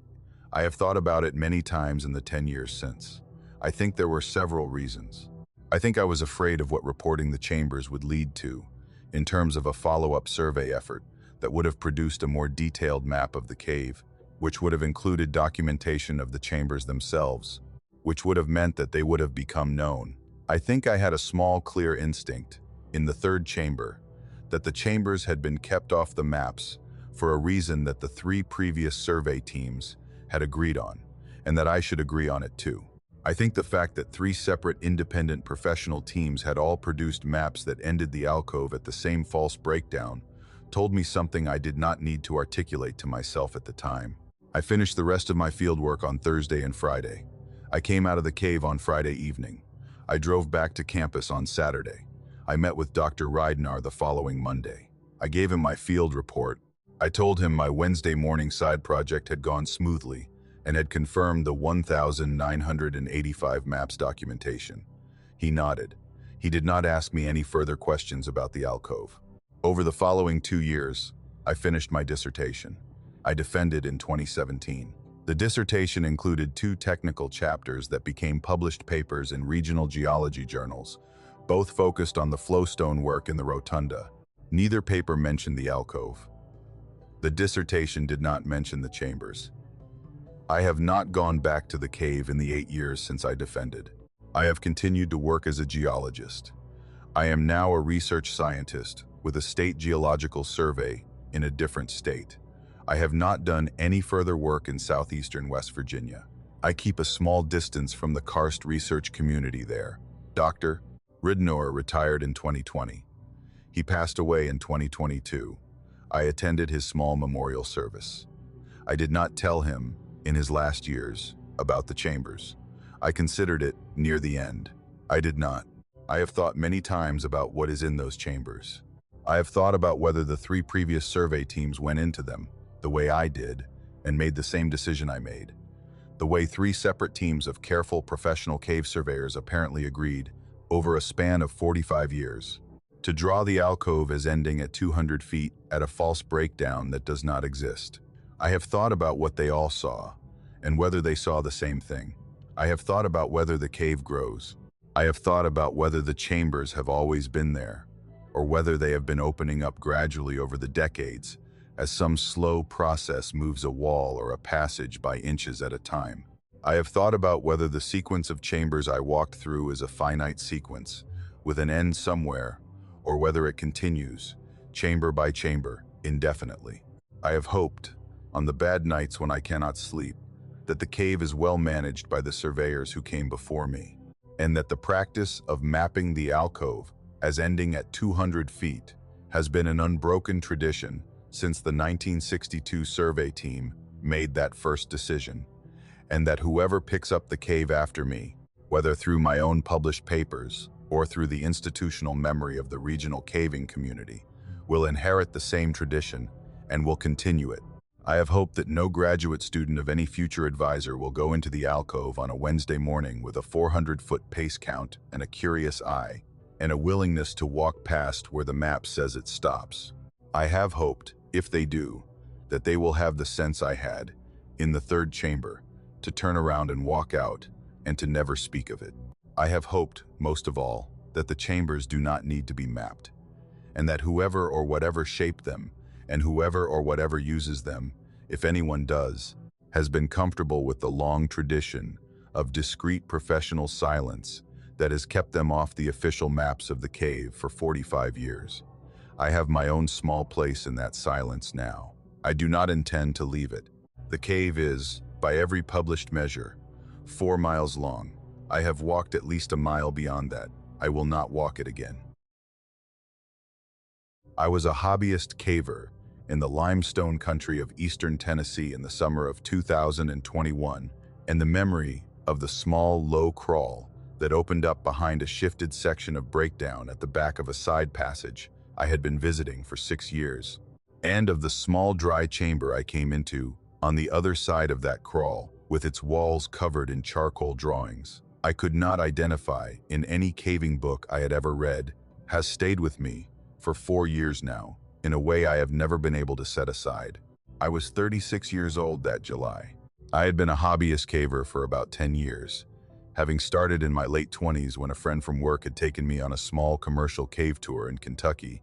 Speaker 1: I have thought about it many times in the 10 years since. I think there were several reasons. I think I was afraid of what reporting the chambers would lead to, in terms of a follow-up survey effort that would have produced a more detailed map of the cave, which would have included documentation of the chambers themselves, which would have meant that they would have become known. I think I had a small, clear instinct, in the third chamber, that the chambers had been kept off the maps for a reason that the 3 previous survey teams had agreed on, and that I should agree on it too. I think the fact that 3 separate independent professional teams had all produced maps that ended the alcove at the same false breakdown told me something I did not need to articulate to myself at the time. I finished the rest of my fieldwork on Thursday and Friday. I came out of the cave on Friday evening. I drove back to campus on Saturday. I met with Dr. Reidnar the following Monday. I gave him my field report. I told him my Wednesday morning side project had gone smoothly and had confirmed the 1,985 maps documentation. He nodded. He did not ask me any further questions about the alcove. Over the following 2 years, I finished my dissertation. I defended in 2017. The dissertation included 2 technical chapters that became published papers in regional geology journals, both focused on the flowstone work in the rotunda. Neither paper mentioned the alcove. The dissertation did not mention the chambers. I have not gone back to the cave in the 8 years since I defended. I have continued to work as a geologist. I am now a research scientist with a state geological survey in a different state. I have not done any further work in southeastern West Virginia. I keep a small distance from the karst research community there. Dr. Reidnar retired in 2020. He passed away in 2022. I attended his small memorial service. I did not tell him, in his last years, about the chambers. I considered it near the end. I did not. I have thought many times about what is in those chambers. I have thought about whether the 3 previous survey teams went into them the way I did and made the same decision I made. The way 3 separate teams of careful professional cave surveyors apparently agreed, over a span of 45 years, to draw the alcove as ending at 200 feet at a false breakdown that does not exist. I have thought about what they all saw, and whether they saw the same thing. I have thought about whether the cave grows. I have thought about whether the chambers have always been there, or whether they have been opening up gradually over the decades, as some slow process moves a wall or a passage by inches at a time. I have thought about whether the sequence of chambers I walked through is a finite sequence, with an end somewhere, or whether it continues, chamber by chamber, indefinitely. I have hoped, on the bad nights when I cannot sleep, that the cave is well managed by the surveyors who came before me, and that the practice of mapping the alcove as ending at 200 feet has been an unbroken tradition since the 1962 survey team made that first decision, and that whoever picks up the cave after me, whether through my own published papers or through the institutional memory of the regional caving community, will inherit the same tradition and will continue it. I have hoped that no graduate student of any future advisor will go into the alcove on a Wednesday morning with a 400-foot pace count and a curious eye, and a willingness to walk past where the map says it stops. I have hoped, if they do, that they will have the sense I had, in the 3rd chamber, to turn around and walk out, and to never speak of it. I have hoped, most of all, that the chambers do not need to be mapped, and that whoever or whatever shaped them, and whoever or whatever uses them, if anyone does, has been comfortable with the long tradition of discreet professional silence that has kept them off the official maps of the cave for 45 years. I have my own small place in that silence now. I do not intend to leave it. The cave is, by every published measure, 4 miles long. I have walked at least a mile beyond that. I will not walk it again. I was a hobbyist caver in the limestone country of eastern Tennessee in the summer of 2021, and the memory of the small, low crawl that opened up behind a shifted section of breakdown at the back of a side passage I had been visiting for 6 years, and of the small dry chamber I came into on the other side of that crawl, with its walls covered in charcoal drawings I could not identify in any caving book I had ever read, has stayed with me for 4 years now, in a way I have never been able to set aside. I was 36 years old that July. I had been a hobbyist caver for about 10 years, having started in my late 20s when a friend from work had taken me on a small commercial cave tour in Kentucky,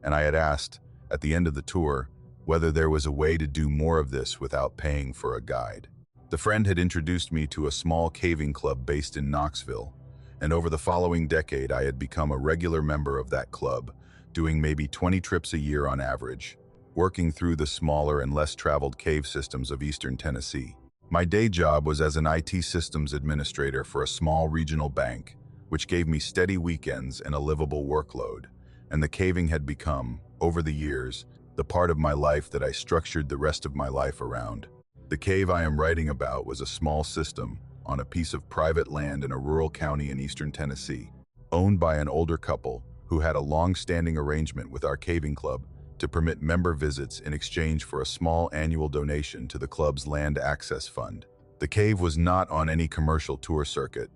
Speaker 1: and I had asked, at the end of the tour, whether there was a way to do more of this without paying for a guide. The friend had introduced me to a small caving club based in Knoxville, and over the following decade I had become a regular member of that club, doing maybe 20 trips a year on average, working through the smaller and less traveled cave systems of eastern Tennessee. My day job was as an IT systems administrator for a small regional bank, which gave me steady weekends and a livable workload, and the caving had become, over the years, the part of my life that I structured the rest of my life around. The cave I am writing about was a small system on a piece of private land in a rural county in eastern Tennessee, owned by an older couple who had a long-standing arrangement with our caving club to permit member visits in exchange for a small annual donation to the club's land access fund. The cave was not on any commercial tour circuit.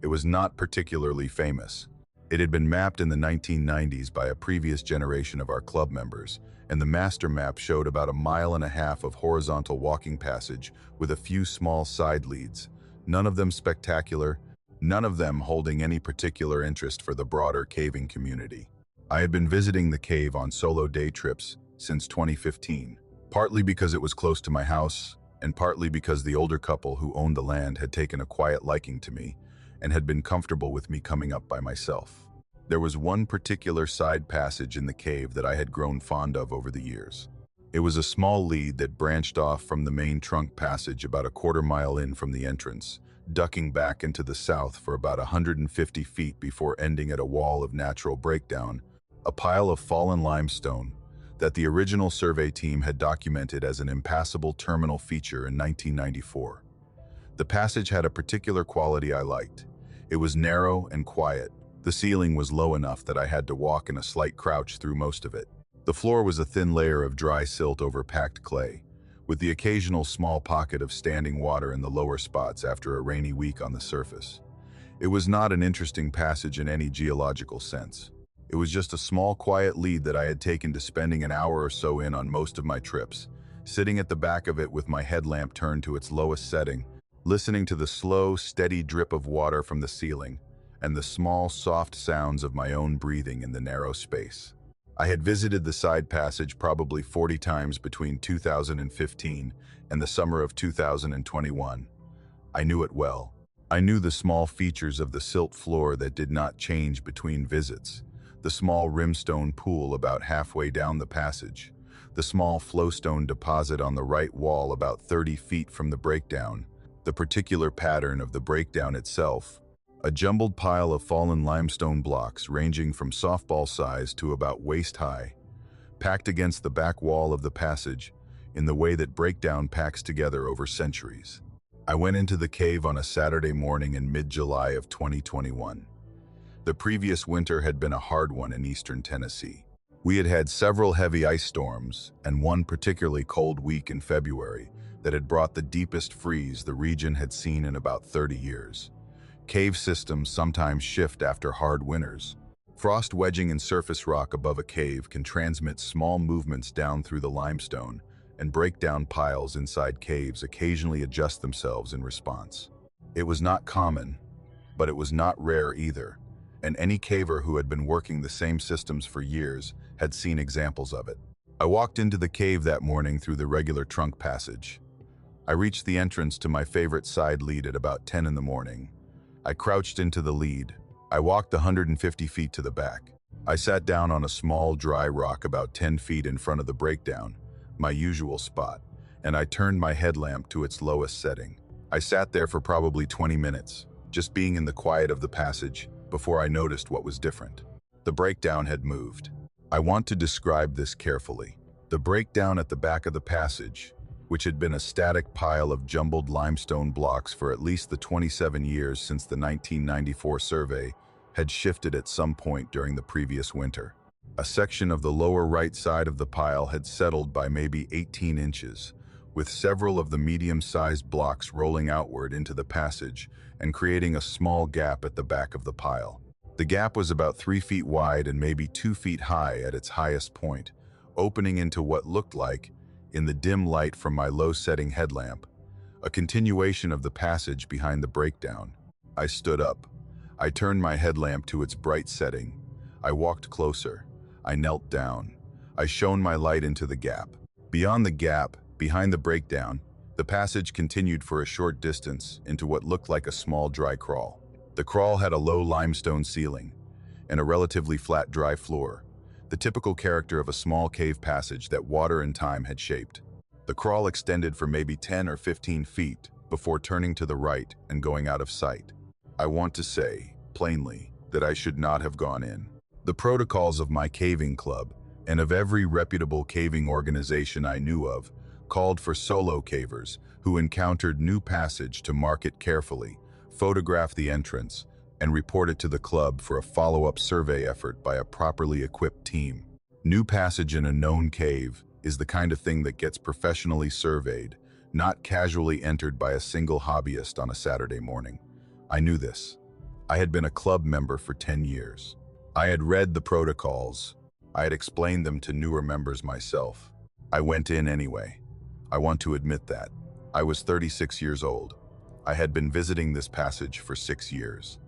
Speaker 1: It was not particularly famous. It had been mapped in the 1990s by a previous generation of our club members, and the master map showed about 1.5 miles of horizontal walking passage with a few small side leads, none of them spectacular, none of them holding any particular interest for the broader caving community. I had been visiting the cave on solo day trips since 2015, partly because it was close to my house, and partly because the older couple who owned the land had taken a quiet liking to me and had been comfortable with me coming up by myself. There was one particular side passage in the cave that I had grown fond of over the years. It was a small lead that branched off from the main trunk passage about 1/4 mile in from the entrance, ducking back into the south for about 150 feet before ending at a wall of natural breakdown, a pile of fallen limestone that the original survey team had documented as an impassable terminal feature in 1994. The passage had a particular quality I liked. It was narrow and quiet. The ceiling was low enough that I had to walk in a slight crouch through most of it. The floor was a thin layer of dry silt over packed clay, with the occasional small pocket of standing water in the lower spots after a rainy week on the surface. It was not an interesting passage in any geological sense. It was just a small, quiet lead that I had taken to spending an hour or so in on most of my trips, sitting at the back of it with my headlamp turned to its lowest setting, listening to the slow, steady drip of water from the ceiling and the small, soft sounds of my own breathing in the narrow space. I had visited the side passage probably 40 times between 2015 and the summer of 2021. I knew it well. I knew the small features of the silt floor that did not change between visits, the small rimstone pool about halfway down the passage, the small flowstone deposit on the right wall about 30 feet from the breakdown, the particular pattern of the breakdown itself, a jumbled pile of fallen limestone blocks ranging from softball size to about waist high, packed against the back wall of the passage in the way that breakdown packs together over centuries. I went into the cave on a Saturday morning in mid-July of 2021. The previous winter had been a hard one in eastern Tennessee. We had had several heavy ice storms and one particularly cold week in February that had brought the deepest freeze the region had seen in about 30 years. Cave systems sometimes shift after hard winters. Frost wedging in surface rock above a cave can transmit small movements down through the limestone, and breakdown piles inside caves occasionally adjust themselves in response. It was not common, but it was not rare either, and any caver who had been working the same systems for years had seen examples of it. I walked into the cave that morning through the regular trunk passage. I reached the entrance to my favorite side lead at about 10 in the morning. I crouched into the lead. I walked the 150 feet to the back. I sat down on a small dry rock about 10 feet in front of the breakdown, my usual spot, and I turned my headlamp to its lowest setting. I sat there for probably 20 minutes, just being in the quiet of the passage, before I noticed what was different. The breakdown had moved. I want to describe this carefully. The breakdown at the back of the passage, which had been a static pile of jumbled limestone blocks for at least the 27 years since the 1994 survey, had shifted at some point during the previous winter. A section of the lower right side of the pile had settled by maybe 18 inches, with several of the medium-sized blocks rolling outward into the passage and creating a small gap at the back of the pile. The gap was about 3 feet wide and maybe 2 feet high at its highest point, opening into what looked like, in the dim light from my low-setting headlamp, a continuation of the passage behind the breakdown. I stood up. I turned my headlamp to its bright setting. I walked closer. I knelt down. I shone my light into the gap. Beyond the gap, behind the breakdown, the passage continued for a short distance into what looked like a small dry crawl. The crawl had a low limestone ceiling and a relatively flat dry floor, the typical character of a small cave passage that water and time had shaped. The crawl extended for maybe 10 or 15 feet before turning to the right and going out of sight. I want to say, plainly, that I should not have gone in. The protocols of my caving club, and of every reputable caving organization I knew of, called for solo cavers who encountered new passage to mark it carefully, photograph the entrance, and report it to the club for a follow-up survey effort by a properly equipped team. New passage in a known cave is the kind of thing that gets professionally surveyed, not casually entered by a single hobbyist on a Saturday morning. I knew this. I had been a club member for 10 years. I had read the protocols. I had explained them to newer members myself. I went in anyway. I want to admit that. I was 36 years old. I had been visiting this passage for 6 years.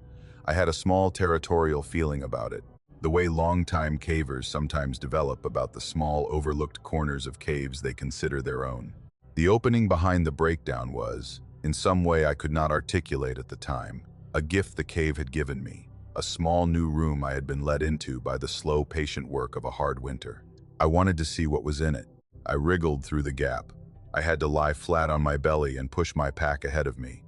Speaker 1: I had a small territorial feeling about it, the way longtime cavers sometimes develop about the small overlooked corners of caves they consider their own. The opening behind the breakdown was, in some way I could not articulate at the time, a gift the cave had given me, a small new room I had been let into by the slow, patient work of a hard winter. I wanted to see what was in it. I wriggled through the gap. I had to lie flat on my belly and push my pack ahead of me.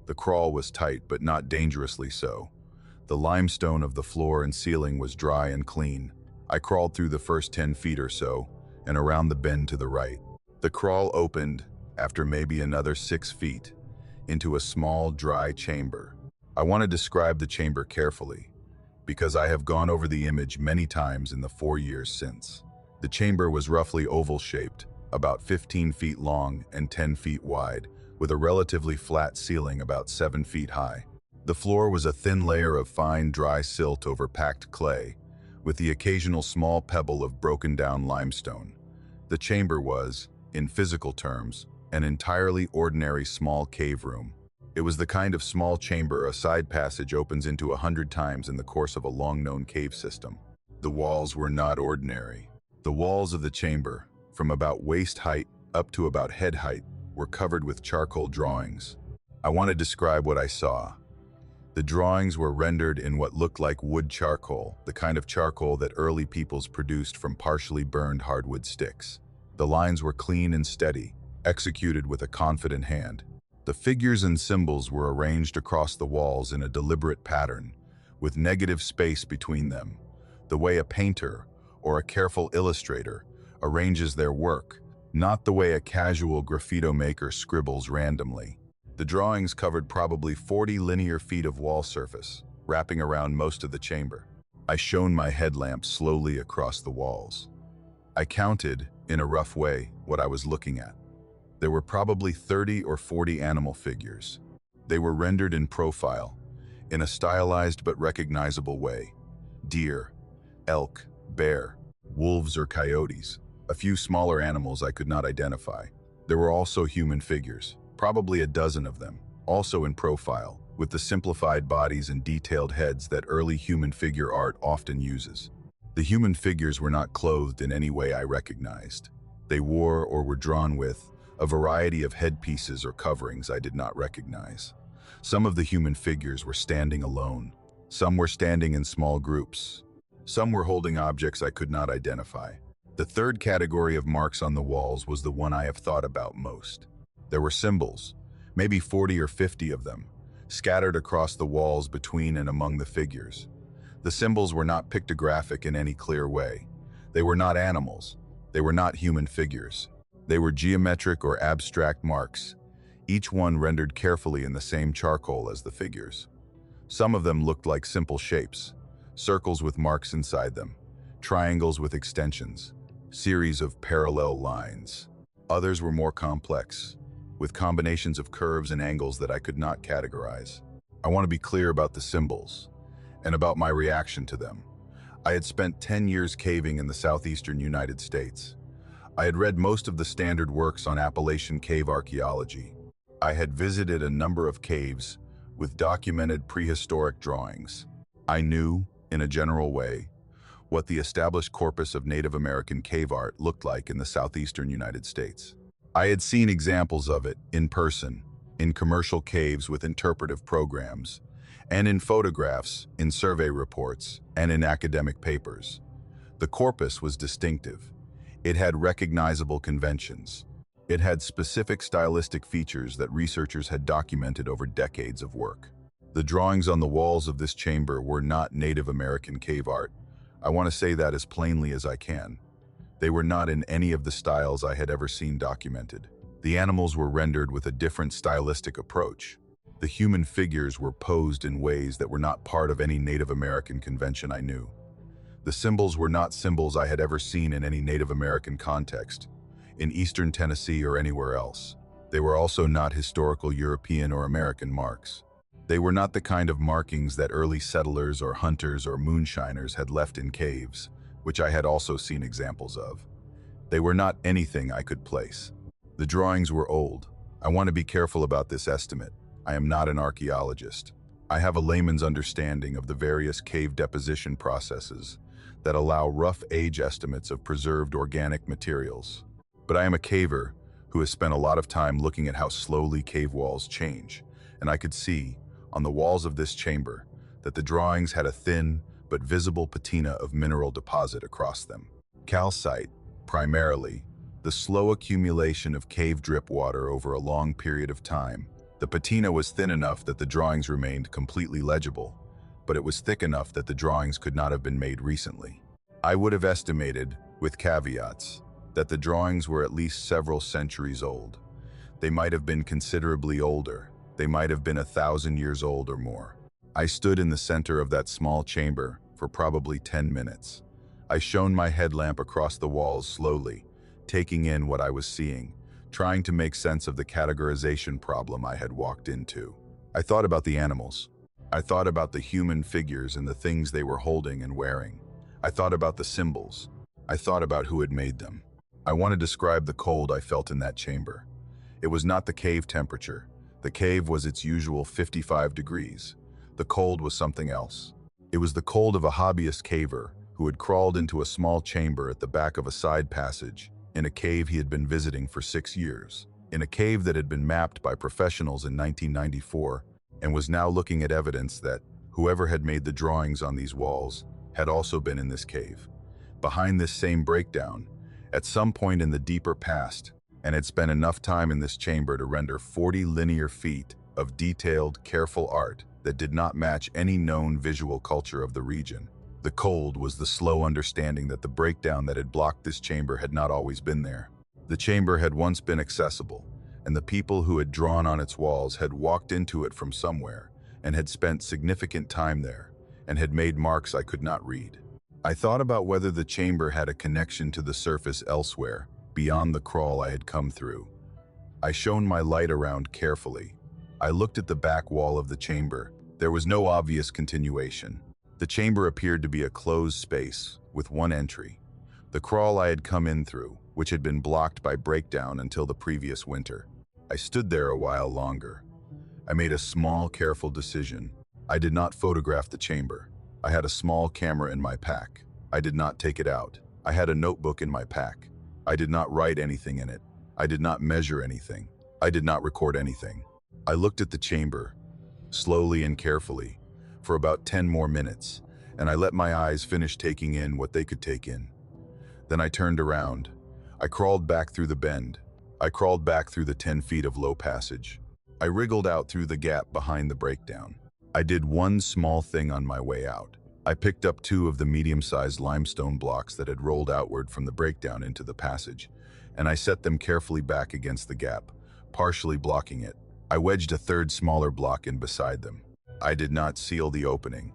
Speaker 1: The crawl was tight, but not dangerously so. The limestone of the floor and ceiling was dry and clean. I crawled through the first 10 feet or so, and around the bend to the right. The crawl opened after maybe another 6 feet, into a small, dry chamber. I want to describe the chamber carefully, because I have gone over the image many times in the 4 years since. The chamber was roughly oval-shaped, about 15 feet long and 10 feet wide, with a relatively flat ceiling about 7 feet high. The floor was a thin layer of fine, dry silt over packed clay, with the occasional small pebble of broken-down limestone. The chamber was, in physical terms, an entirely ordinary small cave room. It was the kind of small chamber a side passage opens into 100 times in the course of a long-known cave system. The walls were not ordinary. The walls of the chamber, from about waist height up to about head height, were covered with charcoal drawings. I want to describe what I saw. The drawings were rendered in what looked like wood charcoal, the kind of charcoal that early peoples produced from partially burned hardwood sticks. The lines were clean and steady, executed with a confident hand. The figures and symbols were arranged across the walls in a deliberate pattern, with negative space between them, the way a painter or a careful illustrator arranges their work, not the way a casual graffito maker scribbles randomly. The drawings covered probably 40 linear feet of wall surface, wrapping around most of the chamber. I shone my headlamp slowly across the walls. I counted, in a rough way, what I was looking at. There were probably 30 or 40 animal figures. They were rendered in profile, in a stylized but recognizable way. Deer, elk, bear, wolves or coyotes, a few smaller animals I could not identify. There were also human figures, probably a dozen of them, also in profile, with the simplified bodies and detailed heads that early human figure art often uses. The human figures were not clothed in any way I recognized. They wore or were drawn with a variety of headpieces or coverings I did not recognize. Some of the human figures were standing alone. Some were standing in small groups. Some were holding objects I could not identify. The third category of marks on the walls was the one I have thought about most. There were symbols, maybe 40 or 50 of them, scattered across the walls between and among the figures. The symbols were not pictographic in any clear way. They were not animals. They were not human figures. They were geometric or abstract marks, each one rendered carefully in the same charcoal as the figures. Some of them looked like simple shapes, circles with marks inside them, triangles with extensions, series of parallel lines. Others were more complex, with combinations of curves and angles that I could not categorize. I want to be clear about the symbols, and about my reaction to them. I had spent 10 years caving in the southeastern United States. I had read most of the standard works on Appalachian cave archaeology. I had visited a number of caves with documented prehistoric drawings. I knew, in a general way, what the established corpus of Native American cave art looked like in the southeastern United States. I had seen examples of it in person, in commercial caves with interpretive programs, and in photographs, in survey reports, and in academic papers. The corpus was distinctive. It had recognizable conventions. It had specific stylistic features that researchers had documented over decades of work. The drawings on the walls of this chamber were not Native American cave art. I want to say that as plainly as I can. They were not in any of the styles I had ever seen documented. The animals were rendered with a different stylistic approach. The human figures were posed in ways that were not part of any Native American convention I knew. The symbols were not symbols I had ever seen in any Native American context, in eastern Tennessee or anywhere else. They were also not historical European or American marks. They were not the kind of markings that early settlers or hunters or moonshiners had left in caves, which I had also seen examples of. They were not anything I could place. The drawings were old. I want to be careful about this estimate. I am not an archaeologist. I have a layman's understanding of the various cave deposition processes that allow rough age estimates of preserved organic materials. But I am a caver who has spent a lot of time looking at how slowly cave walls change, and I could see, on the walls of this chamber, that the drawings had a thin but visible patina of mineral deposit across them. Calcite, primarily, the slow accumulation of cave drip water over a long period of time. The patina was thin enough that the drawings remained completely legible, but it was thick enough that the drawings could not have been made recently. I would have estimated, with caveats, that the drawings were at least several centuries old. They might have been considerably older. They might have been 1,000 years old or more. I stood in the center of that small chamber for probably 10 minutes. I shone my headlamp across the walls slowly, taking in what I was seeing, trying to make sense of the categorization problem I had walked into. I thought about the animals. I thought about the human figures and the things they were holding and wearing. I thought about the symbols. I thought about who had made them. I want to describe the cold I felt in that chamber. It was not the cave temperature. The cave was its usual 55 degrees. The cold was something else. It was the cold of a hobbyist caver who had crawled into a small chamber at the back of a side passage in a cave he had been visiting for 6 years, in a cave that had been mapped by professionals in 1994 and was now looking at evidence that whoever had made the drawings on these walls had also been in this cave. Behind this same breakdown, at some point in the deeper past, and had spent enough time in this chamber to render 40 linear feet of detailed, careful art that did not match any known visual culture of the region. The cold was the slow understanding that the breakdown that had blocked this chamber had not always been there. The chamber had once been accessible, and the people who had drawn on its walls had walked into it from somewhere and had spent significant time there and had made marks I could not read. I thought about whether the chamber had a connection to the surface elsewhere, beyond the crawl I had come through. I shone my light around carefully. I looked at the back wall of the chamber. There was no obvious continuation. The chamber appeared to be a closed space, with one entry. The crawl I had come in through, which had been blocked by breakdown until the previous winter. I stood there a while longer. I made a small, careful decision. I did not photograph the chamber. I had a small camera in my pack. I did not take it out. I had a notebook in my pack. I did not write anything in it. I did not measure anything. I did not record anything. I looked at the chamber, slowly and carefully, for about 10 more minutes, and I let my eyes finish taking in what they could take in. Then I turned around. I crawled back through the bend. I crawled back through the 10 feet of low passage. I wriggled out through the gap behind the breakdown. I did one small thing on my way out. I picked up 2 of the medium-sized limestone blocks that had rolled outward from the breakdown into the passage, and I set them carefully back against the gap, partially blocking it. I wedged a 3rd smaller block in beside them. I did not seal the opening.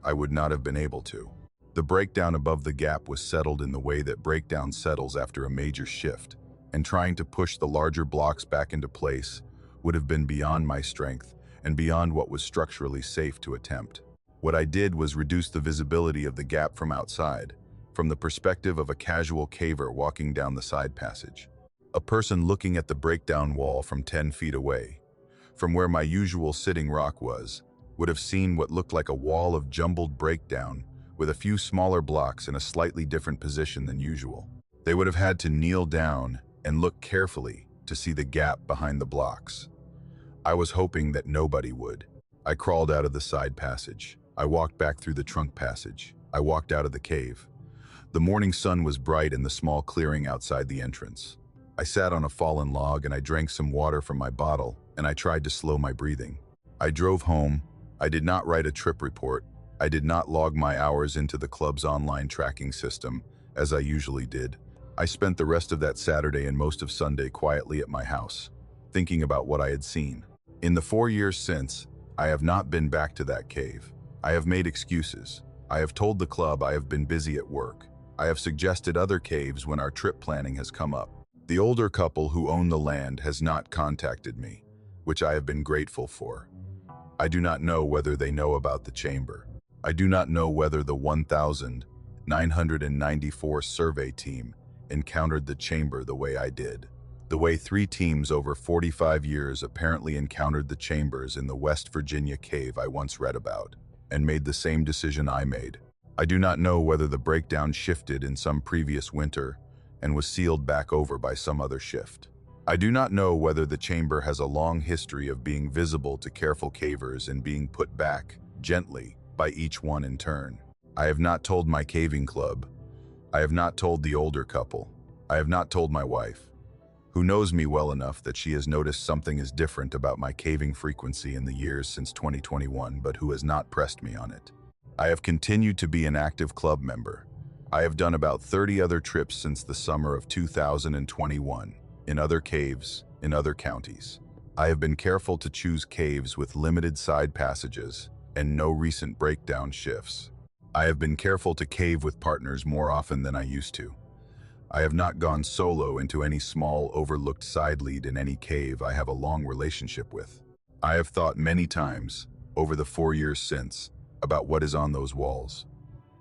Speaker 1: I would not have been able to. The breakdown above the gap was settled in the way that breakdown settles after a major shift, and trying to push the larger blocks back into place would have been beyond my strength and beyond what was structurally safe to attempt. What I did was reduce the visibility of the gap from outside, from the perspective of a casual caver walking down the side passage. A person looking at the breakdown wall from 10 feet away, from where my usual sitting rock was, would have seen what looked like a wall of jumbled breakdown with a few smaller blocks in a slightly different position than usual. They would have had to kneel down and look carefully to see the gap behind the blocks. I was hoping that nobody would. I crawled out of the side passage. I walked back through the trunk passage. I walked out of the cave. The morning sun was bright in the small clearing outside the entrance. I sat on a fallen log and I drank some water from my bottle, and I tried to slow my breathing. I drove home. I did not write a trip report. I did not log my hours into the club's online tracking system, as I usually did. I spent the rest of that Saturday and most of Sunday quietly at my house, thinking about what I had seen. In the 4 years since, I have not been back to that cave. I have made excuses. I have told the club I have been busy at work. I have suggested other caves when our trip planning has come up. The older couple who own the land has not contacted me, which I have been grateful for. I do not know whether they know about the chamber. I do not know whether the 1,994 survey team encountered the chamber the way I did. The way 3 teams over 45 years apparently encountered the chambers in the West Virginia cave I once read about, and made the same decision I made. I do not know whether the breakdown shifted in some previous winter and was sealed back over by some other shift. I do not know whether the chamber has a long history of being visible to careful cavers and being put back, gently, by each one in turn. I have not told my caving club. I have not told the older couple. I have not told my wife, who knows me well enough that she has noticed something is different about my caving frequency in the years since 2021, but who has not pressed me on it. I have continued to be an active club member. I have done about 30 other trips since the summer of 2021, in other caves, in other counties. I have been careful to choose caves with limited side passages and no recent breakdown shifts. I have been careful to cave with partners more often than I used to. I have not gone solo into any small, overlooked side lead in any cave I have a long relationship with. I have thought many times, over the 4 years since, about what is on those walls.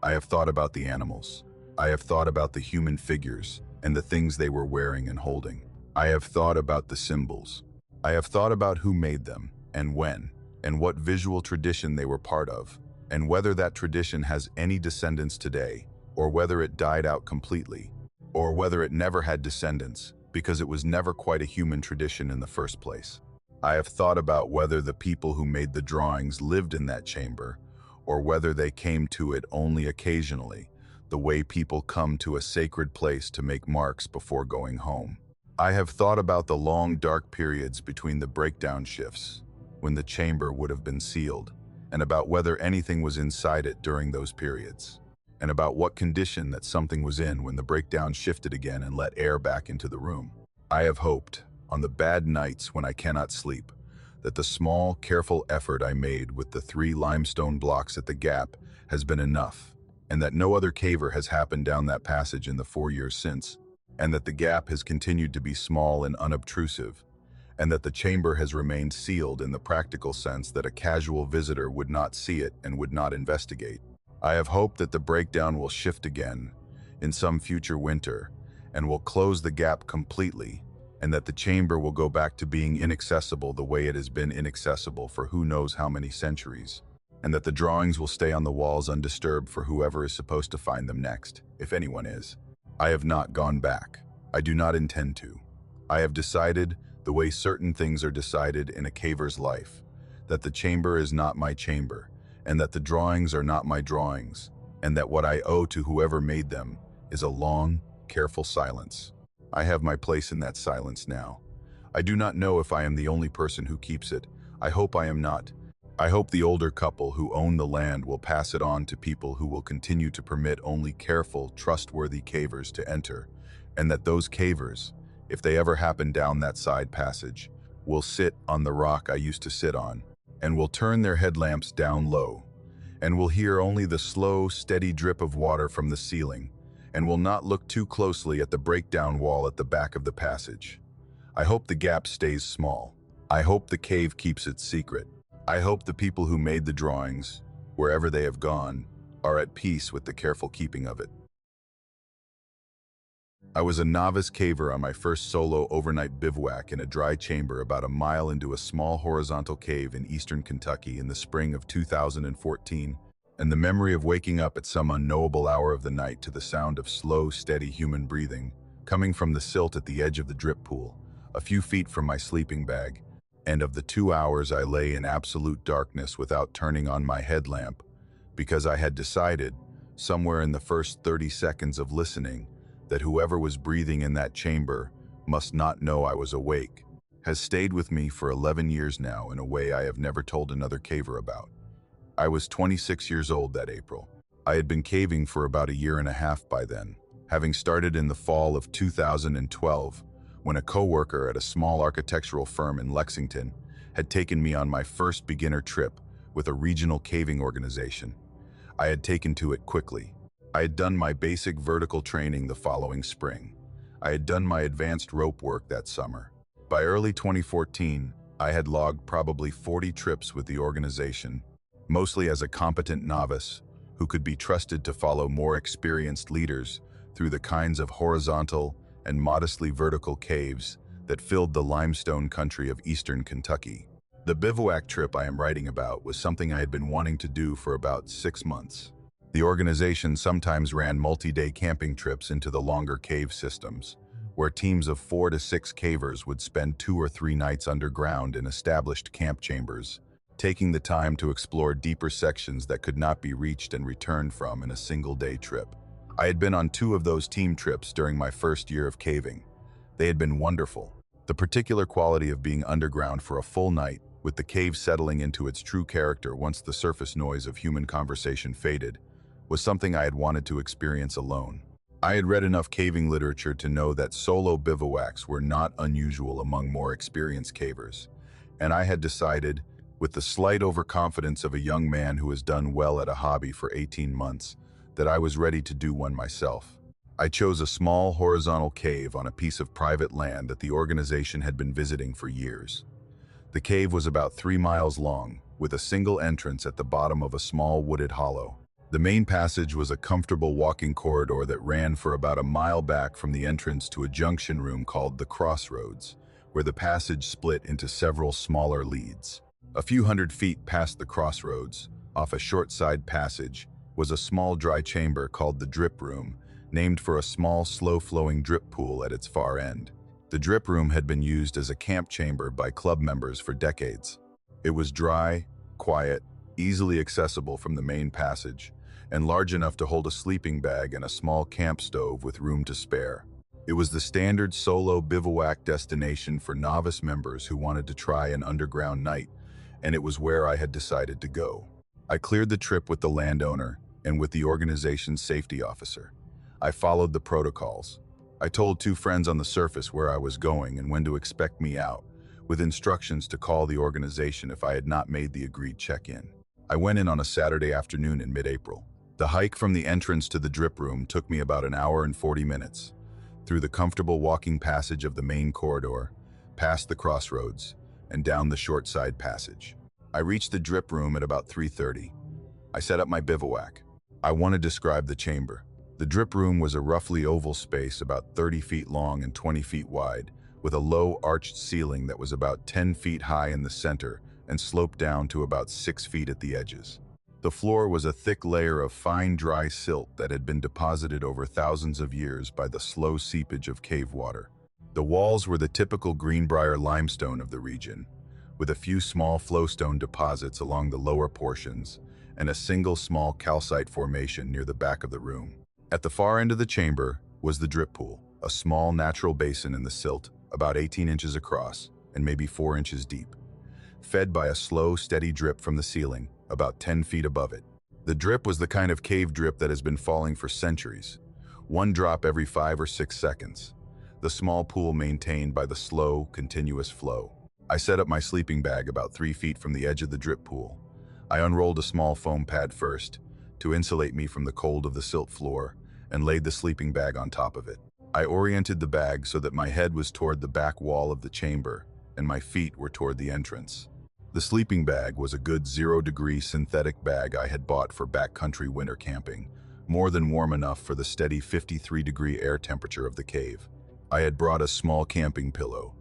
Speaker 1: I have thought about the animals. I have thought about the human figures and the things they were wearing and holding. I have thought about the symbols. I have thought about who made them, and when, and what visual tradition they were part of, and whether that tradition has any descendants today, or whether it died out completely, or whether it never had descendants because it was never quite a human tradition in the first place. I have thought about whether the people who made the drawings lived in that chamber, or whether they came to it only occasionally, the way people come to a sacred place to make marks before going home. I have thought about the long dark periods between the breakdown shifts, when the chamber would have been sealed, and about whether anything was inside it during those periods, and about what condition that something was in when the breakdown shifted again and let air back into the room. I have hoped, on the bad nights when I cannot sleep, that the small, careful effort I made with the 3 limestone blocks at the gap has been enough, and that no other caver has happened down that passage in the 4 years since, and that the gap has continued to be small and unobtrusive, and that the chamber has remained sealed in the practical sense that a casual visitor would not see it and would not investigate. I have hoped that the breakdown will shift again in some future winter and will close the gap completely, and that the chamber will go back to being inaccessible the way it has been inaccessible for who knows how many centuries, and that the drawings will stay on the walls undisturbed for whoever is supposed to find them next, if anyone is. I have not gone back. I do not intend to. I have decided, the way certain things are decided in a caver's life, that the chamber is not my chamber, and that the drawings are not my drawings, and that what I owe to whoever made them is a long, careful silence. I have my place in that silence now. I do not know if I am the only person who keeps it. I hope I am not. I hope the older couple who own the land will pass it on to people who will continue to permit only careful, trustworthy cavers to enter, and that those cavers, if they ever happen down that side passage, will sit on the rock I used to sit on, and will turn their headlamps down low, and will hear only the slow, steady drip of water from the ceiling, and will not look too closely at the breakdown wall at the back of the passage. I hope the gap stays small. I hope the cave keeps its secret. I hope the people who made the drawings, wherever they have gone, are at peace with the careful keeping of it. I was a novice caver on my first solo overnight bivouac in a dry chamber about a mile into a small horizontal cave in eastern Kentucky in the spring of 2014, and the memory of waking up at some unknowable hour of the night to the sound of slow, steady human breathing coming from the silt at the edge of the drip pool, a few feet from my sleeping bag, and of the 2 hours I lay in absolute darkness without turning on my headlamp, because I had decided, somewhere in the first 30 seconds of listening, that whoever was breathing in that chamber must not know I was awake, has stayed with me for 11 years now in a way I have never told another caver about. I was 26 years old that April. I had been caving for about a year and a half by then, having started in the fall of 2012, when a coworker at a small architectural firm in Lexington had taken me on my first beginner trip with a regional caving organization. I had taken to it quickly. I had done my basic vertical training the following spring. I had done my advanced rope work that summer. By early 2014, I had logged probably 40 trips with the organization, mostly as a competent novice who could be trusted to follow more experienced leaders through the kinds of horizontal and modestly vertical caves that filled the limestone country of eastern Kentucky. The bivouac trip I am writing about was something I had been wanting to do for about 6 months. The organization sometimes ran multi-day camping trips into the longer cave systems, where teams of 4 to 6 cavers would spend 2 or 3 nights underground in established camp chambers, taking the time to explore deeper sections that could not be reached and returned from in a single-day trip. I had been on 2 of those team trips during my first year of caving. They had been wonderful. The particular quality of being underground for a full night, with the cave settling into its true character once the surface noise of human conversation faded, was something I had wanted to experience alone. I had read enough caving literature to know that solo bivouacs were not unusual among more experienced cavers, and I had decided, with the slight overconfidence of a young man who has done well at a hobby for 18 months, that I was ready to do one myself. I chose a small horizontal cave on a piece of private land that the organization had been visiting for years. The cave was about 3 miles long, with a single entrance at the bottom of a small wooded hollow. The main passage was a comfortable walking corridor that ran for about a mile back from the entrance to a junction room called the Crossroads, where the passage split into several smaller leads. A few hundred feet past the crossroads, off a short side passage, was a small dry chamber called the drip room, named for a small, slow-flowing drip pool at its far end. The drip room had been used as a camp chamber by club members for decades. It was dry, quiet, easily accessible from the main passage, and large enough to hold a sleeping bag and a small camp stove with room to spare. It was the standard solo bivouac destination for novice members who wanted to try an underground night, and it was where I had decided to go. I cleared the trip with the landowner and with the organization's safety officer. I followed the protocols. I told 2 friends on the surface where I was going and when to expect me out, with instructions to call the organization if I had not made the agreed check-in. I went in on a Saturday afternoon in mid-April. The hike from the entrance to the drip room took me about an hour and 40 minutes, through the comfortable walking passage of the main corridor, past the crossroads, and down the short side passage. I reached the drip room at about 3:30. I set up my bivouac. I want to describe the chamber. The drip room was a roughly oval space about 30 feet long and 20 feet wide, with a low arched ceiling that was about 10 feet high in the center and sloped down to about 6 feet at the edges. The floor was a thick layer of fine dry silt that had been deposited over thousands of years by the slow seepage of cave water. The walls were the typical Greenbrier limestone of the region, with a few small flowstone deposits along the lower portions and a single small calcite formation near the back of the room. At the far end of the chamber was the drip pool, a small natural basin in the silt, about 18 inches across and maybe 4 inches deep, fed by a slow, steady drip from the ceiling, about 10 feet above it. The drip was the kind of cave drip that has been falling for centuries, one drop every 5 or 6 seconds. The small pool maintained by the slow, continuous flow. I set up my sleeping bag about 3 feet from the edge of the drip pool. I unrolled a small foam pad first, to insulate me from the cold of the silt floor, and laid the sleeping bag on top of it. I oriented the bag so that my head was toward the back wall of the chamber, and my feet were toward the entrance. The sleeping bag was a good 0-degree synthetic bag I had bought for backcountry winter camping, more than warm enough for the steady 53-degree air temperature of the cave. I had brought a small camping pillow.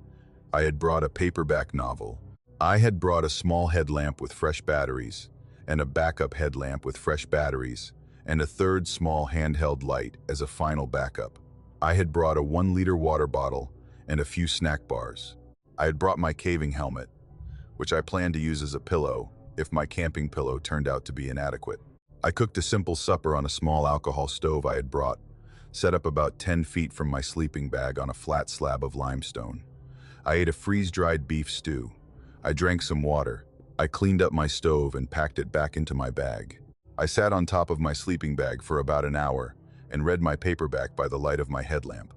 Speaker 1: I had brought a paperback novel. I had brought a small headlamp with fresh batteries, and a backup headlamp with fresh batteries, and a third small handheld light as a final backup. I had brought a 1-liter water bottle and a few snack bars. I had brought my caving helmet, which I planned to use as a pillow if my camping pillow turned out to be inadequate. I cooked a simple supper on a small alcohol stove I had brought, set up about 10 feet from my sleeping bag on a flat slab of limestone. I ate a freeze-dried beef stew. I drank some water. I cleaned up my stove and packed it back into my bag. I sat on top of my sleeping bag for about an hour and read my paperback by the light of my headlamp.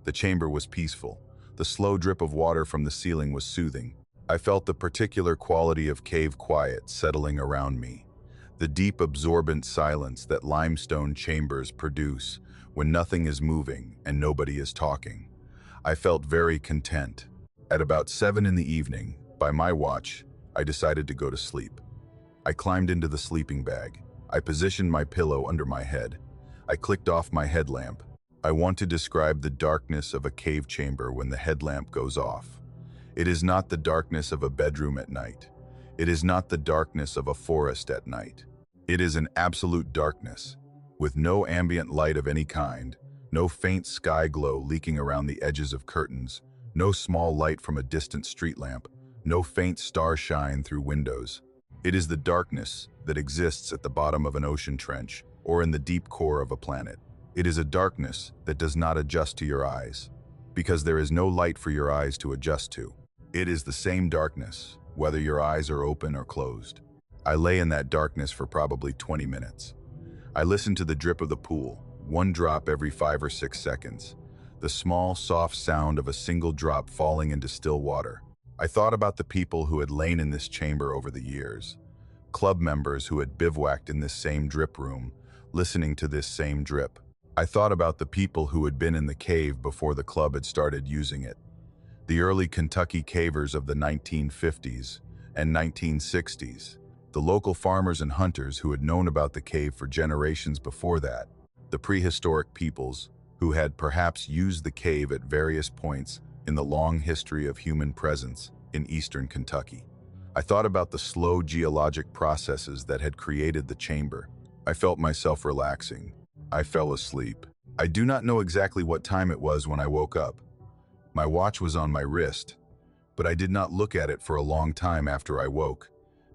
Speaker 1: The chamber was peaceful. The slow drip of water from the ceiling was soothing. I felt the particular quality of cave quiet settling around me, the deep absorbent silence that limestone chambers produce when nothing is moving and nobody is talking. I felt very content. At about 7 in the evening, by my watch, I decided to go to sleep. I climbed into the sleeping bag. I positioned my pillow under my head. I clicked off my headlamp. I want to describe the darkness of a cave chamber when the headlamp goes off. It is not the darkness of a bedroom at night. It is not the darkness of a forest at night. It is an absolute darkness, with no ambient light of any kind, no faint sky glow leaking around the edges of curtains, no small light from a distant street lamp, no faint star shine through windows. It is the darkness that exists at the bottom of an ocean trench or in the deep core of a planet. It is a darkness that does not adjust to your eyes, because there is no light for your eyes to adjust to. It is the same darkness, whether your eyes are open or closed. I lay in that darkness for probably 20 minutes. I listened to the drip of the pool, one drop every 5 or 6 seconds, the small, soft sound of a single drop falling into still water. I thought about the people who had lain in this chamber over the years, club members who had bivouacked in this same drip room, listening to this same drip. I thought about the people who had been in the cave before the club had started using it. The early Kentucky cavers of the 1950s and 1960s, the local farmers and hunters who had known about the cave for generations before that, the prehistoric peoples who had perhaps used the cave at various points in the long history of human presence in eastern Kentucky. I thought about the slow geologic processes that had created the chamber. I felt myself relaxing. I fell asleep. I do not know exactly what time it was when I woke up. My watch was on my wrist, but I did not look at it for a long time after I woke,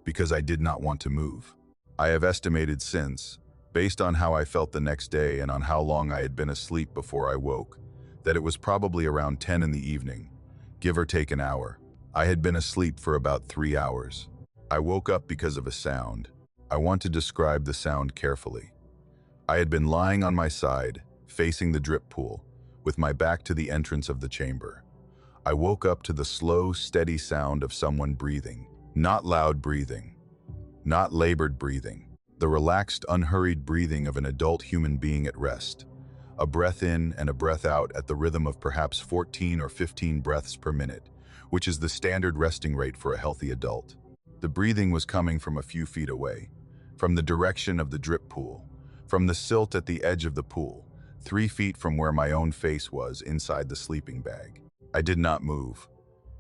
Speaker 1: because I did not want to move. I have estimated since, based on how I felt the next day and on how long I had been asleep before I woke, that it was probably around 10 in the evening, give or take an hour. I had been asleep for about 3 hours. I woke up because of a sound. I want to describe the sound carefully. I had been lying on my side, facing the drip pool, with my back to the entrance of the chamber. I woke up to the slow, steady sound of someone breathing. Not loud breathing, not labored breathing. The relaxed, unhurried breathing of an adult human being at rest. A breath in and a breath out at the rhythm of perhaps 14 or 15 breaths per minute, which is the standard resting rate for a healthy adult. The breathing was coming from a few feet away, from the direction of the drip pool, from the silt at the edge of the pool, 3 feet from where my own face was inside the sleeping bag. I did not move.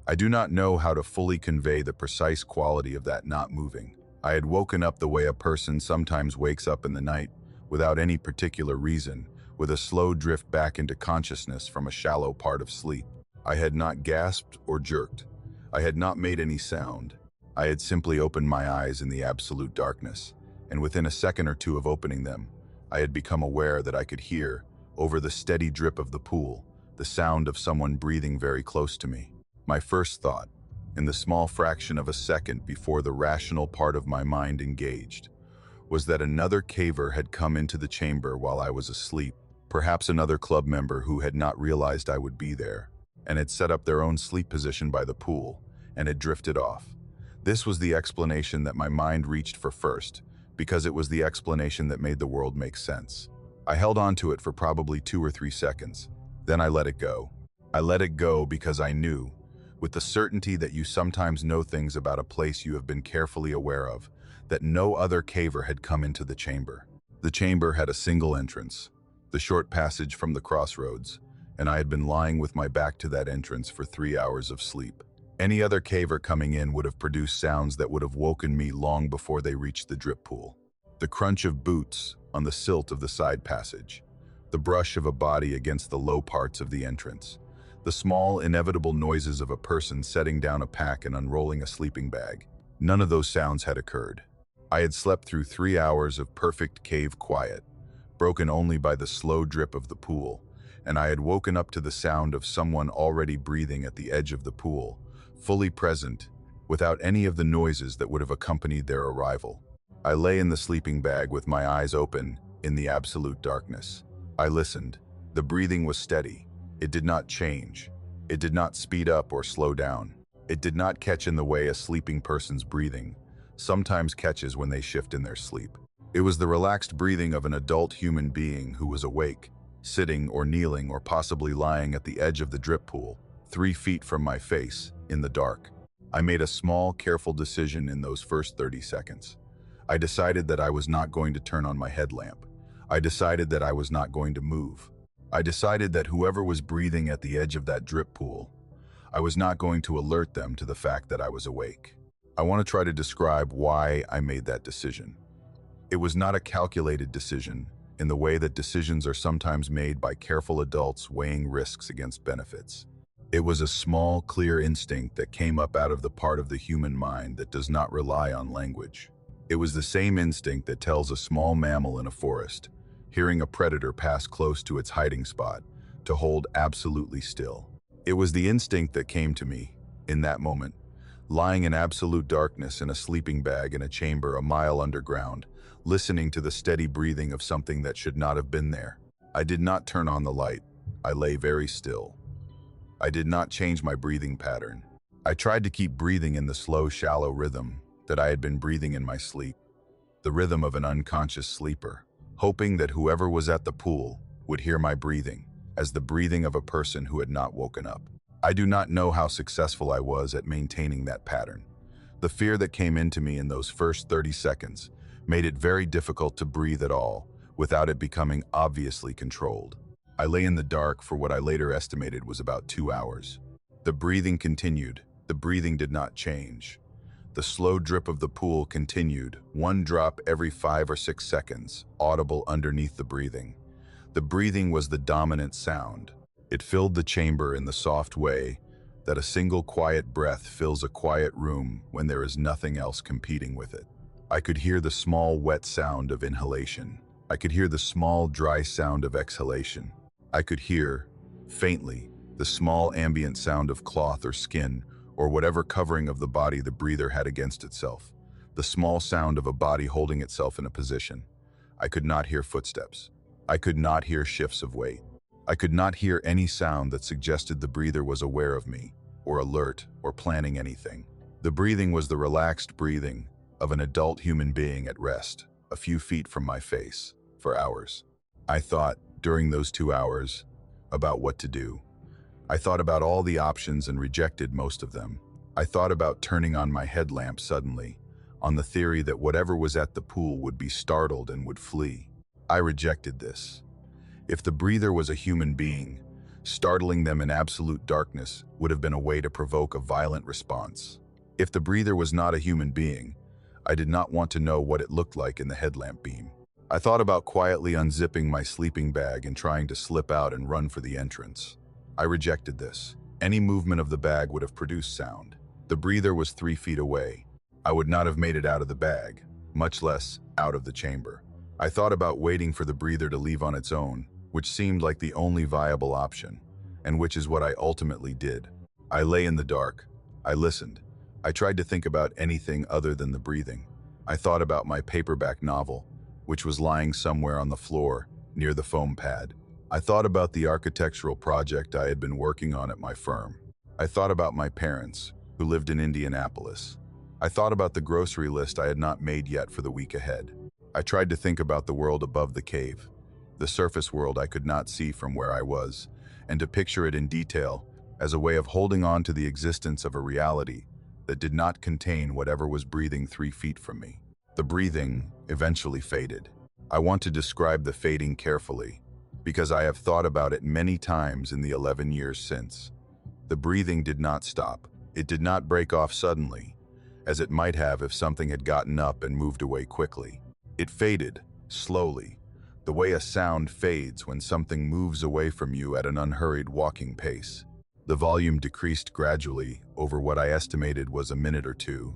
Speaker 1: I do not know how to fully convey the precise quality of that not moving. I had woken up the way a person sometimes wakes up in the night, without any particular reason, with a slow drift back into consciousness from a shallow part of sleep. I had not gasped or jerked. I had not made any sound. I had simply opened my eyes in the absolute darkness, and within a second or two of opening them, I had become aware that I could hear, over the steady drip of the pool, the sound of someone breathing very close to me. My first thought, in the small fraction of a second before the rational part of my mind engaged, was that another caver had come into the chamber while I was asleep, perhaps another club member who had not realized I would be there, and had set up their own sleep position by the pool, and had drifted off. This was the explanation that my mind reached for first, because it was the explanation that made the world make sense. I held on to it for probably 2 or 3 seconds. Then I let it go. I let it go because I knew, with the certainty that you sometimes know things about a place you have been carefully aware of, that no other caver had come into the chamber. The chamber had a single entrance, the short passage from the crossroads, and I had been lying with my back to that entrance for 3 hours of sleep. Any other caver coming in would have produced sounds that would have woken me long before they reached the drip pool. The crunch of boots on the silt of the side passage, the brush of a body against the low parts of the entrance, the small, inevitable noises of a person setting down a pack and unrolling a sleeping bag. None of those sounds had occurred. I had slept through 3 hours of perfect cave quiet, broken only by the slow drip of the pool, and I had woken up to the sound of someone already breathing at the edge of the pool, fully present, without any of the noises that would have accompanied their arrival. I lay in the sleeping bag with my eyes open, in the absolute darkness. I listened. The breathing was steady. It did not change. It did not speed up or slow down. It did not catch in the way a sleeping person's breathing sometimes catches when they shift in their sleep. It was the relaxed breathing of an adult human being who was awake, sitting or kneeling or possibly lying at the edge of the drip pool, 3 feet from my face, in the dark. I made a small, careful decision in those first 30 seconds. I decided that I was not going to turn on my headlamp. I decided that I was not going to move. I decided that whoever was breathing at the edge of that drip pool, I was not going to alert them to the fact that I was awake. I want to try to describe why I made that decision. It was not a calculated decision in the way that decisions are sometimes made by careful adults weighing risks against benefits. It was a small, clear instinct that came up out of the part of the human mind that does not rely on language. It was the same instinct that tells a small mammal in a forest, hearing a predator pass close to its hiding spot, to hold absolutely still. It was the instinct that came to me, in that moment, lying in absolute darkness in a sleeping bag in a chamber a mile underground, listening to the steady breathing of something that should not have been there. I did not turn on the light. I lay very still. I did not change my breathing pattern. I tried to keep breathing in the slow, shallow rhythm that I had been breathing in my sleep, the rhythm of an unconscious sleeper, hoping that whoever was at the pool would hear my breathing as the breathing of a person who had not woken up. I do not know how successful I was at maintaining that pattern. The fear that came into me in those first 30 seconds made it very difficult to breathe at all without it becoming obviously controlled. I lay in the dark for what I later estimated was about 2 hours. The breathing continued. The breathing did not change. The slow drip of the pool continued, one drop every 5 or 6 seconds, audible underneath the breathing. The breathing was the dominant sound. It filled the chamber in the soft way that a single quiet breath fills a quiet room when there is nothing else competing with it. I could hear the small wet sound of inhalation. I could hear the small dry sound of exhalation. I could hear, faintly, the small ambient sound of cloth or skin or whatever covering of the body the breather had against itself, the small sound of a body holding itself in a position. I could not hear footsteps. I could not hear shifts of weight. I could not hear any sound that suggested the breather was aware of me, or alert, or planning anything. The breathing was the relaxed breathing of an adult human being at rest, a few feet from my face, for hours. I thought, during those 2 hours, about what to do. I thought about all the options and rejected most of them. I thought about turning on my headlamp suddenly, on the theory that whatever was at the pool would be startled and would flee. I rejected this. If the breather was a human being, startling them in absolute darkness would have been a way to provoke a violent response. If the breather was not a human being, I did not want to know what it looked like in the headlamp beam. I thought about quietly unzipping my sleeping bag and trying to slip out and run for the entrance. I rejected this. Any movement of the bag would have produced sound. The breather was 3 feet away. I would not have made it out of the bag, much less out of the chamber. I thought about waiting for the breather to leave on its own, which seemed like the only viable option, and which is what I ultimately did. I lay in the dark. I listened. I tried to think about anything other than the breathing. I thought about my paperback novel, which was lying somewhere on the floor, near the foam pad. I thought about the architectural project I had been working on at my firm. I thought about my parents, who lived in Indianapolis. I thought about the grocery list I had not made yet for the week ahead. I tried to think about the world above the cave, the surface world I could not see from where I was, and to picture it in detail as a way of holding on to the existence of a reality that did not contain whatever was breathing 3 feet from me. The breathing eventually faded. I want to describe the fading carefully, because I have thought about it many times in the 11 years since. The breathing did not stop. It did not break off suddenly, as it might have if something had gotten up and moved away quickly. It faded, slowly, the way a sound fades when something moves away from you at an unhurried walking pace. The volume decreased gradually over what I estimated was a minute or two,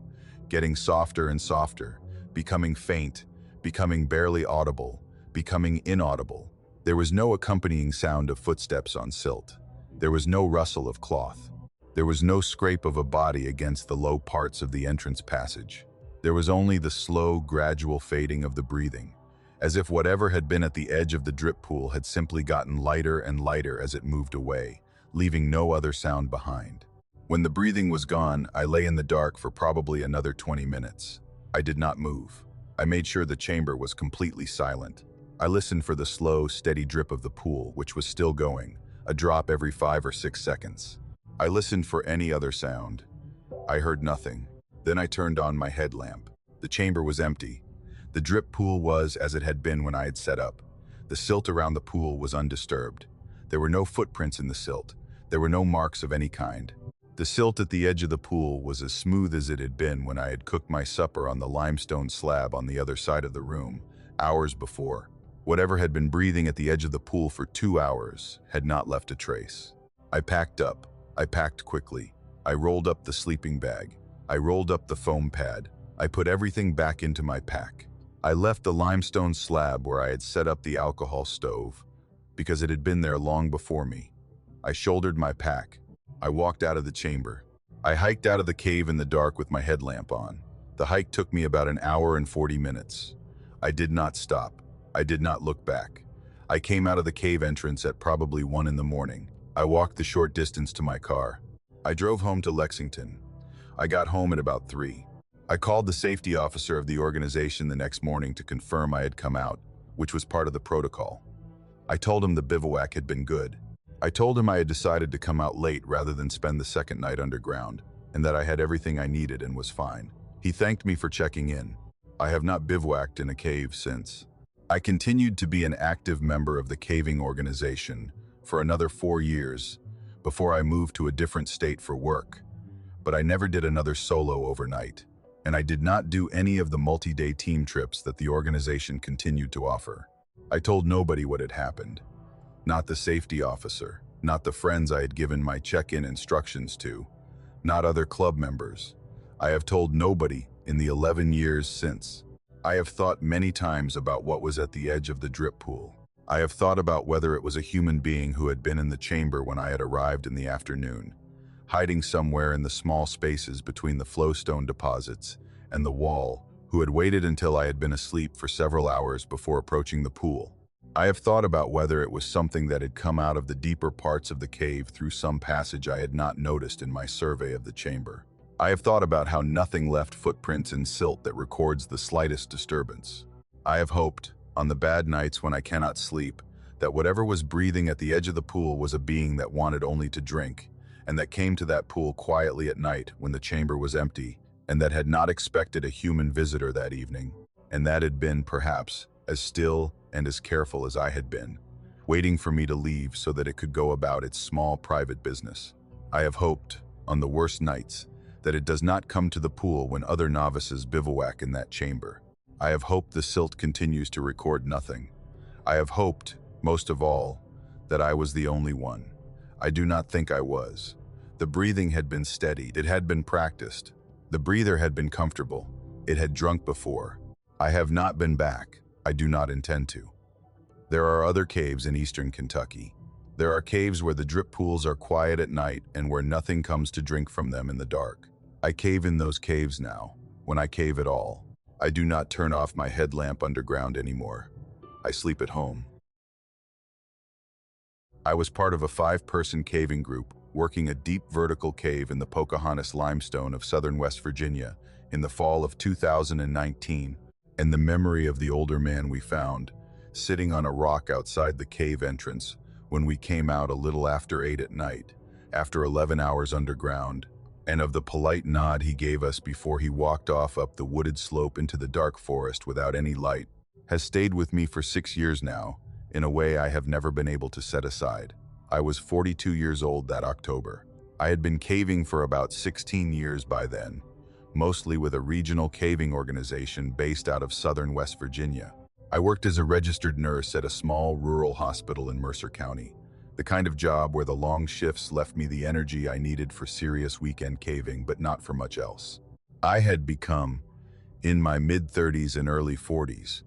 Speaker 1: getting softer and softer, becoming faint, becoming barely audible, becoming inaudible. There was no accompanying sound of footsteps on silt. There was no rustle of cloth. There was no scrape of a body against the low parts of the entrance passage. There was only the slow, gradual fading of the breathing, as if whatever had been at the edge of the drip pool had simply gotten lighter and lighter as it moved away, leaving no other sound behind. When the breathing was gone, I lay in the dark for probably another 20 minutes. I did not move. I made sure the chamber was completely silent. I listened for the slow, steady drip of the pool, which was still going, a drop every 5 or 6 seconds. I listened for any other sound. I heard nothing. Then I turned on my headlamp. The chamber was empty. The drip pool was as it had been when I had set up. The silt around the pool was undisturbed. There were no footprints in the silt. There were no marks of any kind. The silt at the edge of the pool was as smooth as it had been when I had cooked my supper on the limestone slab on the other side of the room, hours before. Whatever had been breathing at the edge of the pool for 2 hours had not left a trace. I packed up. I packed quickly. I rolled up the sleeping bag. I rolled up the foam pad. I put everything back into my pack. I left the limestone slab where I had set up the alcohol stove, because it had been there long before me. I shouldered my pack. I walked out of the chamber. I hiked out of the cave in the dark with my headlamp on. The hike took me about an hour and 40 minutes. I did not stop. I did not look back. I came out of the cave entrance at probably 1 in the morning. I walked the short distance to my car. I drove home to Lexington. I got home at about 3. I called the safety officer of the organization the next morning to confirm I had come out, which was part of the protocol. I told him the bivouac had been good. I told him I had decided to come out late rather than spend the second night underground, and that I had everything I needed and was fine. He thanked me for checking in. I have not bivouacked in a cave since. I continued to be an active member of the caving organization for another 4 years before I moved to a different state for work. But I never did another solo overnight, and I did not do any of the multi-day team trips that the organization continued to offer. I told nobody what had happened. Not the safety officer, not the friends I had given my check-in instructions to, not other club members. I have told nobody in the 11 years since. I have thought many times about what was at the edge of the drip pool. I have thought about whether it was a human being who had been in the chamber when I had arrived in the afternoon, hiding somewhere in the small spaces between the flowstone deposits and the wall, who had waited until I had been asleep for several hours before approaching the pool. I have thought about whether it was something that had come out of the deeper parts of the cave through some passage I had not noticed in my survey of the chamber. I have thought about how nothing left footprints in silt that records the slightest disturbance. I have hoped, on the bad nights when I cannot sleep, that whatever was breathing at the edge of the pool was a being that wanted only to drink, and that came to that pool quietly at night when the chamber was empty, and that had not expected a human visitor that evening, and that had been, perhaps, as still and as careful as I had been, waiting for me to leave so that it could go about its small private business. I have hoped, on the worst nights, that it does not come to the pool when other novices bivouac in that chamber. I have hoped the silt continues to record nothing. I have hoped, most of all, that I was the only one. I do not think I was. The breathing had been steadied. It had been practiced. The breather had been comfortable. It had drunk before. I have not been back. I do not intend to. There are other caves in eastern Kentucky. There are caves where the drip pools are quiet at night and where nothing comes to drink from them in the dark. I cave in those caves now, when I cave at all. I do not turn off my headlamp underground anymore. I sleep at home. I was part of a 5-person caving group working a deep vertical cave in the Pocahontas limestone of southern West Virginia in the fall of 2019, and the memory of the older man we found, sitting on a rock outside the cave entrance when we came out a little after 8 at night, after 11 hours underground, and of the polite nod he gave us before he walked off up the wooded slope into the dark forest without any light, has stayed with me for 6 years now, in a way I have never been able to set aside. I was 42 years old that October. I had been caving for about 16 years by then, mostly with a regional caving organization based out of southern West Virginia. I worked as a registered nurse at a small rural hospital in Mercer County, the kind of job where the long shifts left me the energy I needed for serious weekend caving, but not for much else. I had become, in my mid-30s and early 40s,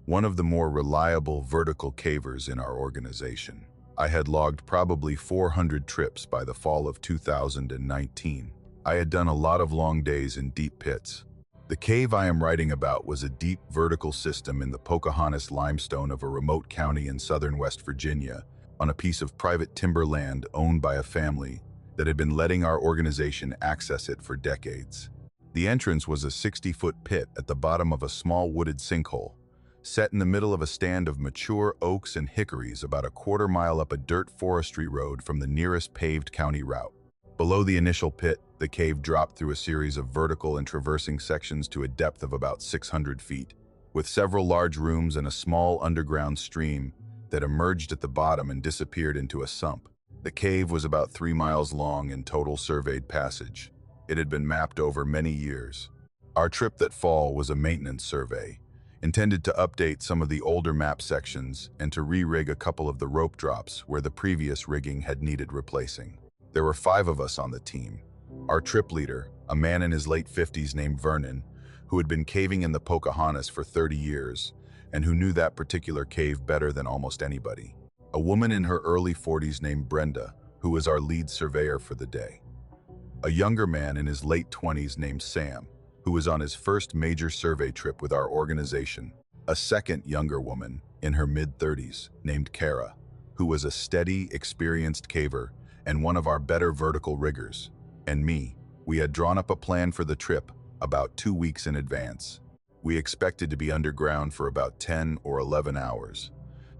Speaker 1: one of the more reliable vertical cavers in our organization. I had logged probably 400 trips by the fall of 2019. I had done a lot of long days in deep pits. The cave I am writing about was a deep vertical system in the Pocahontas limestone of a remote county in southern West Virginia, on a piece of private timberland owned by a family that had been letting our organization access it for decades. The entrance was a 60-foot pit at the bottom of a small wooded sinkhole, set in the middle of a stand of mature oaks and hickories about a quarter-mile up a dirt forestry road from the nearest paved county route. Below the initial pit, the cave dropped through a series of vertical and traversing sections to a depth of about 600 feet, with several large rooms and a small underground stream that emerged at the bottom and disappeared into a sump. The cave was about 3 miles long in total surveyed passage. It had been mapped over many years. Our trip that fall was a maintenance survey, intended to update some of the older map sections and to re-rig a couple of the rope drops where the previous rigging had needed replacing. There were 5 of us on the team. Our trip leader, a man in his late 50s named Vernon, who had been caving in the Pocahontas for 30 years, and who knew that particular cave better than almost anybody. A woman in her early 40s named Brenda, who was our lead surveyor for the day. A younger man in his late 20s named Sam, who was on his first major survey trip with our organization. A second younger woman, in her mid-30s, named Kara, who was a steady, experienced caver and one of our better vertical riggers. and me. We had drawn up a plan for the trip about 2 weeks in advance. We expected to be underground for about 10 or 11 hours,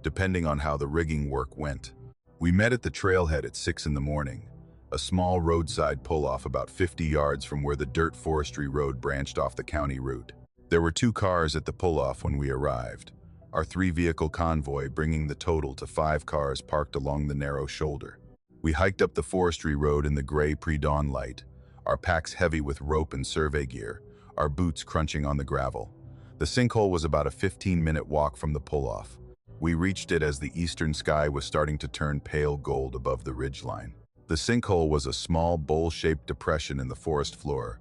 Speaker 1: depending on how the rigging work went. We met at the trailhead at 6 in the morning, a small roadside pull-off about 50 yards from where the dirt forestry road branched off the county route. There were 2 cars at the pull-off when we arrived, our 3-vehicle convoy bringing the total to 5 cars parked along the narrow shoulder. We hiked up the forestry road in the gray pre-dawn light, our packs heavy with rope and survey gear, our boots crunching on the gravel. The sinkhole was about a 15-minute walk from the pull-off. We reached it as the eastern sky was starting to turn pale gold above the ridgeline. The sinkhole was a small bowl-shaped depression in the forest floor,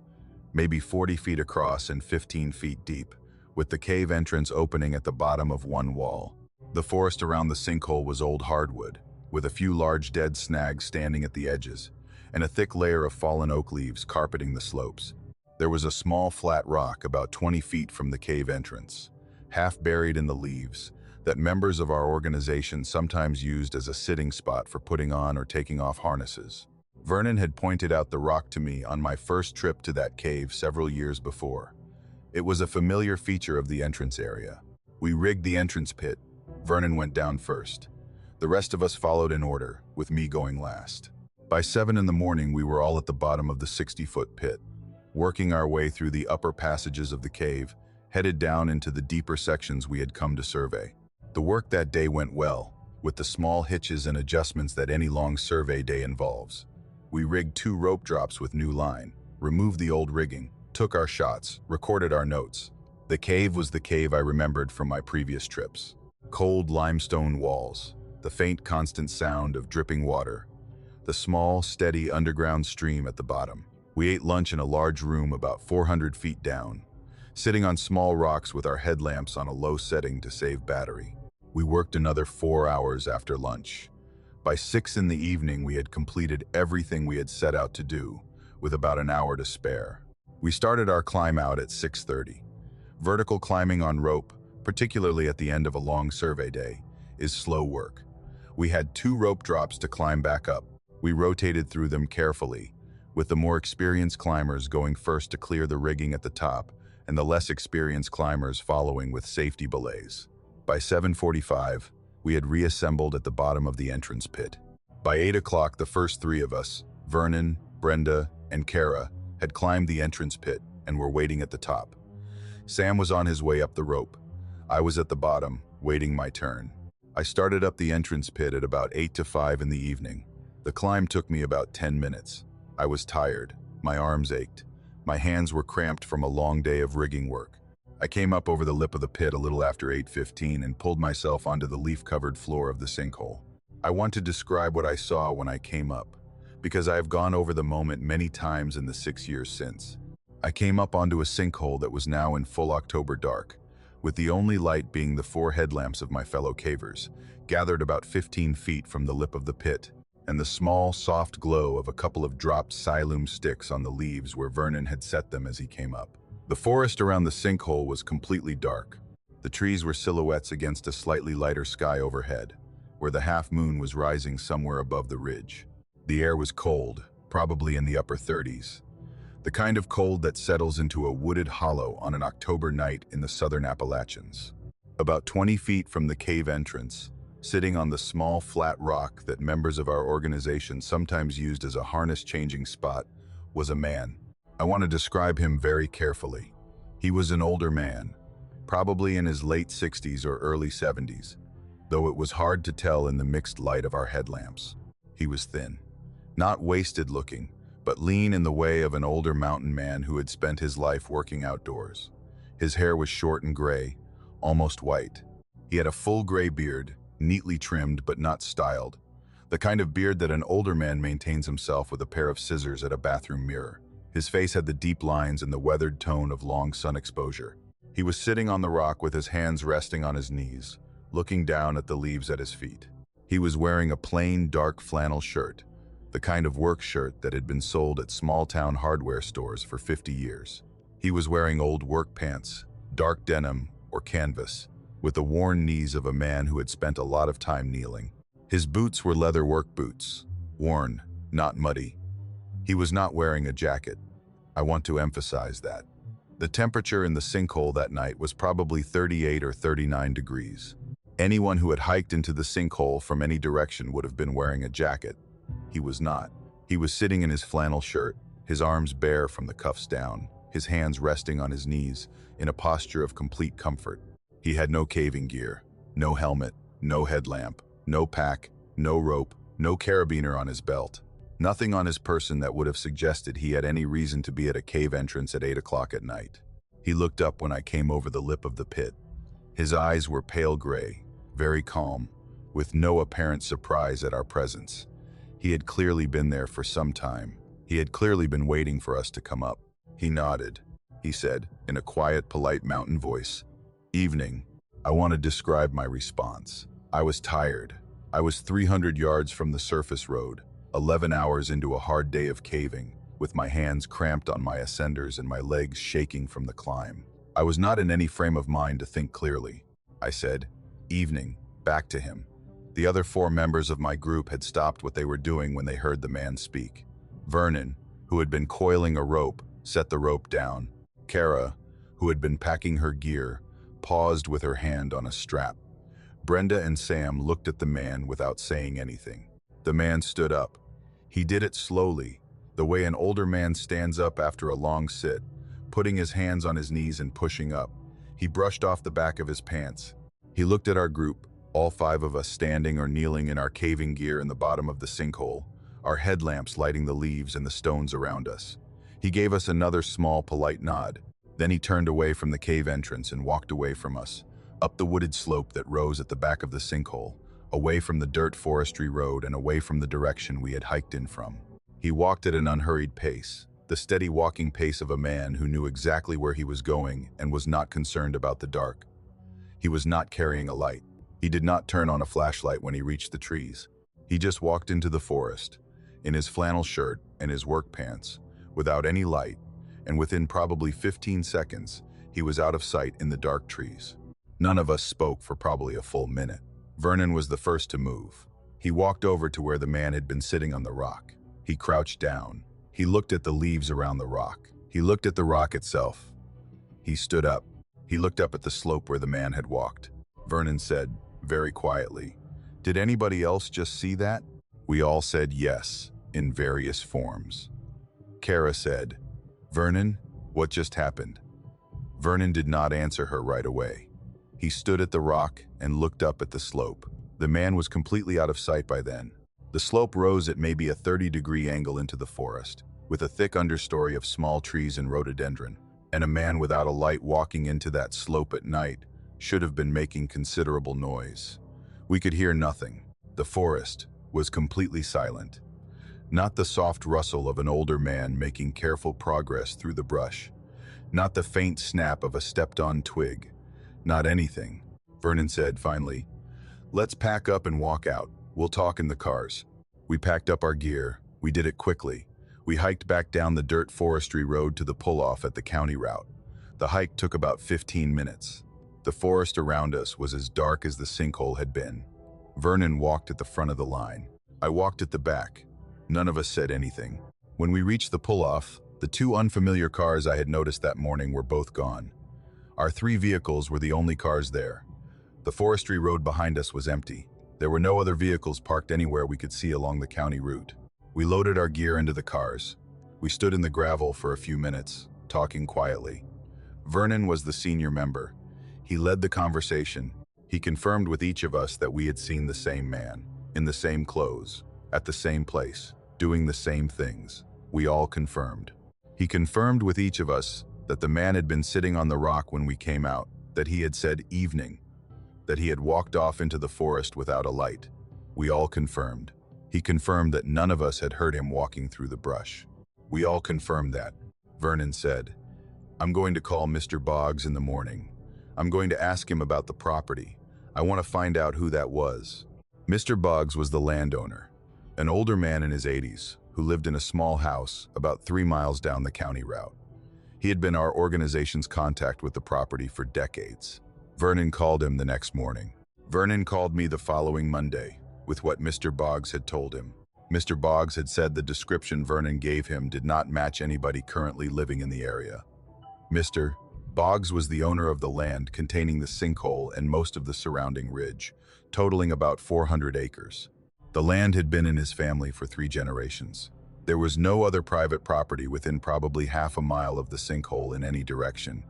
Speaker 1: maybe 40 feet across and 15 feet deep, with the cave entrance opening at the bottom of one wall. The forest around the sinkhole was old hardwood, with a few large dead snags standing at the edges, and a thick layer of fallen oak leaves carpeting the slopes. There was a small flat rock about 20 feet from the cave entrance, half buried in the leaves, that members of our organization sometimes used as a sitting spot for putting on or taking off harnesses. Vernon had pointed out the rock to me on my first trip to that cave several years before. It was a familiar feature of the entrance area. We rigged the entrance pit. Vernon went down first. The rest of us followed in order, with me going last. By 7 in the morning, we were all at the bottom of the 60-foot pit, working our way through the upper passages of the cave, headed down into the deeper sections we had come to survey. The work that day went well, with the small hitches and adjustments that any long survey day involves. We rigged 2 rope drops with new line, removed the old rigging, took our shots, recorded our notes. The cave was the cave I remembered from my previous trips. Cold limestone walls, the faint constant sound of dripping water, the small, steady underground stream at the bottom. We ate lunch in a large room about 400 feet down, sitting on small rocks with our headlamps on a low setting to save battery. We worked another 4 hours after lunch. By 6 in the evening, we had completed everything we had set out to do, with about an hour to spare. We started our climb out at 6:30. Vertical climbing on rope, particularly at the end of a long survey day, is slow work. We had 2 rope drops to climb back up. We rotated through them carefully, with the more experienced climbers going first to clear the rigging at the top, and the less experienced climbers following with safety belays. By 7:45, we had reassembled at the bottom of the entrance pit. By 8 o'clock, the first 3 of us, Vernon, Brenda, and Kara, had climbed the entrance pit and were waiting at the top. Sam was on his way up the rope. I was at the bottom, waiting my turn. I started up the entrance pit at about 8 to 5 in the evening. The climb took me about 10 minutes. I was tired. My arms ached. My hands were cramped from a long day of rigging work. I came up over the lip of the pit a little after 8:15 and pulled myself onto the leaf-covered floor of the sinkhole. I want to describe what I saw when I came up, because I have gone over the moment many times in the 6 years since. I came up onto a sinkhole that was now in full October dark, with the only light being the 4 headlamps of my fellow cavers, gathered about 15 feet from the lip of the pit, and the small, soft glow of a couple of dropped psyllium sticks on the leaves where Vernon had set them as he came up. The forest around the sinkhole was completely dark. The trees were silhouettes against a slightly lighter sky overhead, where the half-moon was rising somewhere above the ridge. The air was cold, probably in the upper 30s. The kind of cold that settles into a wooded hollow on an October night in the southern Appalachians. About 20 feet from the cave entrance, sitting on the small flat rock that members of our organization sometimes used as a harness-changing spot, was a man. I want to describe him very carefully. He was an older man, probably in his late 60s or early 70s, though it was hard to tell in the mixed light of our headlamps. He was thin, not wasted-looking, but lean in the way of an older mountain man who had spent his life working outdoors. His hair was short and gray, almost white. He had a full gray beard, neatly trimmed but not styled, the kind of beard that an older man maintains himself with a pair of scissors at a bathroom mirror. His face had the deep lines and the weathered tone of long sun exposure. He was sitting on the rock with his hands resting on his knees, looking down at the leaves at his feet. He was wearing a plain, dark flannel shirt, the kind of work shirt that had been sold at small-town hardware stores for 50 years. He was wearing old work pants, dark denim or canvas, with the worn knees of a man who had spent a lot of time kneeling. His boots were leather work boots, worn, not muddy. He was not wearing a jacket. I want to emphasize that. The temperature in the sinkhole that night was probably 38 or 39 degrees. Anyone who had hiked into the sinkhole from any direction would have been wearing a jacket. He was not. He was sitting in his flannel shirt, his arms bare from the cuffs down, his hands resting on his knees, in a posture of complete comfort. He had no caving gear, no helmet, no headlamp, no pack, no rope, no carabiner on his belt. Nothing on his person that would have suggested he had any reason to be at a cave entrance at 8 o'clock at night. He looked up when I came over the lip of the pit. His eyes were pale gray, very calm, with no apparent surprise at our presence. He had clearly been there for some time. He had clearly been waiting for us to come up. He nodded. He said, in a quiet, polite mountain voice, "Evening." I want to describe my response. I was tired. I was 300 yards from the surface road, 11 hours into a hard day of caving, with my hands cramped on my ascenders and my legs shaking from the climb. I was not in any frame of mind to think clearly. I said, "Evening," back to him. The other 4 members of my group had stopped what they were doing when they heard the man speak. Vernon, who had been coiling a rope, set the rope down. Kara, who had been packing her gear, paused with her hand on a strap. Brenda and Sam looked at the man without saying anything. The man stood up. He did it slowly, the way an older man stands up after a long sit, putting his hands on his knees and pushing up. He brushed off the back of his pants. He looked at our group, all 5 of us standing or kneeling in our caving gear in the bottom of the sinkhole, our headlamps lighting the leaves and the stones around us. He gave us another small, polite nod. Then he turned away from the cave entrance and walked away from us, up the wooded slope that rose at the back of the sinkhole, away from the dirt forestry road and away from the direction we had hiked in from. He walked at an unhurried pace, the steady walking pace of a man who knew exactly where he was going and was not concerned about the dark. He was not carrying a light. He did not turn on a flashlight when he reached the trees. He just walked into the forest, in his flannel shirt and his work pants, without any light, and within probably 15 seconds, he was out of sight in the dark trees. None of us spoke for probably a full minute. Vernon was the first to move. He walked over to where the man had been sitting on the rock. He crouched down. He looked at the leaves around the rock. He looked at the rock itself. He stood up. He looked up at the slope where the man had walked. Vernon said, very quietly, "Did anybody else just see that?" We all said yes, in various forms. Kara said, "Vernon, what just happened?" Vernon did not answer her right away. He stood at the rock and looked up at the slope. The man was completely out of sight by then. The slope rose at maybe a 30-degree angle into the forest, with a thick understory of small trees and rhododendron, and a man without a light walking into that slope at night should have been making considerable noise. We could hear nothing. The forest was completely silent. Not the soft rustle of an older man making careful progress through the brush. Not the faint snap of a stepped-on twig. Not anything. Vernon said finally, "Let's pack up and walk out. We'll talk in the cars." We packed up our gear. We did it quickly. We hiked back down the dirt forestry road to the pull-off at the county route. The hike took about 15 minutes. The forest around us was as dark as the sinkhole had been. Vernon walked at the front of the line. I walked at the back. None of us said anything. When we reached the pull-off, the 2 unfamiliar cars I had noticed that morning were both gone. Our 3 vehicles were the only cars there. The forestry road behind us was empty. There were no other vehicles parked anywhere we could see along the county route. We loaded our gear into the cars. We stood in the gravel for a few minutes, talking quietly. Vernon was the senior member. He led the conversation. He confirmed with each of us that we had seen the same man, in the same clothes, at the same place, doing the same things. We all confirmed. He confirmed with each of us that the man had been sitting on the rock when we came out, that he had said evening, that he had walked off into the forest without a light. We all confirmed. He confirmed that none of us had heard him walking through the brush. We all confirmed that. Vernon said, "I'm going to call Mr. Boggs in the morning. I'm going to ask him about the property. I want to find out who that was." Mr. Boggs was the landowner, an older man in his 80s who lived in a small house about 3 miles down the county route. He had been our organization's contact with the property for decades. Vernon called him the next morning. Vernon called me the following Monday with what Mr. Boggs had told him. Mr. Boggs had said the description Vernon gave him did not match anybody currently living in the area. Mr. Boggs was the owner of the land containing the sinkhole and most of the surrounding ridge, totaling about 400 acres. The land had been in his family for 3 generations. There was no other private property within probably half a mile of the sinkhole in any direction.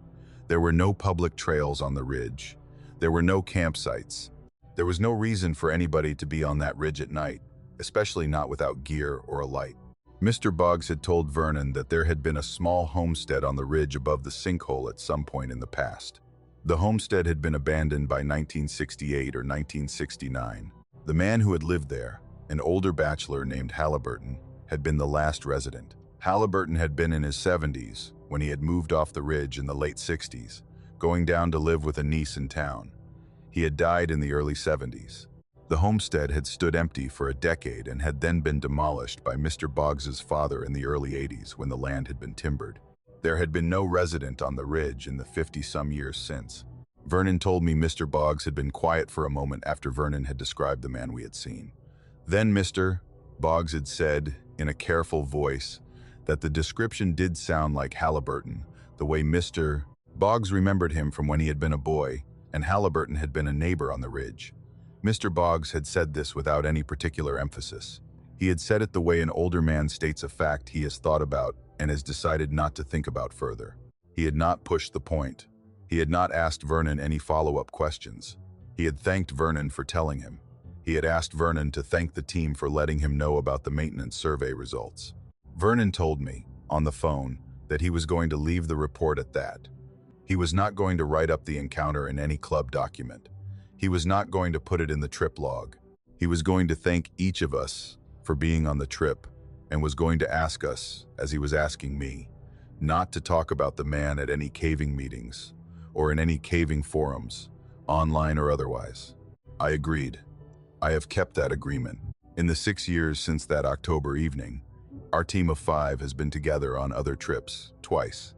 Speaker 1: There were no public trails on the ridge. There were no campsites. There was no reason for anybody to be on that ridge at night, especially not without gear or a light. Mr. Boggs had told Vernon that there had been a small homestead on the ridge above the sinkhole at some point in the past. The homestead had been abandoned by 1968 or 1969. The man who had lived there, an older bachelor named Halliburton, had been the last resident. Halliburton had been in his 70s when he had moved off the ridge in the late 60s, going down to live with a niece in town. He had died in the early 70s. The homestead had stood empty for a decade and had then been demolished by Mr. Boggs's father in the early 80s when the land had been timbered. There had been no resident on the ridge in the 50-some years since. Vernon told me Mr. Boggs had been quiet for a moment after Vernon had described the man we had seen. Then Mr. Boggs had said, in a careful voice, that the description did sound like Halliburton, the way Mr. Boggs remembered him from when he had been a boy, and Halliburton had been a neighbor on the ridge. Mr. Boggs had said this without any particular emphasis. He had said it the way an older man states a fact he has thought about and has decided not to think about further. He had not pushed the point. He had not asked Vernon any follow-up questions. He had thanked Vernon for telling him. He had asked Vernon to thank the team for letting him know about the maintenance survey results. Vernon told me, on the phone, that he was going to leave the report at that. He was not going to write up the encounter in any club document. He was not going to put it in the trip log. He was going to thank each of us for being on the trip and was going to ask us, as he was asking me, not to talk about the man at any caving meetings or in any caving forums, online or otherwise. I agreed. I have kept that agreement. In the 6 years since that October evening, our team of 5 has been together on other trips, twice.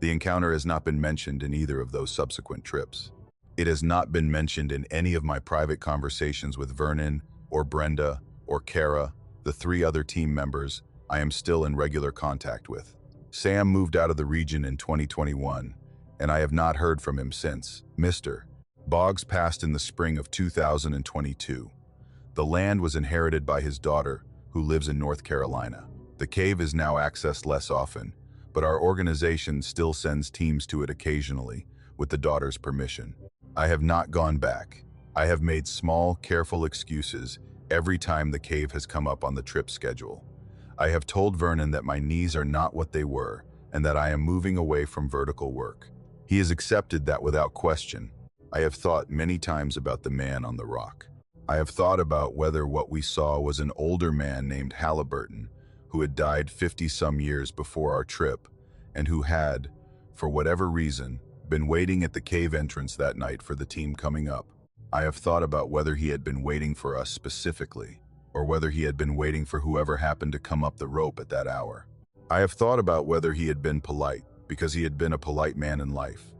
Speaker 1: The encounter has not been mentioned in either of those subsequent trips. It has not been mentioned in any of my private conversations with Vernon or Brenda or Kara, the 3 other team members I am still in regular contact with. Sam moved out of the region in 2021, and I have not heard from him since. Mr. Boggs passed in the spring of 2022. The land was inherited by his daughter, who lives in North Carolina. The cave is now accessed less often, but our organization still sends teams to it occasionally, with the daughter's permission. I have not gone back. I have made small, careful excuses every time the cave has come up on the trip schedule. I have told Vernon that my knees are not what they were and that I am moving away from vertical work. He has accepted that without question. I have thought many times about the man on the rock. I have thought about whether what we saw was an older man named Halliburton, who had died 50-some years before our trip, and who had, for whatever reason, been waiting at the cave entrance that night for the team coming up. I have thought about whether he had been waiting for us specifically, or whether he had been waiting for whoever happened to come up the rope at that hour. I have thought about whether he had been polite, because he had been a polite man in life,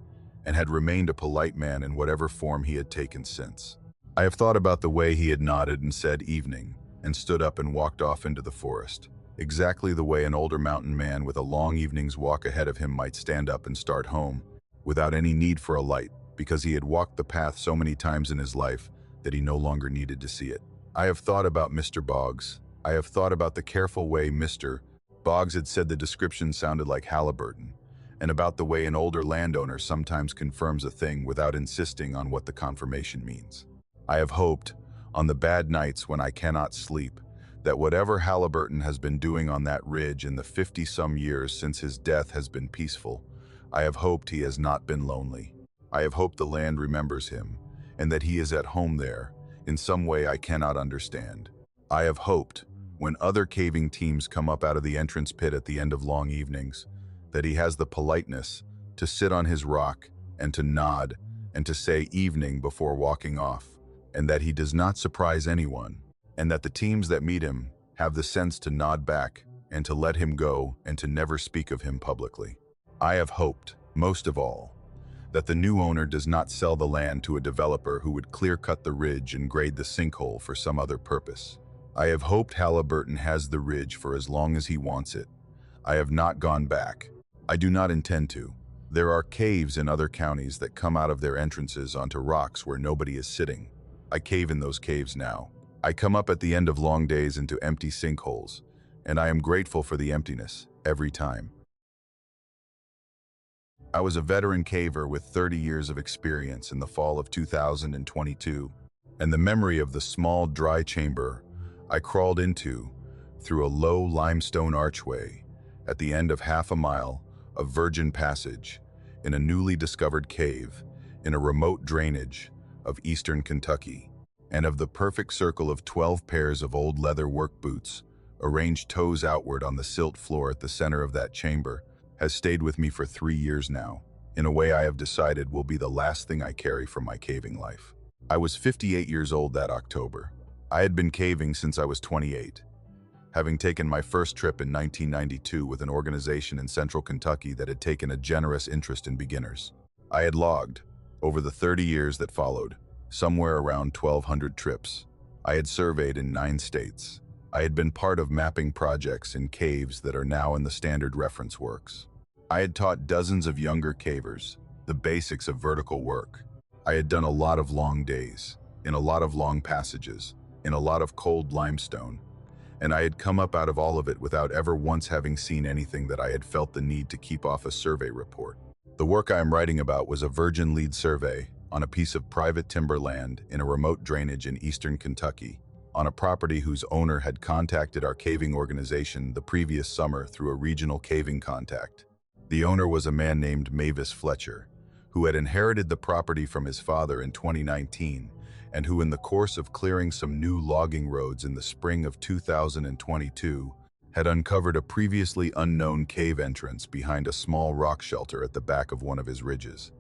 Speaker 1: and had remained a polite man in whatever form he had taken since. I have thought about the way he had nodded and said evening, and stood up and walked off into the forest, exactly the way an older mountain man with a long evening's walk ahead of him might stand up and start home, without any need for a light, because he had walked the path so many times in his life that he no longer needed to see it. I have thought about Mr. Boggs. I have thought about the careful way Mr. Boggs had said the description sounded like Halliburton, and about the way an older landowner sometimes confirms a thing without insisting on what the confirmation means. I have hoped, on the bad nights when I cannot sleep, that whatever Halliburton has been doing on that ridge in the 50-some years since his death has been peaceful. I have hoped he has not been lonely. I have hoped the land remembers him, and that he is at home there, in some way I cannot understand. I have hoped, when other caving teams come up out of the entrance pit at the end of long evenings, that he has the politeness to sit on his rock and to nod and to say evening before walking off, and that he does not surprise anyone, and that the teams that meet him have the sense to nod back and to let him go and to never speak of him publicly. I have hoped, most of all, that the new owner does not sell the land to a developer who would clear-cut the ridge and grade the sinkhole for some other purpose. I have hoped Halliburton has the ridge for as long as he wants it. I have not gone back. I do not intend to. There are caves in other counties that come out of their entrances onto rocks where nobody is sitting. I cave in those caves now. I come up at the end of long days into empty sinkholes, and I am grateful for the emptiness every time. I was a veteran caver with 30 years of experience in the fall of 2022, and the memory of the small dry chamber I crawled into through a low limestone archway at the end of half a mile of virgin passage in a newly discovered cave in a remote drainage of eastern Kentucky, and of the perfect circle of 12 pairs of old leather work boots arranged toes outward on the silt floor at the center of that chamber, has stayed with me for 3 years now, in a way I have decided will be the last thing I carry from my caving life. I was 58 years old that October. I had been caving since I was 28, having taken my first trip in 1992 with an organization in central Kentucky that had taken a generous interest in beginners. I had logged, over the 30 years that followed, somewhere around 1,200 trips. I had surveyed in 9 states. I had been part of mapping projects in caves that are now in the standard reference works. I had taught dozens of younger cavers the basics of vertical work. I had done a lot of long days, in a lot of long passages, in a lot of cold limestone, and I had come up out of all of it without ever once having seen anything that I had felt the need to keep off a survey report. The work I am writing about was a virgin lead survey on a piece of private timber land in a remote drainage in eastern Kentucky, on a property whose owner had contacted our caving organization the previous summer through a regional caving contact. The owner was a man named Mavis Fletcher, who had inherited the property from his father in 2019, and who in the course of clearing some new logging roads in the spring of 2022, had uncovered a previously unknown cave entrance behind a small rock shelter at the back of one of his ridges.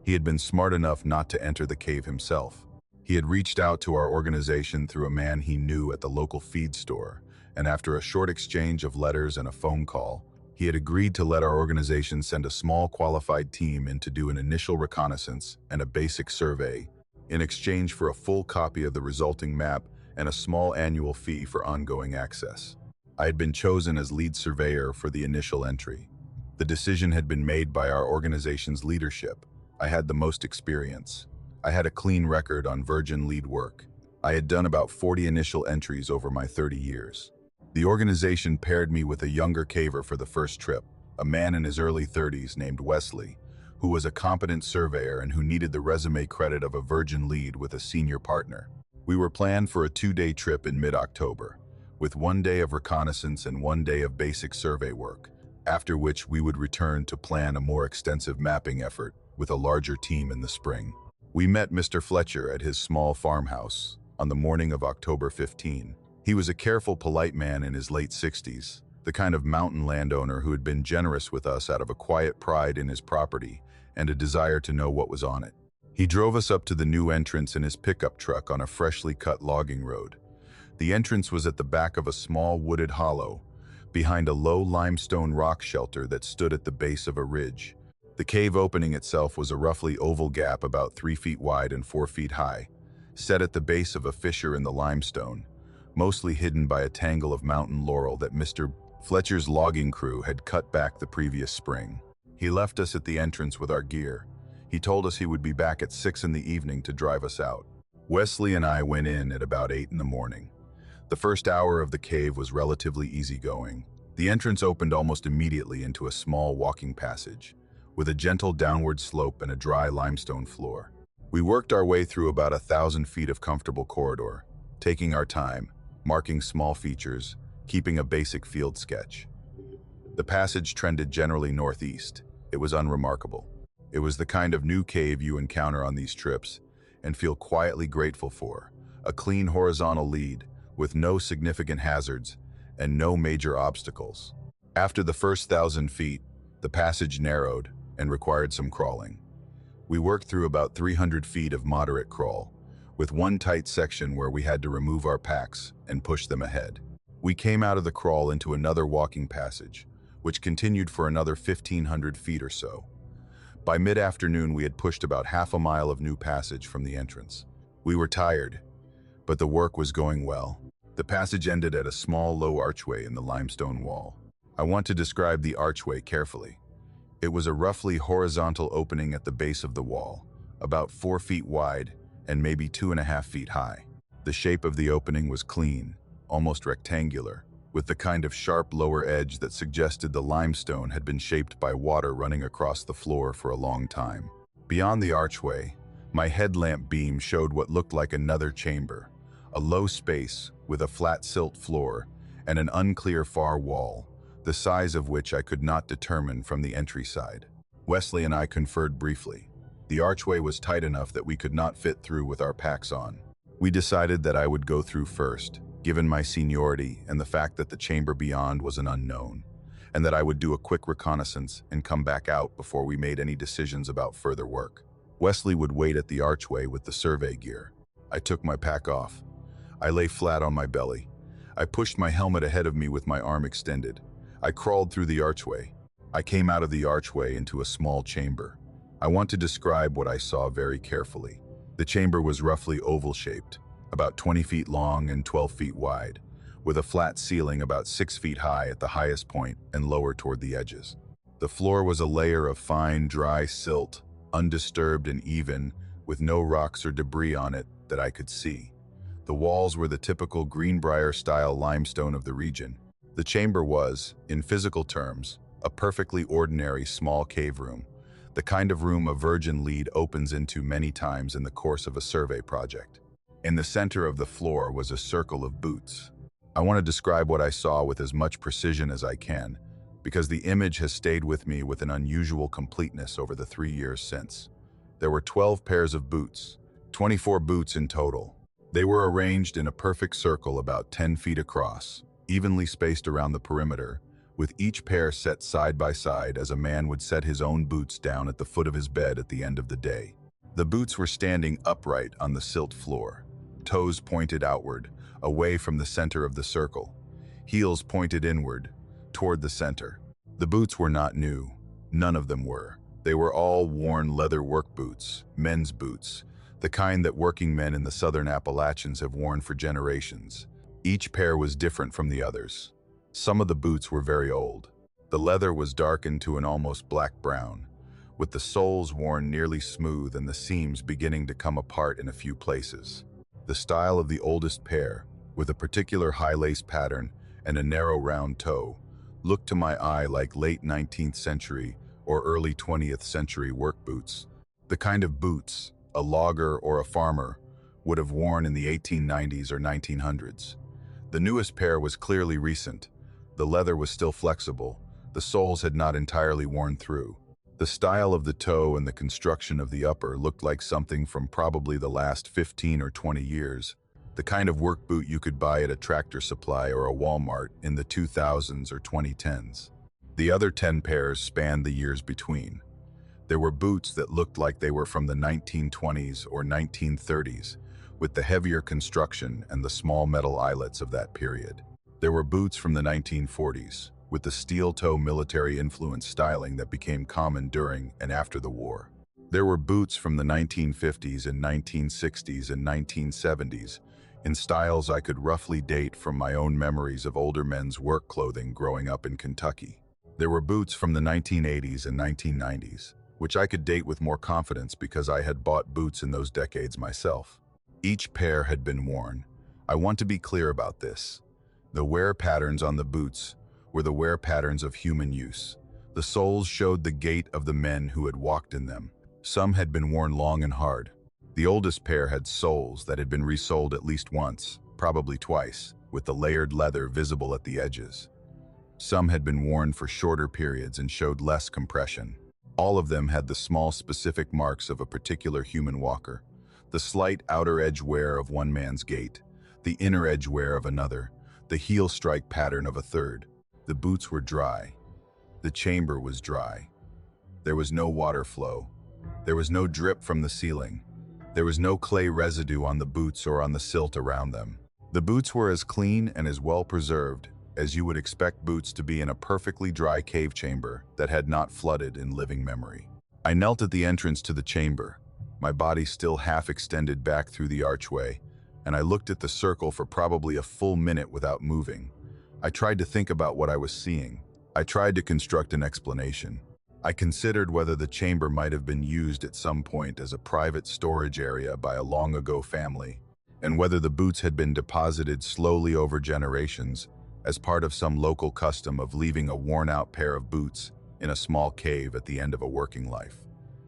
Speaker 1: He had been smart enough not to enter the cave himself. He had reached out to our organization through a man he knew at the local feed store, and after a short exchange of letters and a phone call, he had agreed to let our organization send a small qualified team in to do an initial reconnaissance and a basic survey, in exchange for a full copy of the resulting map and a small annual fee for ongoing access. I had been chosen as lead surveyor for the initial entry. The decision had been made by our organization's leadership. I had the most experience. I had a clean record on virgin lead work. I had done about 40 initial entries over my 30 years. The organization paired me with a younger caver for the first trip, a man in his early 30s named Wesley, who was a competent surveyor and who needed the resume credit of a virgin lead with a senior partner. We were planned for a 2-day trip in mid-October, with 1 day of reconnaissance and 1 day of basic survey work, after which we would return to plan a more extensive mapping effort with a larger team in the spring. We met Mr. Fletcher at his small farmhouse on the morning of October 15. He was a careful, polite man in his late 60s, the kind of mountain landowner who had been generous with us out of a quiet pride in his property and a desire to know what was on it. He drove us up to the new entrance in his pickup truck on a freshly cut logging road. The entrance was at the back of a small wooded hollow, behind a low limestone rock shelter that stood at the base of a ridge. The cave opening itself was a roughly oval gap about 3 feet wide and 4 feet high, set at the base of a fissure in the limestone, mostly hidden by a tangle of mountain laurel that Mr. Fletcher's logging crew had cut back the previous spring. He left us at the entrance with our gear. He told us he would be back at 6 in the evening to drive us out. Wesley and I went in at about 8 in the morning. The first hour of the cave was relatively easygoing. The entrance opened almost immediately into a small walking passage, with a gentle downward slope and a dry limestone floor. We worked our way through about 1,000 feet of comfortable corridor, taking our time, marking small features, keeping a basic field sketch. The passage trended generally northeast. It was unremarkable. It was the kind of new cave you encounter on these trips and feel quietly grateful for, a clean horizontal lead with no significant hazards and no major obstacles. After the first 1,000 feet, the passage narrowed and required some crawling. We worked through about 300 feet of moderate crawl, with one tight section where we had to remove our packs and push them ahead. We came out of the crawl into another walking passage, which continued for another 1,500 feet or so. By mid-afternoon, we had pushed about half a mile of new passage from the entrance. We were tired, but the work was going well. The passage ended at a small, low archway in the limestone wall. I want to describe the archway carefully. It was a roughly horizontal opening at the base of the wall, about 4 feet wide and maybe 2.5 feet high. The shape of the opening was clean, almost rectangular, with the kind of sharp lower edge that suggested the limestone had been shaped by water running across the floor for a long time. Beyond the archway, my headlamp beam showed what looked like another chamber, a low space with a flat silt floor and an unclear far wall, the size of which I could not determine from the entry side. Wesley and I conferred briefly. The archway was tight enough that we could not fit through with our packs on. We decided that I would go through first, given my seniority and the fact that the chamber beyond was an unknown, and that I would do a quick reconnaissance and come back out before we made any decisions about further work. Wesley would wait at the archway with the survey gear. I took my pack off. I lay flat on my belly. I pushed my helmet ahead of me with my arm extended. I crawled through the archway. I came out of the archway into a small chamber. I want to describe what I saw very carefully. The chamber was roughly oval-shaped, about 20 feet long and 12 feet wide, with a flat ceiling about 6 feet high at the highest point and lower toward the edges. The floor was a layer of fine, dry silt, undisturbed and even, with no rocks or debris on it that I could see. The walls were the typical Greenbrier-style limestone of the region. The chamber was, in physical terms, a perfectly ordinary small cave room, the kind of room a virgin lead opens into many times in the course of a survey project. In the center of the floor was a circle of boots. I want to describe what I saw with as much precision as I can, because the image has stayed with me with an unusual completeness over the 3 years since. There were 12 pairs of boots, 24 boots in total. They were arranged in a perfect circle about 10 feet across, evenly spaced around the perimeter, with each pair set side by side as a man would set his own boots down at the foot of his bed at the end of the day. The boots were standing upright on the silt floor, toes pointed outward, away from the center of the circle, heels pointed inward, toward the center. The boots were not new. None of them were. They were all worn leather work boots, men's boots, the kind that working men in the southern Appalachians have worn for generations. Each pair was different from the others. Some of the boots were very old. The leather was darkened to an almost black brown, with the soles worn nearly smooth and the seams beginning to come apart in a few places. The style of the oldest pair, with a particular high lace pattern and a narrow round toe, looked to my eye like late 19th century or early 20th century work boots, the kind of boots a logger or a farmer would have worn in the 1890s or 1900s. The newest pair was clearly recent. The leather was still flexible. The soles had not entirely worn through. The style of the toe and the construction of the upper looked like something from probably the last 15 or 20 years, the kind of work boot you could buy at a Tractor Supply or a Walmart in the 2000s or 2010s. The other 10 pairs spanned the years between. There were boots that looked like they were from the 1920s or 1930s, with the heavier construction and the small metal eyelets of that period. There were boots from the 1940s, with the steel-toe military-influenced styling that became common during and after the war. There were boots from the 1950s and 1960s and 1970s, in styles I could roughly date from my own memories of older men's work clothing growing up in Kentucky. There were boots from the 1980s and 1990s, which I could date with more confidence because I had bought boots in those decades myself. Each pair had been worn. I want to be clear about this. The wear patterns on the boots were the wear patterns of human use. The soles showed the gait of the men who had walked in them. Some had been worn long and hard. The oldest pair had soles that had been resoled at least once, probably twice, with the layered leather visible at the edges. Some had been worn for shorter periods and showed less compression. All of them had the small specific marks of a particular human walker, the slight outer edge wear of one man's gait, the inner edge wear of another, the heel strike pattern of a third. The boots were dry. The chamber was dry. There was no water flow. There was no drip from the ceiling. There was no clay residue on the boots or on the silt around them. The boots were as clean and as well preserved as you would expect boots to be in a perfectly dry cave chamber that had not flooded in living memory. I knelt at the entrance to the chamber, my body still half extended back through the archway, and I looked at the circle for probably a full minute without moving. I tried to think about what I was seeing. I tried to construct an explanation. I considered whether the chamber might have been used at some point as a private storage area by a long-ago family, and whether the boots had been deposited slowly over generations as part of some local custom of leaving a worn-out pair of boots in a small cave at the end of a working life.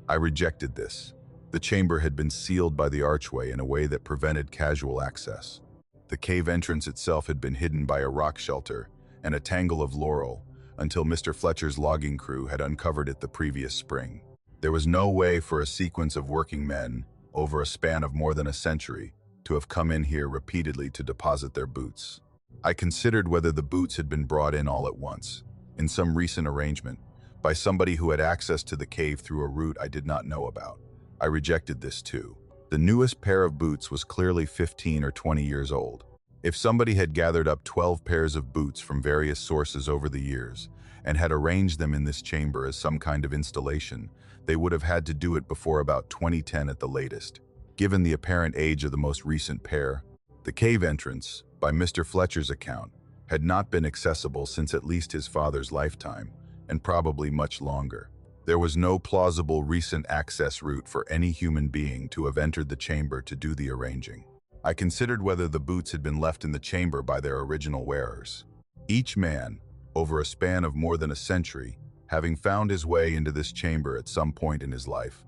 Speaker 1: I rejected this. The chamber had been sealed by the archway in a way that prevented casual access. The cave entrance itself had been hidden by a rock shelter and a tangle of laurel until Mr. Fletcher's logging crew had uncovered it the previous spring. There was no way for a sequence of working men, over a span of more than a century, to have come in here repeatedly to deposit their boots. I considered whether the boots had been brought in all at once, in some recent arrangement, by somebody who had access to the cave through a route I did not know about. I rejected this too. The newest pair of boots was clearly 15 or 20 years old. If somebody had gathered up 12 pairs of boots from various sources over the years and had arranged them in this chamber as some kind of installation, they would have had to do it before about 2010 at the latest. Given the apparent age of the most recent pair, the cave entrance, by Mr. Fletcher's account, had not been accessible since at least his father's lifetime, and probably much longer. There was no plausible recent access route for any human being to have entered the chamber to do the arranging. I considered whether the boots had been left in the chamber by their original wearers. Each man, over a span of more than a century, having found his way into this chamber at some point in his life,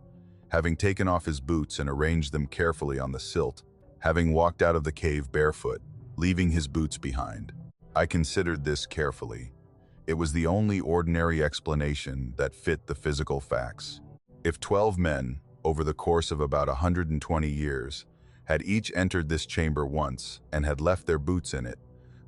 Speaker 1: having taken off his boots and arranged them carefully on the silt, having walked out of the cave barefoot, leaving his boots behind. I considered this carefully. It was the only ordinary explanation that fit the physical facts. If 12 men, over the course of about 120 years, had each entered this chamber once and had left their boots in it,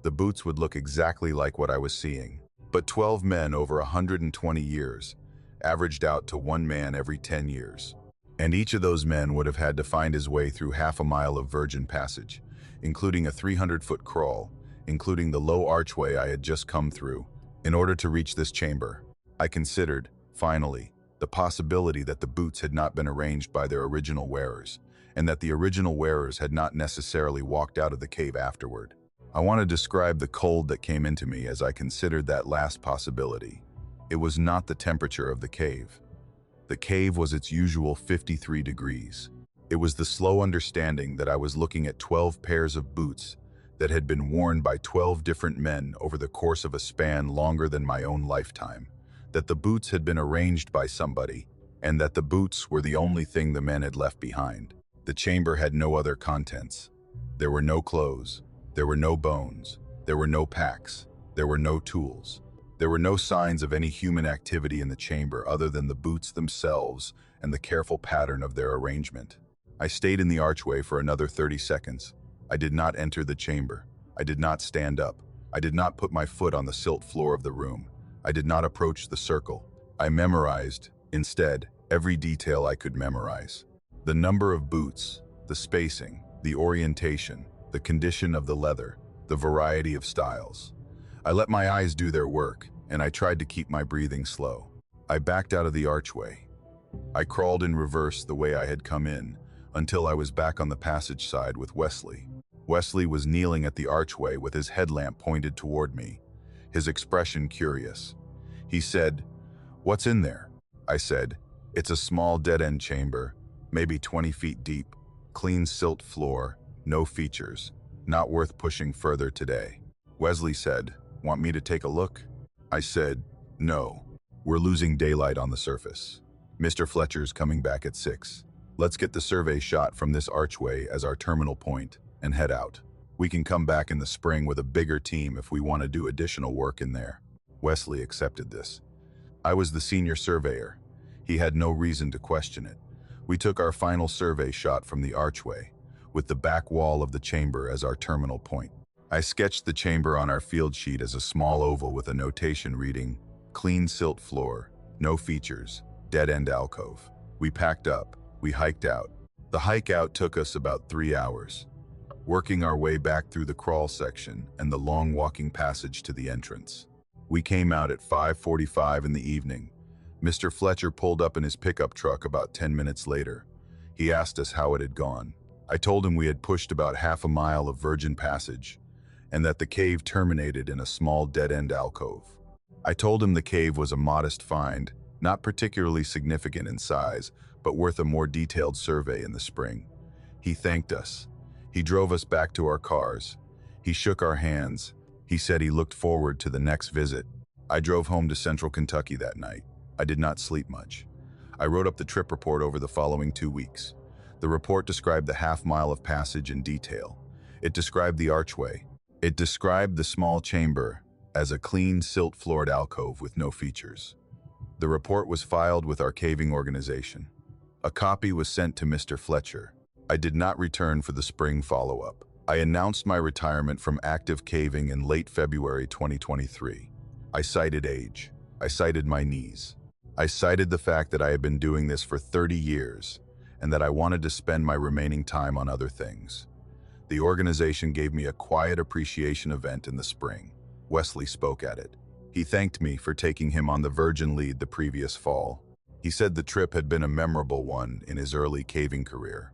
Speaker 1: the boots would look exactly like what I was seeing. But 12 men over 120 years averaged out to one man every 10 years. And each of those men would have had to find his way through half a mile of virgin passage, including a 300-foot crawl, including the low archway I had just come through, in order to reach this chamber. I considered, finally, the possibility that the boots had not been arranged by their original wearers, and that the original wearers had not necessarily walked out of the cave afterward. I want to describe the cold that came into me as I considered that last possibility. It was not the temperature of the cave. The cave was its usual 53 degrees. It was the slow understanding that I was looking at 12 pairs of boots that had been worn by 12 different men over the course of a span longer than my own lifetime, that the boots had been arranged by somebody, and that the boots were the only thing the men had left behind. The chamber had no other contents. There were no clothes. There were no bones. There were no packs. There were no tools. There were no signs of any human activity in the chamber other than the boots themselves and the careful pattern of their arrangement. I stayed in the archway for another 30 seconds. I did not enter the chamber. I did not stand up. I did not put my foot on the silt floor of the room. I did not approach the circle. I memorized, instead, every detail I could memorize. The number of boots, the spacing, the orientation, the condition of the leather, the variety of styles. I let my eyes do their work, and I tried to keep my breathing slow. I backed out of the archway. I crawled in reverse the way I had come in, until I was back on the passage side with Wesley. Wesley was kneeling at the archway with his headlamp pointed toward me, his expression curious. He said, "What's in there?" I said, "It's a small dead-end chamber, maybe 20 feet deep, clean silt floor, no features, not worth pushing further today." Wesley said, "Want me to take a look?" I said, "No, we're losing daylight on the surface. Mr. Fletcher's coming back at 6. Let's get the survey shot from this archway as our terminal point and head out. We can come back in the spring with a bigger team if we want to do additional work in there." Wesley accepted this. I was the senior surveyor. He had no reason to question it. We took our final survey shot from the archway, with the back wall of the chamber as our terminal point. I sketched the chamber on our field sheet as a small oval with a notation reading, "Clean silt floor, no features, dead-end alcove." We packed up. We hiked out. The hike out took us about 3 hours, working our way back through the crawl section and the long walking passage to the entrance. We came out at 5:45 in the evening. Mr. Fletcher pulled up in his pickup truck about 10 minutes later. He asked us how it had gone. I told him we had pushed about half a mile of virgin passage, and that the cave terminated in a small dead-end alcove. I told him the cave was a modest find, not particularly significant in size, but worth a more detailed survey in the spring. He thanked us. He drove us back to our cars. He shook our hands. He said he looked forward to the next visit. I drove home to central Kentucky that night. I did not sleep much. I wrote up the trip report over the following 2 weeks. The report described the half mile of passage in detail. It described the archway. It described the small chamber as a clean, silt-floored alcove with no features. The report was filed with our caving organization. A copy was sent to Mr. Fletcher. I did not return for the spring follow-up. I announced my retirement from active caving in late February 2023. I cited age. I cited my knees. I cited the fact that I had been doing this for 30 years and that I wanted to spend my remaining time on other things. The organization gave me a quiet appreciation event in the spring. Wesley spoke at it. He thanked me for taking him on the Virgin lead the previous fall. He said the trip had been a memorable one in his early caving career.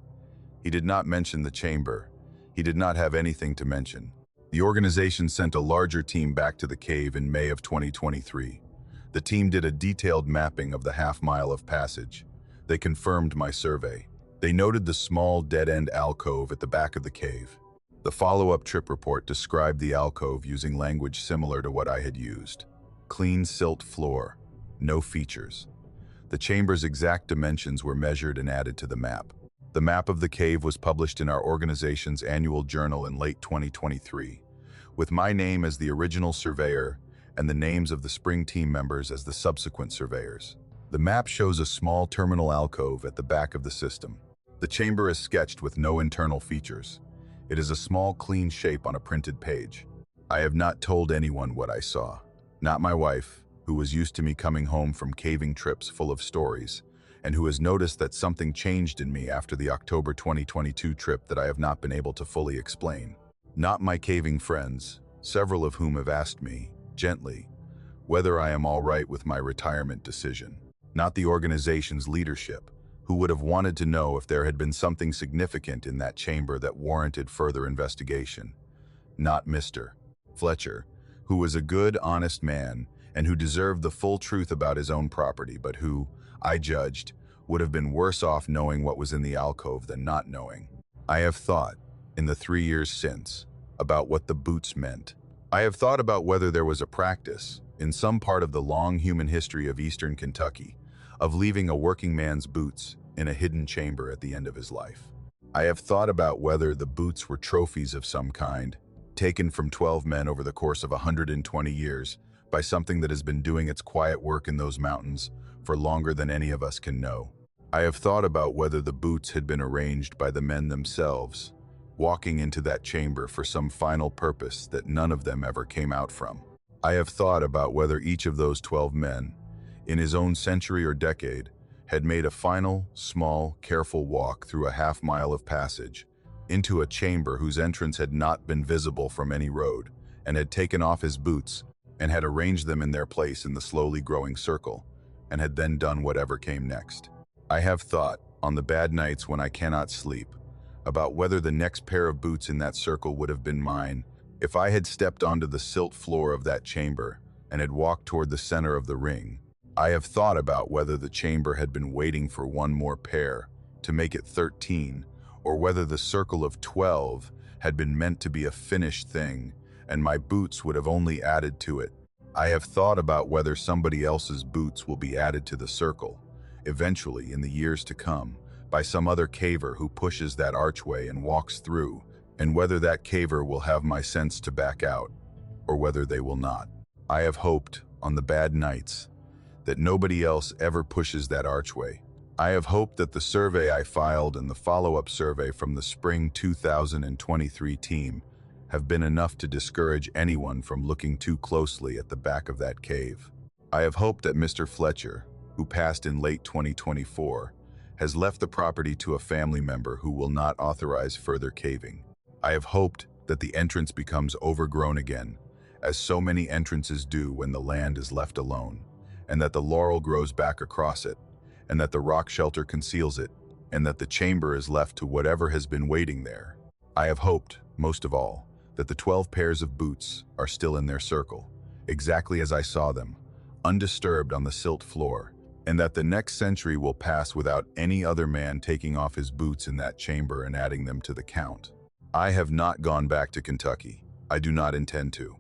Speaker 1: He did not mention the chamber. He did not have anything to mention. The organization sent a larger team back to the cave in May of 2023. The team did a detailed mapping of the half mile of passage. They confirmed my survey. They noted the small dead-end alcove at the back of the cave. The follow-up trip report described the alcove using language similar to what I had used. Clean silt floor, no features. The chamber's exact dimensions were measured and added to the map. The map of the cave was published in our organization's annual journal in late 2023, with my name as the original surveyor and the names of the spring team members as the subsequent surveyors. The map shows a small terminal alcove at the back of the system. The chamber is sketched with no internal features. It is a small, clean shape on a printed page. I have not told anyone what I saw. Not my wife, who was used to me coming home from caving trips full of stories, and who has noticed that something changed in me after the October 2022 trip that I have not been able to fully explain. Not my caving friends, several of whom have asked me, gently, whether I am all right with my retirement decision. Not the organization's leadership, who would have wanted to know if there had been something significant in that chamber that warranted further investigation. Not Mr. Fletcher, who was a good, honest man and who deserved the full truth about his own property, but who, I judged, would have been worse off knowing what was in the alcove than not knowing. I have thought, in the 3 years since, about what the boots meant. I have thought about whether there was a practice, in some part of the long human history of eastern Kentucky, of leaving a working man's boots in a hidden chamber at the end of his life. I have thought about whether the boots were trophies of some kind, taken from 12 men over the course of 120 years by something that has been doing its quiet work in those mountains for longer than any of us can know. I have thought about whether the boots had been arranged by the men themselves, walking into that chamber for some final purpose that none of them ever came out from. I have thought about whether each of those 12 men, in his own century or decade, had made a final, small, careful walk through a half mile of passage into a chamber whose entrance had not been visible from any road, and had taken off his boots and had arranged them in their place in the slowly growing circle, and had then done whatever came next. I have thought, on the bad nights when I cannot sleep, about whether the next pair of boots in that circle would have been mine if I had stepped onto the silt floor of that chamber and had walked toward the center of the ring. I have thought about whether the chamber had been waiting for one more pair to make it 13, or whether the circle of 12 had been meant to be a finished thing, and my boots would have only added to it. I have thought about whether somebody else's boots will be added to the circle, eventually in the years to come, by some other caver who pushes that archway and walks through, and whether that caver will have my sense to back out, or whether they will not. I have hoped, on the bad nights, that nobody else ever pushes that archway. I have hoped that the survey I filed and the follow-up survey from the spring 2023 team have been enough to discourage anyone from looking too closely at the back of that cave. I have hoped that Mr. Fletcher, who passed in late 2024, has left the property to a family member who will not authorize further caving. I have hoped that the entrance becomes overgrown again, as so many entrances do when the land is left alone, and that the laurel grows back across it, and that the rock shelter conceals it, and that the chamber is left to whatever has been waiting there. I have hoped, most of all, that the 12 pairs of boots are still in their circle, exactly as I saw them, undisturbed on the silt floor, and that the next century will pass without any other man taking off his boots in that chamber and adding them to the count. I have not gone back to Kentucky. I do not intend to.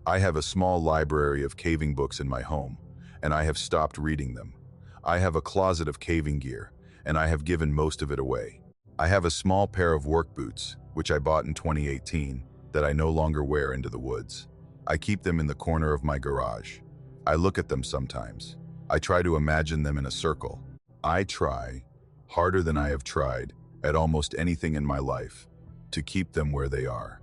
Speaker 1: I have a small library of caving books in my home, and I have stopped reading them. I have a closet of caving gear, and I have given most of it away. I have a small pair of work boots, which I bought in 2018, that I no longer wear into the woods. I keep them in the corner of my garage. I look at them sometimes. I try to imagine them in a circle. I try, harder than I have tried, at almost anything in my life, to keep them where they are.